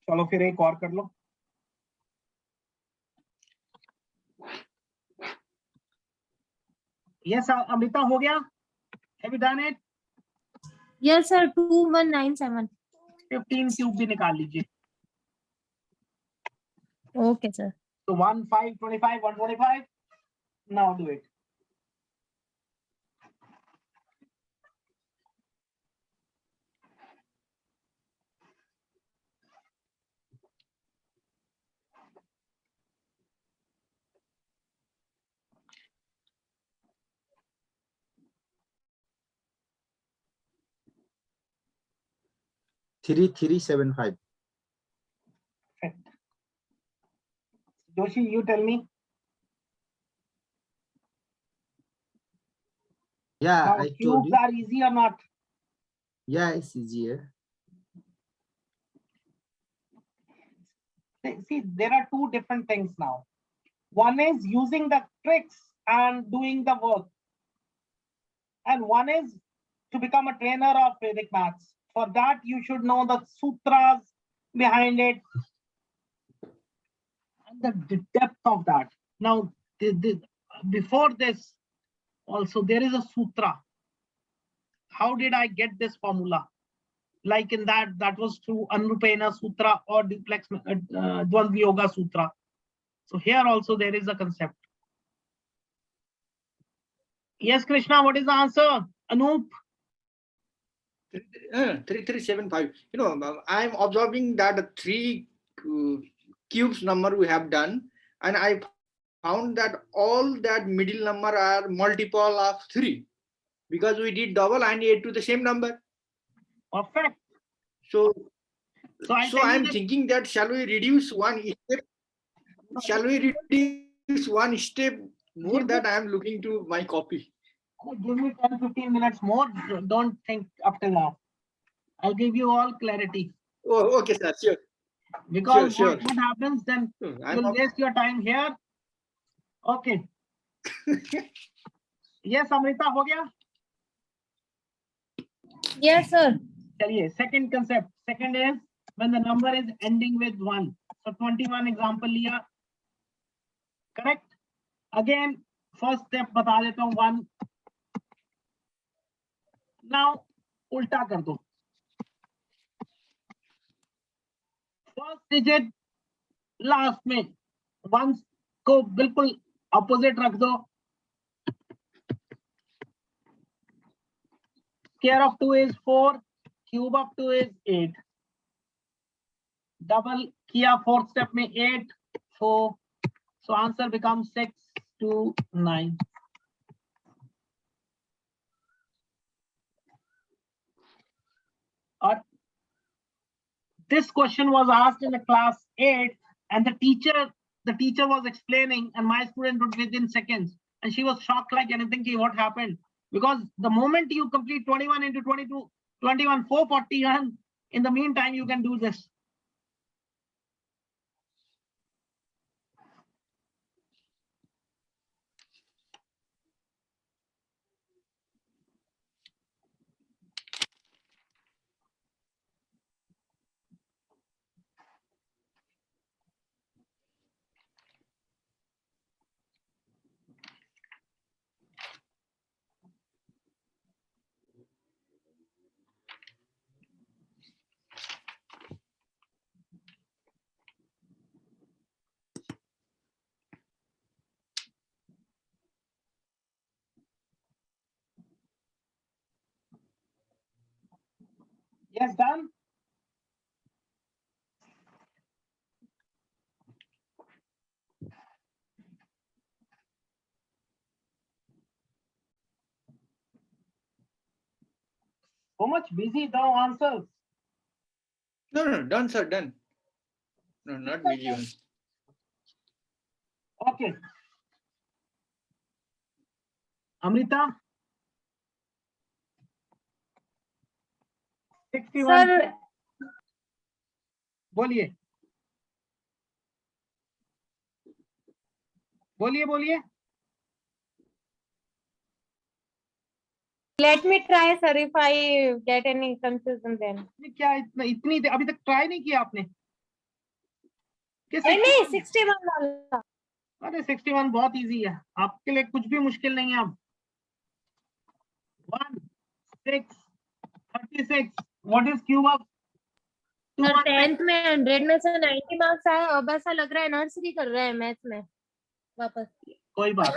चलो फिर एक और कर लो। यस अमृता, हो गया? Have you done it? Yes sir, 2197। 15 cube भी निकाल लीजिए। Okay sir. तो 1 5 25 125। Now do it. 3375. Joshi, you tell me. Yeah, Now, I told cubes you. are easy or not? Yeah, it's easier. See, there are two different things now. One is using the tricks and doing the work. And one is to become a trainer of Vedic maths. For that, you should know the sutras behind it and the depth of that. Now, before this, also, there is a sutra. How did I get this formula? Like in that was through Anupena Sutra or Duplex Dvandva Yoga Sutra. So here also there is a concept. Yes, Krishna, what is the answer? Anup? 3375. I'm observing that three cubes number we have done, and I found that all that middle number are multiple of 3 because we did double and add to the same number. Perfect. So So I'm thinking that shall we reduce one step? Shall we reduce one step more? That I am looking to my copy. Give me 10-15 minutes more. Don't think up till now. I'll give you all clarity. Oh, okay, sir. Sure. Because Sure. what happens then? You'll waste your time here. Okay. Yes, Amrita, हो गया? Yes, sir. चलिए, second concept. Second is when the number is ending with 1. So 21 example लिया. Correct? Again, first step बता देता हूँ 1. Now, उल्टा कर दो. First digit last में 1 को बिल्कुल opposite रख दो. Square of 2 is 4. Cube of 2 is 8. Double किया fourth step में 8, 4. So answer becomes 6, 2, 9. This question was asked in the class 8, and the teacher was explaining, and my student would within seconds, and she was shocked like anything. What happened? Because the moment you complete 21 into 22, 21, 441, in the meantime, you can do this. Yes, done. So much busy now answers. No, done, sir, done. No, not busy one. Okay. Amrita? 61. Sir, बोलिए बोलिए let me try, sir, if I get any confusion then. क्या इतनी अभी तक try नहीं किया आपने? नहीं 61 वाला. अरे 61 बहुत इजी है, आपके लिए कुछ भी मुश्किल नहीं है. अब 1, 6, 36. What is cube of? Sir 10th में 100 में से 90 मार्क्स आए. अब ऐसा लग रहा है नर्सरी कर रहा है मैथ्स में वापस. कोई बात.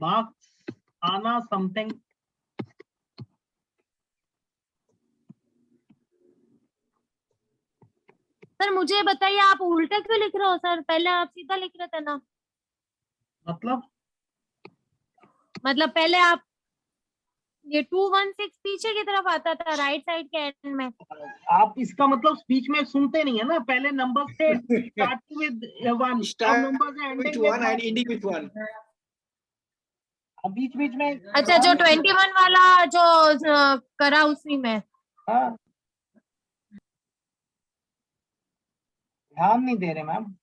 मार्क्स आना समथिंग. सर मुझे बताइए, आप उल्टा क्यों लिख रहे हो सर? पहले आप सीधा लिख रहे थे ना. मतलब पहले आप ये 216 पीछे की तरफ आता था, राइट साइड के एंड में। आप इसका मतलब स्पीच में सुनते नहीं है ना, पहले नंबर्स थे starting with 1, Start numbers with ending one with and ending with one. बीच बीच में। अच्छा, जो 21 वाला जो करा उसी में। हाँ, ध्यान नहीं दे रहे मैम।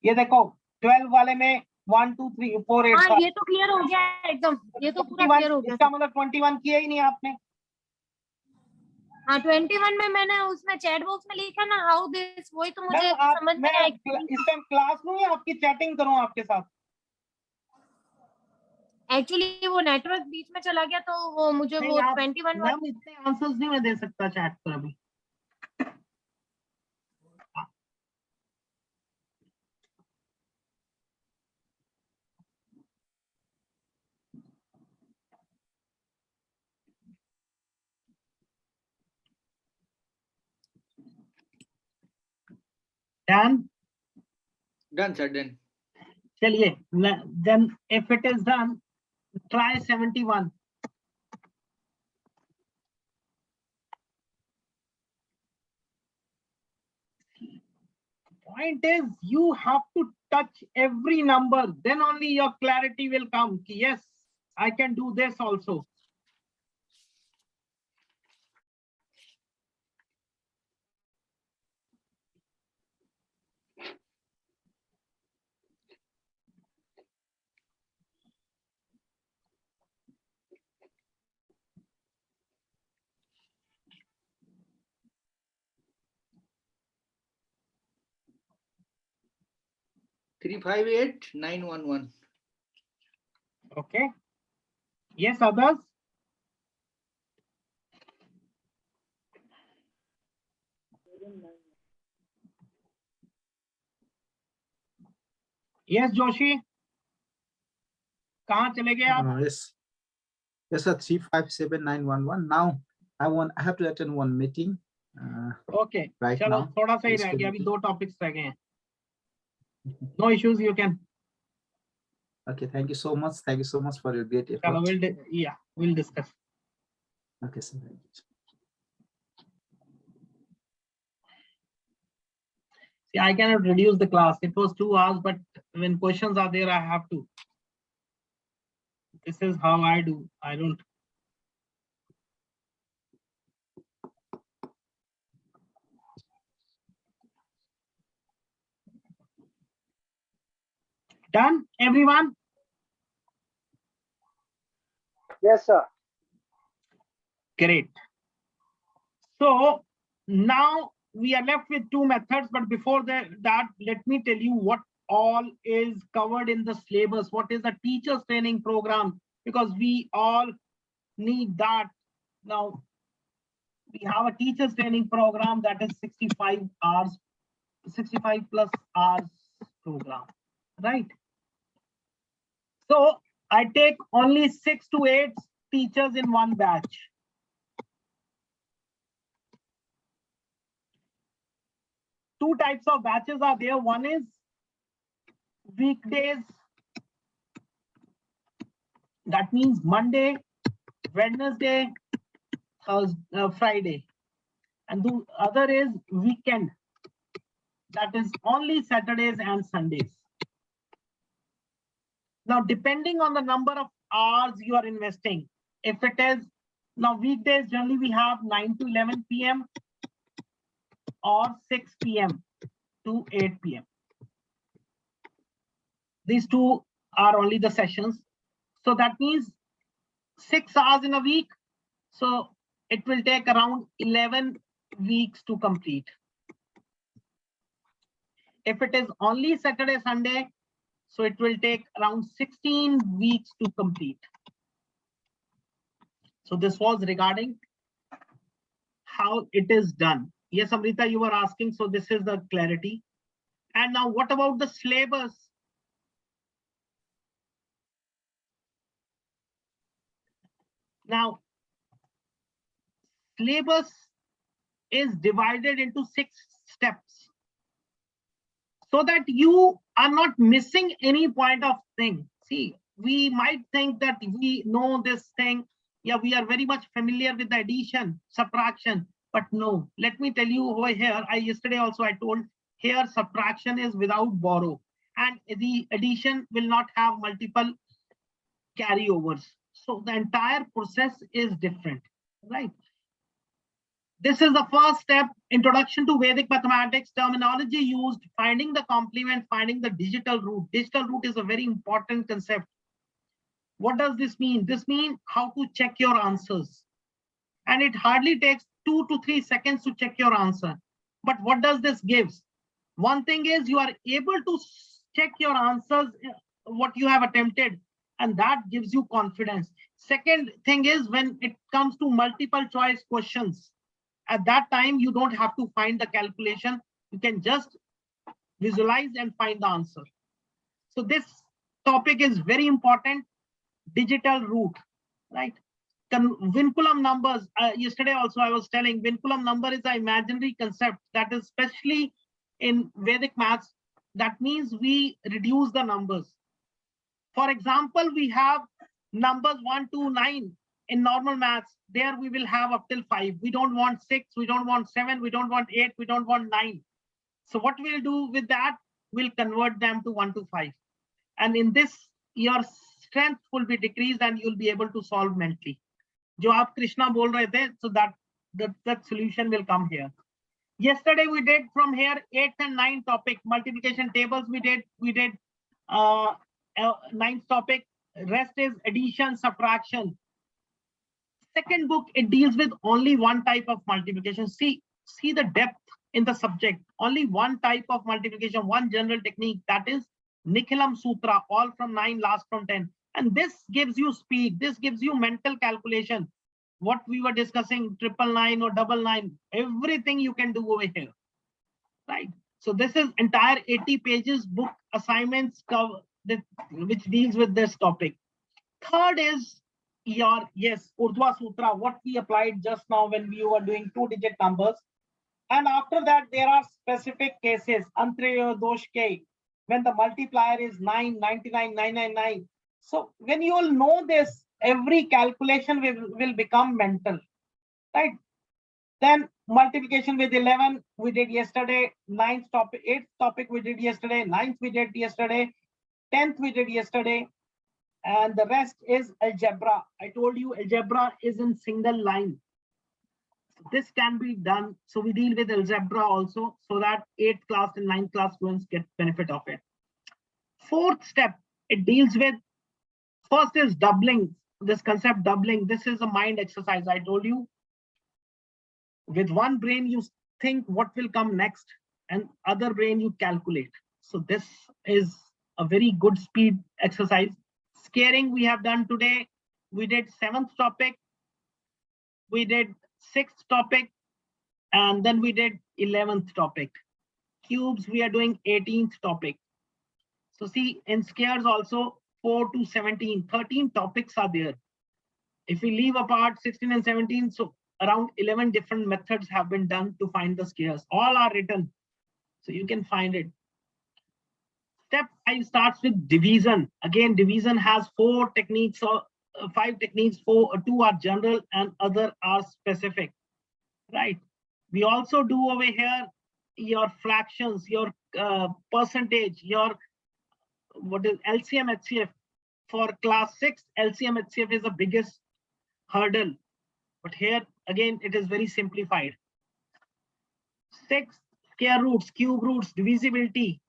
ये देखो 12 वाले में 1 2 3 4 8 हाँ, ये तो क्लियर हो गया एकदम, ये तो पूरा 21, क्लियर हो गया। इसका मतलब 21 किया ही नहीं आपने। हाँ, 21 में मैंने उसमें चैट बॉक्स में लिखा ना हाउ दिस, वही तो मुझे मैम आप, समझ में मैं नहीं इस टाइम क्लास लूं या आपकी चैटिंग करूं आपके साथ? एक्चुअली वो नेटवर्क बीच में चला गया, तो वो मुझे नहीं वो आप 21 मैम इतने आंसर्स नहीं मैं दे सकता चैट पर अभी। Done? Done, sir. Done. चलिए, then if it is done, try 71. Point is, you have to touch every number, then only your clarity will come. Yes, I can do this also. Three five eight 911. Okay. Yes, others? Yes, Joshi. कहाँ चले गए आप? Yes. Yes, sir. 357 911. Now I have to attend one meeting. Okay. Right चलो now. थोड़ा सा ही Yes, रह गया, अभी meeting. 2 topics रह गए हैं. No issues, you can. Okay, thank you so much. Thank you so much for your great effort. चलो we'll discuss. Okay, sir. Thank you. See, I cannot reduce the class. It was 2 hours, but when questions are there, I have to. This is how I do. I don't. Done, everyone? Yes, sir. Great. So now we are left with 2 methods, but before that, let me tell you what all is covered in the syllabus. What is the teacher's training program? Because we all need that. Now, we have a teacher's training program that is 65 hours, 65 plus hours program, right? So I take only 6 to 8 teachers in one batch. Two types of batches are there. One is weekdays. That means Monday, Wednesday, Thursday, Friday. And the other is weekend. That is only Saturdays and Sundays. Now, depending on the number of hours you are investing, if it is, now weekdays, generally we have 9 to 11 p.m. or 6 p.m. to 8 p.m. These two are only the sessions. So that means 6 hours in a week. So it will take around 11 weeks to complete. If it is only Saturday, Sunday, so it will take around 16 weeks to complete. So this was regarding how it is done. Yes, Amrita, you were asking, so this is the clarity. And now what about the syllabus? Now, syllabus is divided into 6 steps so that you are not missing any point of thing. See, we might think that we know this thing, Yeah, we are very much familiar with the addition, subtraction, but no, let me tell you over here, yesterday also I told, here subtraction is without borrow, and the addition will not have multiple carryovers. So the entire process is different, right? This is the first step, introduction to Vedic mathematics, terminology used, finding the complement, finding the digital root. Digital root is a very important concept. What does this mean? This means how to check your answers. And it hardly takes 2 to 3 seconds to check your answer. But what does this give? One thing is you are able to check your answers, what you have attempted, and that gives you confidence. Second thing is when it comes to multiple choice questions, at that time, you don't have to find the calculation. You can just visualize and find the answer. So this topic is very important, digital root, right? Vinculum numbers, yesterday also I was telling, vinculum number is an imaginary concept that is especially in Vedic maths. That means we reduce the numbers. For example, we have numbers 1 to 9 in normal maths. There we will have up till 5. We don't want 6, we don't want 7, we don't want 8, we don't want 9. So what we'll do with that, we'll convert them to 1 to 5. And in this, your strength will be decreased and you'll be able to solve mentally. जो आप कृष्णा बोल रहे थे, so that solution will come here. Yesterday we did from here 8th and 9th topic, multiplication tables we did 9th topic, rest is addition, subtraction. Second book, it deals with only one type of multiplication. See the depth in the subject. Only one type of multiplication, one general technique, that is Nikhilam Sutra, all from 9, last from 10. And this gives you speed, this gives you mental calculation. What we were discussing, 999 or 999, everything you can do over here, right? So this is entire 80 pages book assignments cover which deals with this topic. Third is your, yes, Urdhva Sutra, what we applied just now when we were doing 2-digit numbers. And after that, there are specific cases, Antreyo Doshke, when the multiplier is 9, 99, 999. So when you will know this, every calculation will become mental, right? Then multiplication with 11, we did yesterday, 9th topic, 8th topic we did yesterday, 9th we did yesterday, 10th we did yesterday, and the rest is algebra. I told you algebra is in single line. This can be done. So we deal with algebra also, so that 8th class and 9th class students get benefit of it. Fourth step, it deals with, first is doubling, this concept doubling. This is a mind exercise. I told you, with one brain you think what will come next, and other brain you calculate. So this is a very good speed exercise. Scaring we have done today. We did 7th topic, we did 6th topic, and then we did 11th topic. Cubes we are doing 18th topic. So see, in scares also 4 to 17, 13 topics are there. If we leave apart 16 and 17, so around 11 different methods have been done to find the scares. All are written, so you can find it. Step 5 starts with division. Again, division has 4 techniques or 5 techniques. 2 are general and other are specific, right? We also do over here your fractions, your percentage, your what is LCM HCF. For class 6, LCM HCF is the biggest hurdle, but here again it is very simplified. 6, square roots, cube roots, divisibility.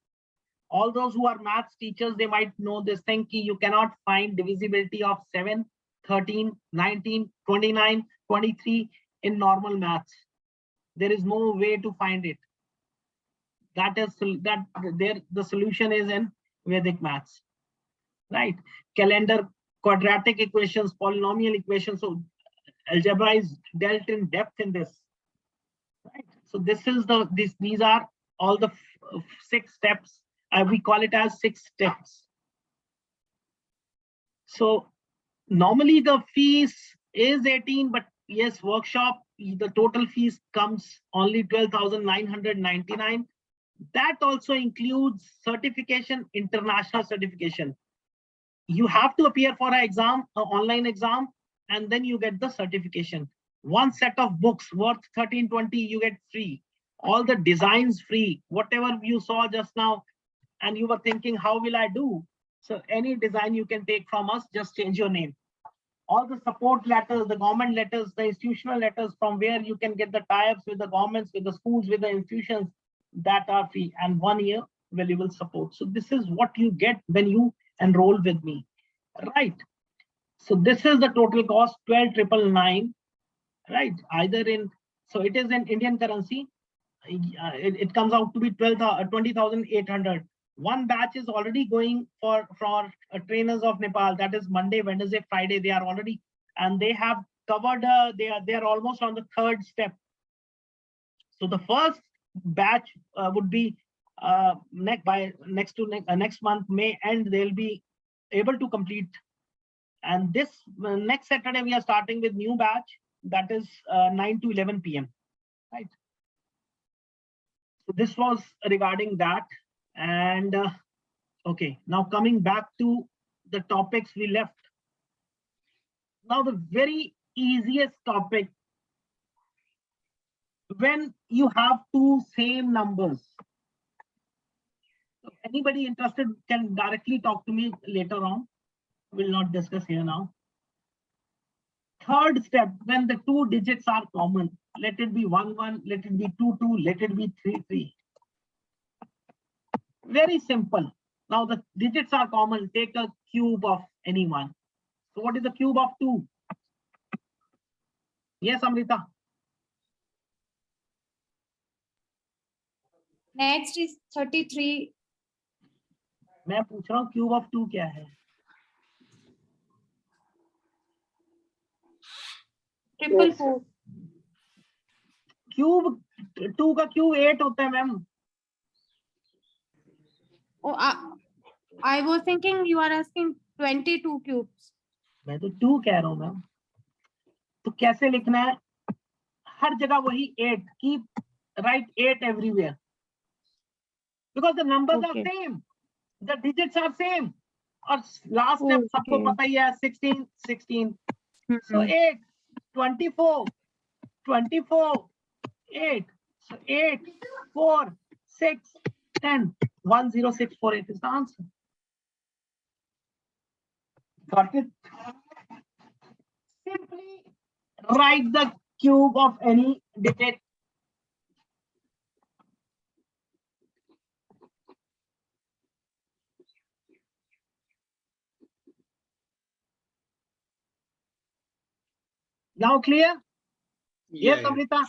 All those who are maths teachers, they might know this thing, you cannot find divisibility of 7, 13, 19, 29, 23 in normal maths. There is no way to find it. The solution is in Vedic maths, right? Calendar, quadratic equations, polynomial equations. So algebra is dealt in depth in this, right? So this is these are all the 6 steps. We call it as 6 steps. So normally the fees is 18, but yes, workshop, the total fees comes only 12,999. That also includes certification, international certification. You have to appear for an exam, an online exam, and then you get the certification. One set of books worth 1320 you get free. All the designs free. Whatever you saw just now, and you were thinking, how will I do? So any design you can take from us, just change your name. All the support letters, the government letters, the institutional letters from where you can get the tie-ups with the governments, with the schools, with the institutions, that are free, and 1 year valuable support. So this is what you get when you enroll with me, right? So this is the total cost, 12,999, right? Either in, so it is in Indian currency. It comes out to be 20,800. One batch is already going for trainers of Nepal. That is Monday, Wednesday, Friday. They are already, and they have covered. They are almost on the third step. So the first batch would be next month, May end. They'll be able to complete. And this next Saturday we are starting with new batch. That is 9 to 11 p.m. Right. So this was regarding that. And okay, now coming back to the topics we left. Now the very easiest topic, when you have two same numbers. So anybody interested can directly talk to me later on. We'll not discuss here now. Third step, when the two digits are common, let it be 1 1, let it be 2 2, let it be 3 3. Very simple. Now the digits are common. Take a cube of any one. So what is the cube of 2? Yes, Amrita. Next is 33. मैं पूछ रहा हूँ cube of 2 क्या है? 444. Cube 2 का cube 8 होता है ma'am. Oh, I was thinking you are asking 22 cubes. मैं तो 2 कह रहा हूँ मैम. तो कैसे लिखना है? हर जगह वही 8. Keep write 8 everywhere. Because the numbers are same. The digits are same. और last step सबको पता ही है, 16 16. So 8 24 24 8. So 8 4 6 10 10648 is the answer. Got it? Simply write the cube of any digit. Now clear? Yes, Amrita.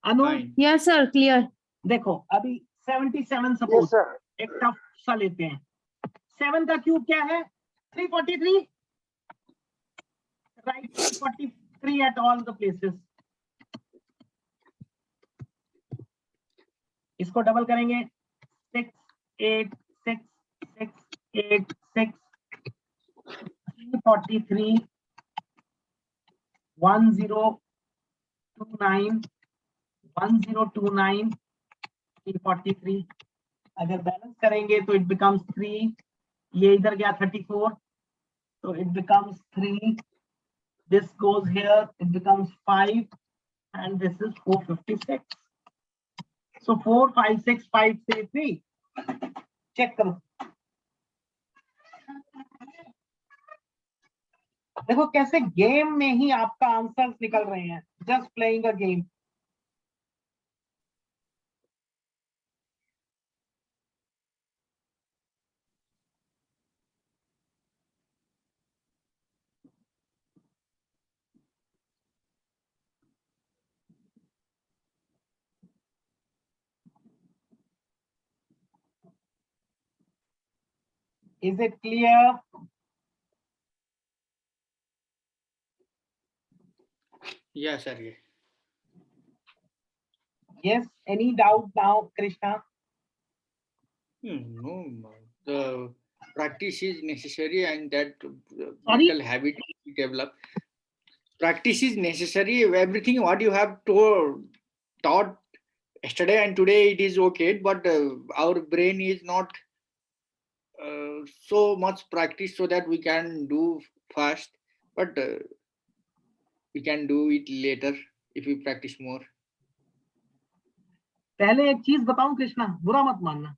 Anu? Fine. Yes, sir. Clear. देखो अभी 77 suppose. Yes, sir. एक tough सा लेते हैं. 7 का क्यूब क्या है? 343. Right, 343 at all the places. इसको डबल करेंगे. 6 8 6 6 8 6 343 1029 1029 343. अगर बैलेंस करेंगे तो it becomes 3. ये इधर गया 34, so it becomes 3. This goes here, it becomes 5, and this is 456. So 4 5 6 5 3 3. Check करो. देखो कैसे गेम में ही आपका आंसर्स निकल रहे हैं. Just playing a game. Is it clear? Yes, sir. Yes. Any doubt now, Krishna? No, the practice is necessary, and that Sorry? mental habit we develop. Practice is necessary. Everything what you have taught yesterday and today, it is okay, but our brain is not so much practice so that we can do fast, but we can do it later if we practice more. पहले एक चीज बताऊं कृष्णा, बुरा मत मानना.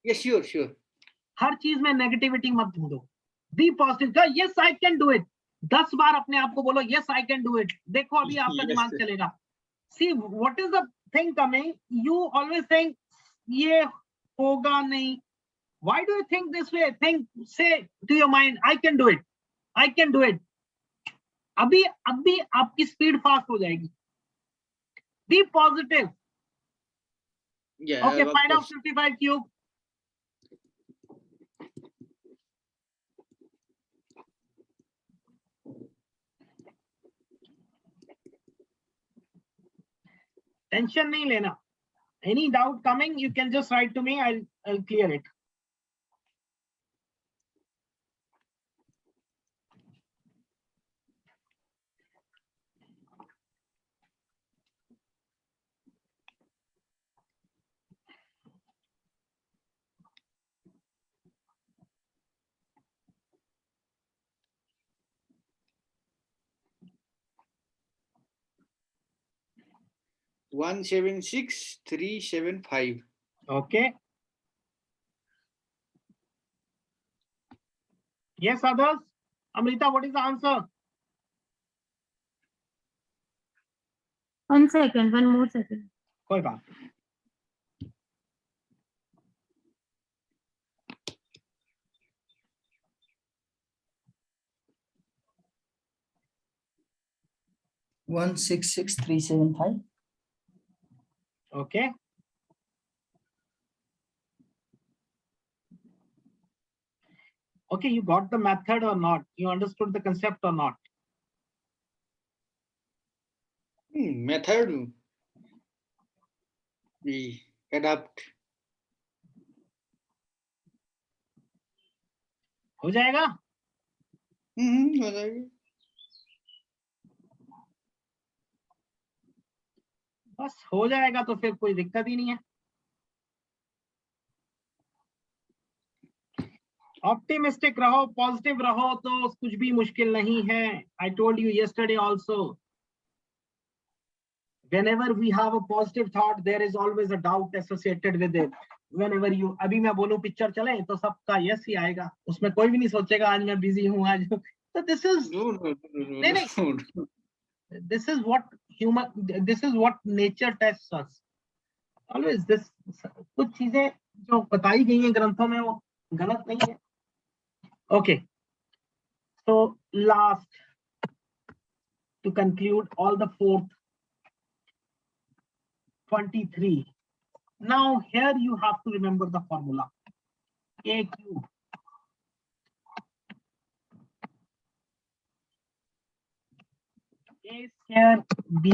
Yes, sure. हर चीज में negativity मत ढूंढो. Be positive. Yes I can do it. 10 बार अपने आप को बोलो yes I can do it. देखो अभी आपका दिमाग चलेगा. See what is the thing coming. You always think ये होगा नहीं. Why do you think this way? Think, say to your mind, I can do it. I can do it. अभी आपकी स्पीड फास्ट हो जाएगी. Be positive. Yeah. Okay, find out 55 cube. Tension नहीं लेना. Any doubt coming, you can just write to me. I'll clear it. One 176,375. Okay. Yes, others. Amrita, what is the answer? 1 second, 1 more second. कोई बात. One 166,375. Okay. Okay, you got the method or not? You understood the concept or not? Method we adapt. हो जाएगा. हो जाएगा. बस हो जाएगा तो फिर कोई दिक्कत ही नहीं है. ऑप्टिमिस्टिक रहो, पॉजिटिव रहो तो कुछ भी मुश्किल नहीं है. I told you yesterday also, whenever we have a positive thought there is always a doubt associated with it. Whenever you, अभी मैं बोलूं पिक्चर चले तो सबका यस ही आएगा. उसमें कोई भी नहीं सोचेगा आज मैं बिजी हूं आज. तो this is No. this is what this is what nature tests us. Always this, कुछ चीजें जो बताई गई हैं ग्रंथों में वो गलत नहीं है. Okay, so last, to conclude all the fourth 23. Now here you have to remember the formula. A cube A square B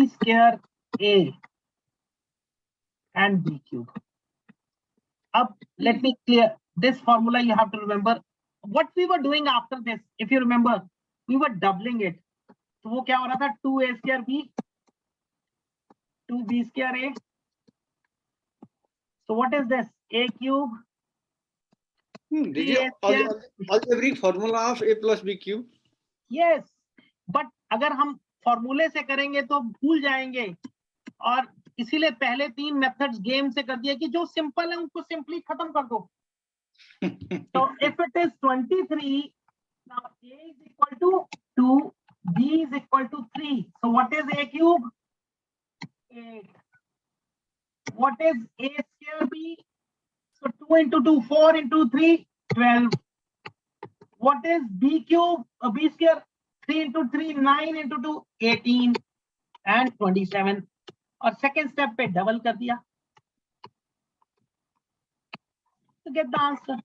square A and B cube. Up, let me clear this formula. You have to remember what we were doing after this. If you remember, we were doubling it. तो वो क्या हो रहा था? 2A square B 2B square A. So what is this? A cube. This is algebraic formula of A plus B cube. Yes, but अगर हम फॉर्मूले से करेंगे तो भूल जाएंगे, और इसीलिए पहले 3 मेथड्स गेम से कर दिया कि जो सिंपल है उनको सिंपली खत्म कर दो. So if it is 23, now A is equal to 2, B is equal to 3. So what is A cube? 8. What is A square B? So 2 into 2, 4 into 3, 12. What is B cube? B square? 3 into 3, 9 into 2, 18 and 27. और second step पे double कर दिया to get the answer.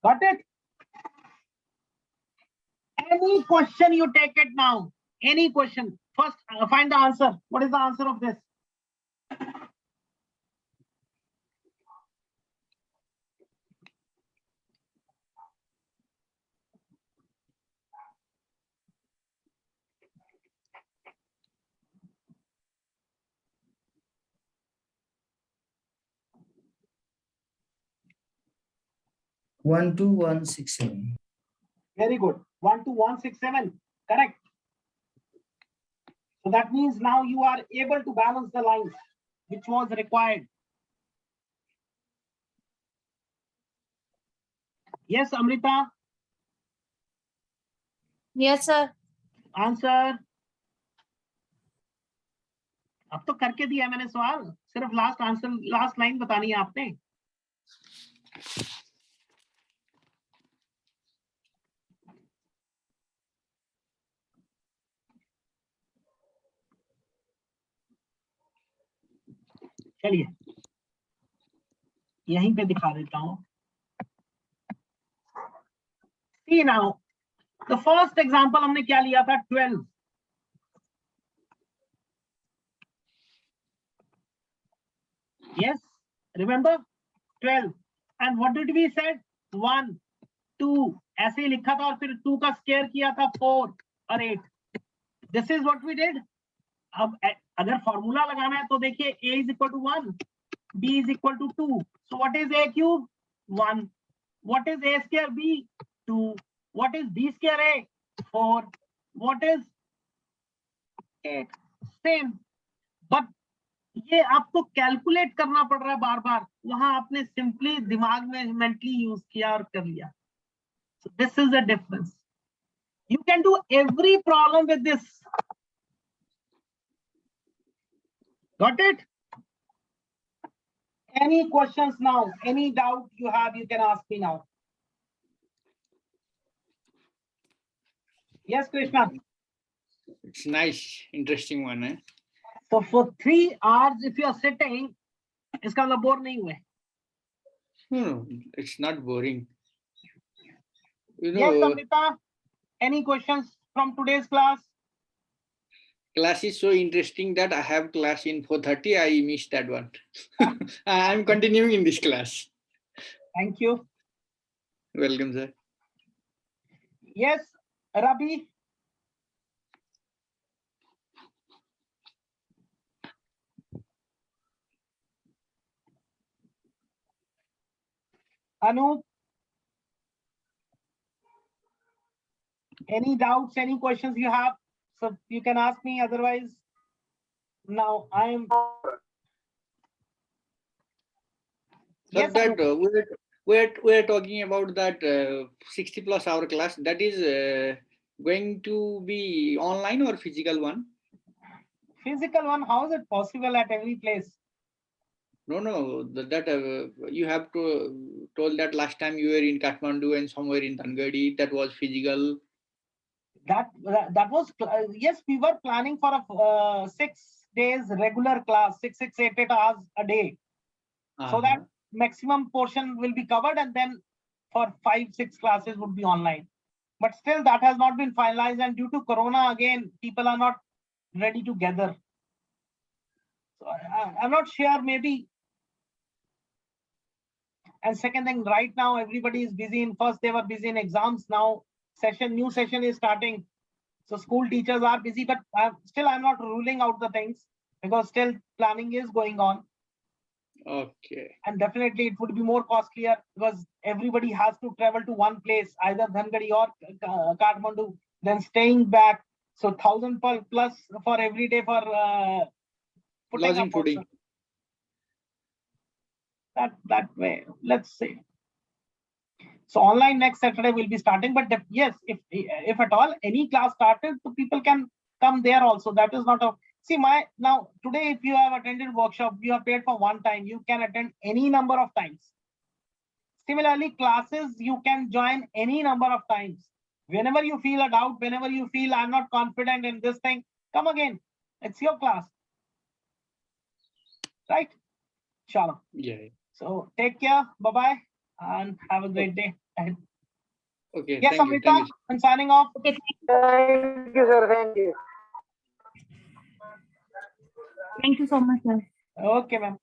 Got it? Any question you take it now. Any question. First, find the answer. What is the answer of this? 12167. Very good. 12167. Correct. So that means now you are able to balance the lines, which was required. Yes, Amrita, Yes, sir. answer. अब तो करके दिया है मैंने सवाल, सिर्फ last answer, last line बतानी है आपने. चलिए यहीं पे दिखा देता हूं. See now, the first example हमने क्या लिया था? 12. Yes, remember 12. And what did we said? 1, 2. ऐसे ही लिखा था और फिर 2 का स्केयर किया था 4 और 8. This is what we did. अब अगर फॉर्मूला लगाना है तो देखिए a is equal to 1, b is equal to 2. So what is a cube? 1. What is a square b? 2. What is b square a? 4. What is 8? Same. But ये आपको calculate करना पड़ रहा है बार बार, वहां आपने सिंपली दिमाग में मेंटली यूज किया और कर लिया. So this is the difference. You can do every problem with this. Got it? Any questions now? Any doubt you have, you can ask me now. Yes, Krishna. It's nice, interesting one. Eh? So for 3 hours, if you are sitting, इसका मतलब bore नहीं हुए. No, it's not boring. You Yes, know, Amrita. Any questions from today's class? class is so interesting that I have class in 4:30. I missed that one. I'm continuing in this class. Thank you. Welcome, sir. Yes, Rabi. Anup. Any doubts, any questions you have? So you can ask me, otherwise now I am. So Yes, that Anup. we're talking about that 60 plus hour class. That is going to be online or physical one? Physical one, how is it possible at every place? No, that you have to told that last time you were in Kathmandu and somewhere in Tangadi, that was physical. That was, yes, we were planning for a 6 days regular class, 8 hours a day. So that maximum portion will be covered, and then for 5, 6 classes would be online. But still that has not been finalized, and due to Corona again, people are not ready to gather. So I'm not sure, maybe. And second thing, right now everybody is busy in, first they were busy in exams, now new session is starting. So school teachers are busy, but still I'm not ruling out the things, because still planning is going on. Okay. And definitely it would be more costlier, because everybody has to travel to one place, either Dhangadi or Kathmandu, then staying back. So 1,000 plus for every day for putting Lodging, up fooding. That way. Let's see. So online next Saturday will be starting, but yes, if at all any class started, so people can come there also. That is not a, see, now today if you have attended workshop, you are paid for one time, you can attend any number of times. Similarly, classes you can join any number of times. Whenever you feel a doubt, whenever you feel I'm not confident in this thing, come again. It's your class. Right? Shalom. Yeah. So take care. Bye-bye. And have a great day ahead. Okay. Yes, Thank you. Amrita, I'm signing off. Okay. Thank you, sir. Thank you. Thank you so much, sir. Okay, ma'am.